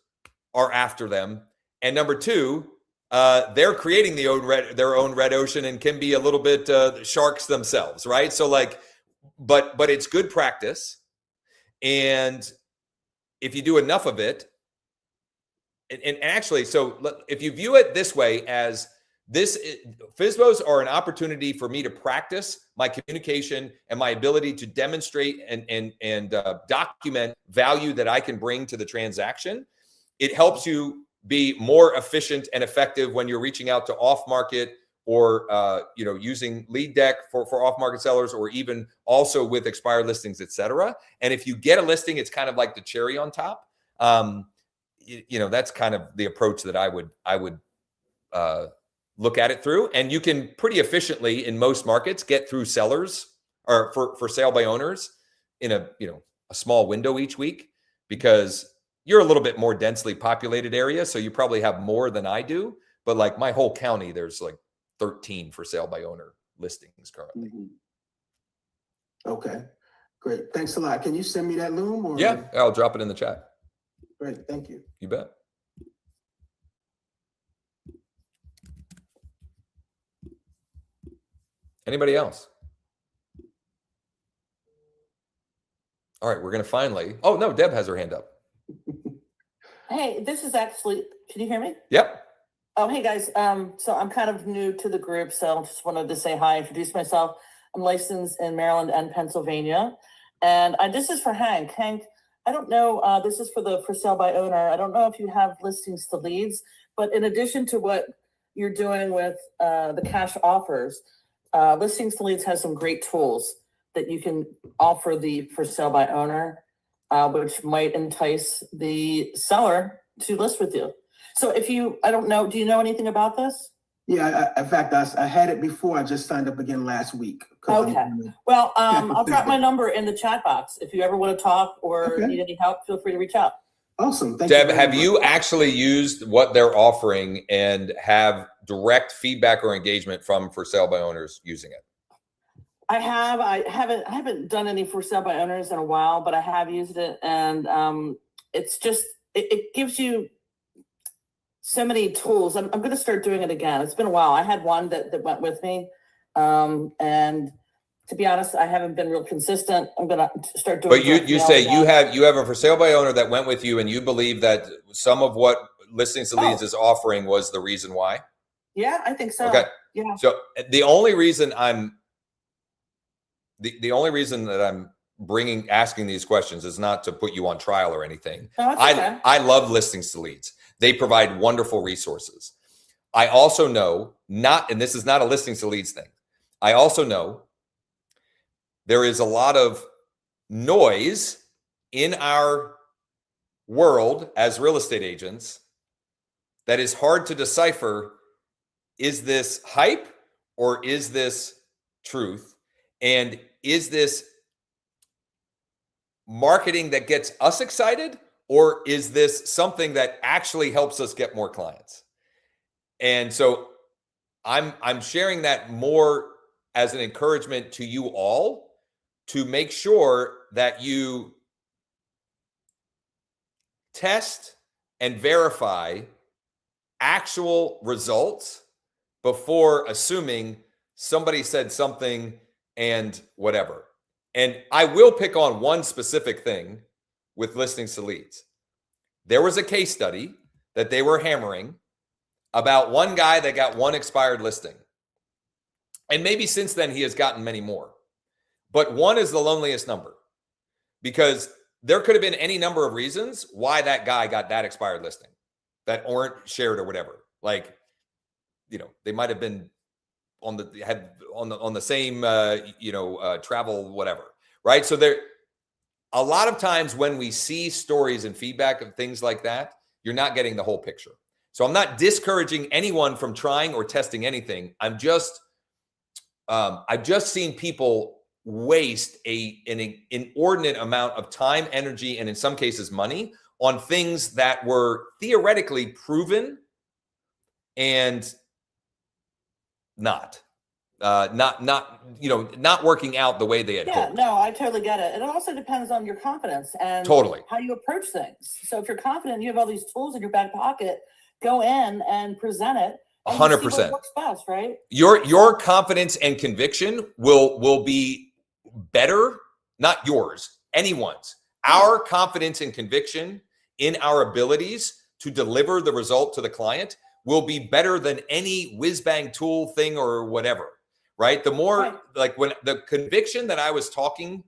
S1: are after them. And number two, they're creating their own red ocean and can be a little bit sharks themselves, right? So but it's good practice. And if you do enough of it, and actually, so if you view it this way as FSBOs are an opportunity for me to practice my communication and my ability to demonstrate and document value that I can bring to the transaction. It helps you be more efficient and effective when you're reaching out to off-market or using LeadDeck for off-market sellers, or even also with expired listings, et cetera. And if you get a listing, it's kind of like the cherry on top. That's kind of the approach that I would look at it through. And you can pretty efficiently in most markets get through sellers or for sale by owners in a small window each week, because you're a little bit more densely populated area. So you probably have more than I do, but like my whole county, there's like 13 for sale by owner listings currently.
S11: Mm-hmm. Okay, great. Thanks a lot. Can you send me that Loom? Or?
S1: Yeah, I'll drop it in the chat.
S11: Great, thank you.
S1: You bet. Anybody else? All right, we're going to finally, oh no, Deb has her hand up.
S12: Hey, this is actually, can you hear me?
S1: Yep.
S12: Oh, hey guys. So I'm kind of new to the group, so just wanted to say hi, introduce myself. I'm licensed in Maryland and Pennsylvania. And this is for Hank. Hank, I don't know, this is for the for sale by owner. I don't know if you have listings to leads, but in addition to what you're doing with the cash offers, listings to leads has some great tools that you can offer the for sale by owner, which might entice the seller to list with you. So if you, I don't know, do you know anything about this?
S11: Yeah, in fact, I had it before. I just signed up again last week.
S12: Okay. Well, I'll drop my number in the chat box. If you ever want to talk or need any help, feel free to reach out.
S11: Awesome. Thank
S1: Deb,
S11: you.
S1: have you actually used what they're offering and have direct feedback or engagement from for sale by owners using it?
S12: I have. I haven't done any for sale by owners in a while, but I have used it, and it's just it gives you so many tools. I'm going to start doing it again. It's been a while. I had one that went with me, and to be honest, I haven't been real consistent. I'm going to start doing.
S1: But you say you have a for sale by owner that went with you, and you believe that some of what Listings to Leads is offering was the reason why?
S12: Yeah, I think so.
S1: Okay.
S12: Yeah.
S1: So the only reason the only reason that I'm asking these questions is not to put you on trial or anything.
S12: No, it's okay.
S1: I love Listings to Leads. They provide wonderful resources. I also know and this is not a Listings to Leads thing. I also know there is a lot of noise in our world as real estate agents that is hard to decipher. Is this hype or is this truth? And is this marketing that gets us excited, or is this something that actually helps us get more clients? And so I'm sharing that more as an encouragement to you all to make sure that you test and verify actual results before assuming somebody said something and whatever. And I will pick on one specific thing with Listings to Leads. There was a case study that they were hammering about one guy that got one expired listing. And maybe since then he has gotten many more. But one is the loneliest number, because there could have been any number of reasons why that guy got that expired listing that aren't shared or whatever. Like, they might have been on the same travel, whatever, right? So there, a lot of times when we see stories and feedback of things like that, you're not getting the whole picture. So I'm not discouraging anyone from trying or testing anything. I've just seen people waste an inordinate amount of time, energy, and in some cases money on things that were theoretically proven and not working out the way they had hoped.
S12: No, I totally get it. It also depends on your confidence and
S1: totally
S12: how you approach things. So if you're confident, you have all these tools in your back pocket, go in and present it.
S1: 100%.
S12: Works best, right?
S1: Your confidence and conviction will be better, not yours, anyone's. Our confidence and conviction in our abilities to deliver the result to the client will be better than any whiz-bang tool thing or whatever, right? The more, like, when the conviction that I was talking,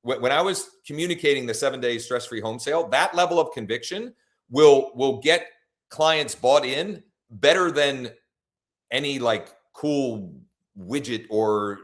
S1: when I was communicating the 7-day stress-free home sale, that level of conviction will get clients bought in better than any like cool widget or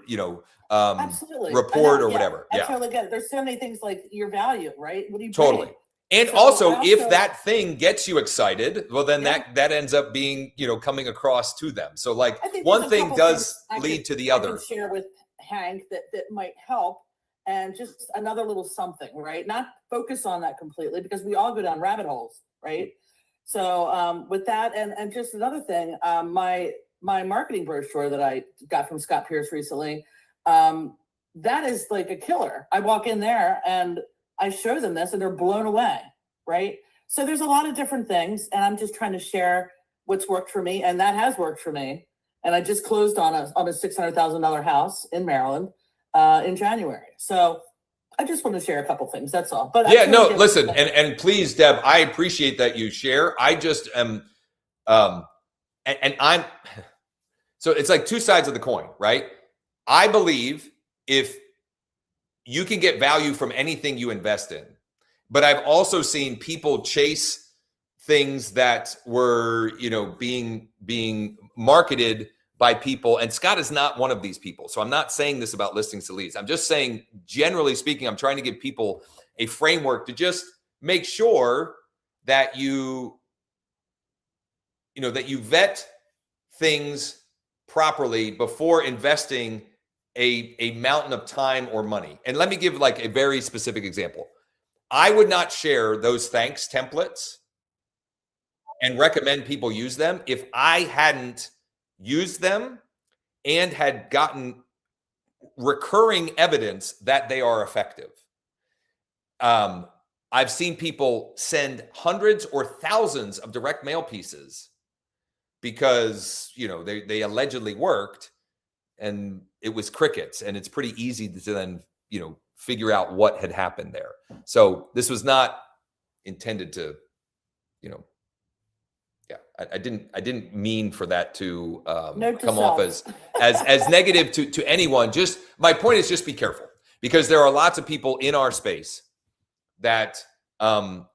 S12: absolutely
S1: report or whatever.
S12: I totally get it. There's so many things like your value, right? What do you
S1: totally
S12: bring?
S1: And
S12: so
S1: also, if that thing gets you excited, well, then that ends up being, coming across to them. So like one thing does lead to the other.
S12: I can share with Hank that might help, and just another little something, right? Not focus on that completely, because we all go down rabbit holes, right? So with that, and just another thing, my marketing brochure that I got from Scott Pierce recently, that is like a killer. I walk in there and I show them this and they're blown away, right? So there's a lot of different things, and I'm just trying to share what's worked for me, and that has worked for me. And I just closed on a $600,000 house in Maryland in January. So I just want to share a couple things. That's all. But
S1: yeah, no, listen, and please, Deb, I appreciate that you share. I just am, and I'm, so it's like two sides of the coin, right? I believe if you can get value from anything you invest in, but I've also seen people chase things that were, being marketed by people. And Scott is not one of these people. So I'm not saying this about listings to leads. I'm just saying, generally speaking, I'm trying to give people a framework to just make sure that you vet things properly before investing a mountain of time or money. And let me give like a very specific example. I would not share those thanks templates and recommend people use them if I hadn't used them and had gotten recurring evidence that they are effective. I've seen people send hundreds or thousands of direct mail pieces because, they allegedly worked and it was crickets, and it's pretty easy to then, figure out what had happened there. So this was not intended to, I didn't mean for that to come off as negative to anyone. Just my point is, just be careful, because there are lots of people in our space that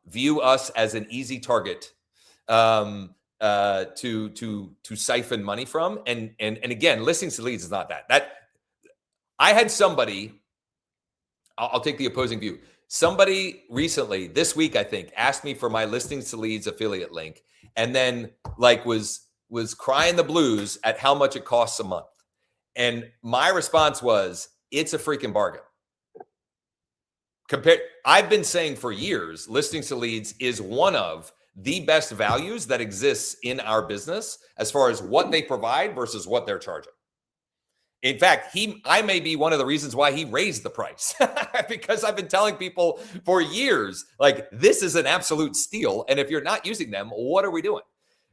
S1: view us as an easy target to siphon money from. And again, listings to leads is not that. I had somebody, I'll take the opposing view. Somebody recently, this week, I think, asked me for my listings to leads affiliate link, and then was crying the blues at how much it costs a month. And my response was, it's a freaking bargain. I've been saying for years, listings to leads is one of the best values that exists in our business as far as what they provide versus what they're charging. In fact, I may be one of the reasons why he raised the price because I've been telling people for years, like, this is an absolute steal. And if you're not using them, what are we doing?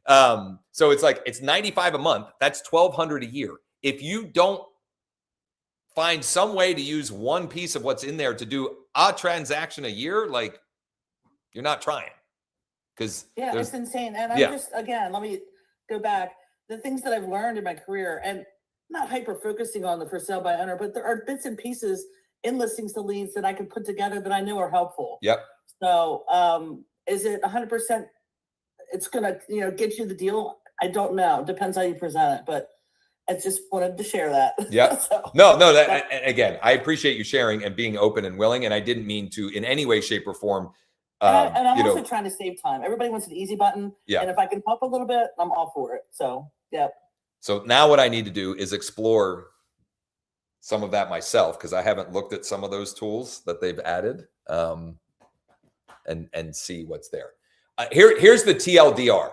S1: So it's like, it's $95 a month. That's $1,200 a year. If you don't find some way to use one piece of what's in there to do a transaction a year, like, you're not trying. Because
S12: it's insane. And I'm just, again, let me go back. The things that I've learned in my career, and not hyper focusing on the for sale by owner, but there are bits and pieces in listings to leads that I can put together that I know are helpful.
S1: Yep.
S12: So is it 100% it's going to, get you the deal? I don't know. Depends how you present it, but I just wanted to share that.
S1: Yeah. No, again, I appreciate you sharing and being open and willing. And I didn't mean to in any way, shape or form.
S12: And I'm also trying to save time. Everybody wants an easy button.
S1: Yeah.
S12: And if I can help a little bit, I'm all for it. So, yeah.
S1: So now what I need to do is explore some of that myself, because I haven't looked at some of those tools that they've added, and see what's there. Here's the TLDR.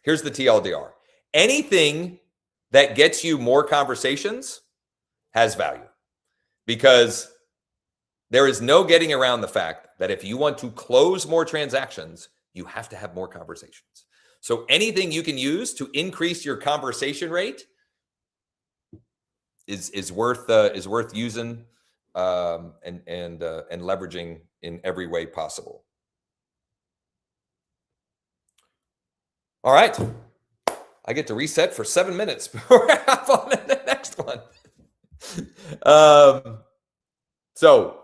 S1: Here's the TLDR. Anything that gets you more conversations has value, because there is no getting around the fact that if you want to close more transactions, you have to have more conversations. So anything you can use to increase your conversation rate is worth using and leveraging in every way possible. All right, I get to reset for 7 minutes before I hop on to the next one. So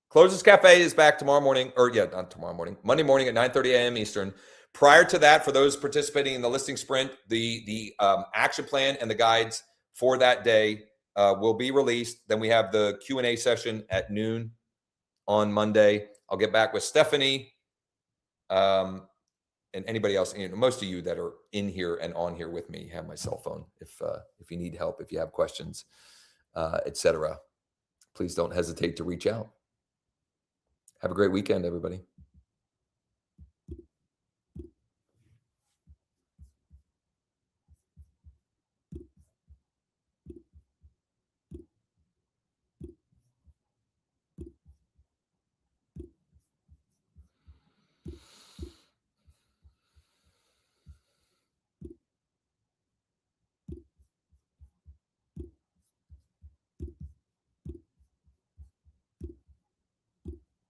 S1: Closers Cafe is back tomorrow morning, not tomorrow morning, Monday morning at 9:30 a.m. Eastern. Prior to that, for those participating in the listing sprint, the action plan and the guides for that day will be released. Then we have the Q&A session at noon on Monday. I'll get back with Stephanie and anybody else. Most of you that are in here and on here with me have my cell phone. If you need help, if you have questions, etc., please don't hesitate to reach out. Have a great weekend, everybody.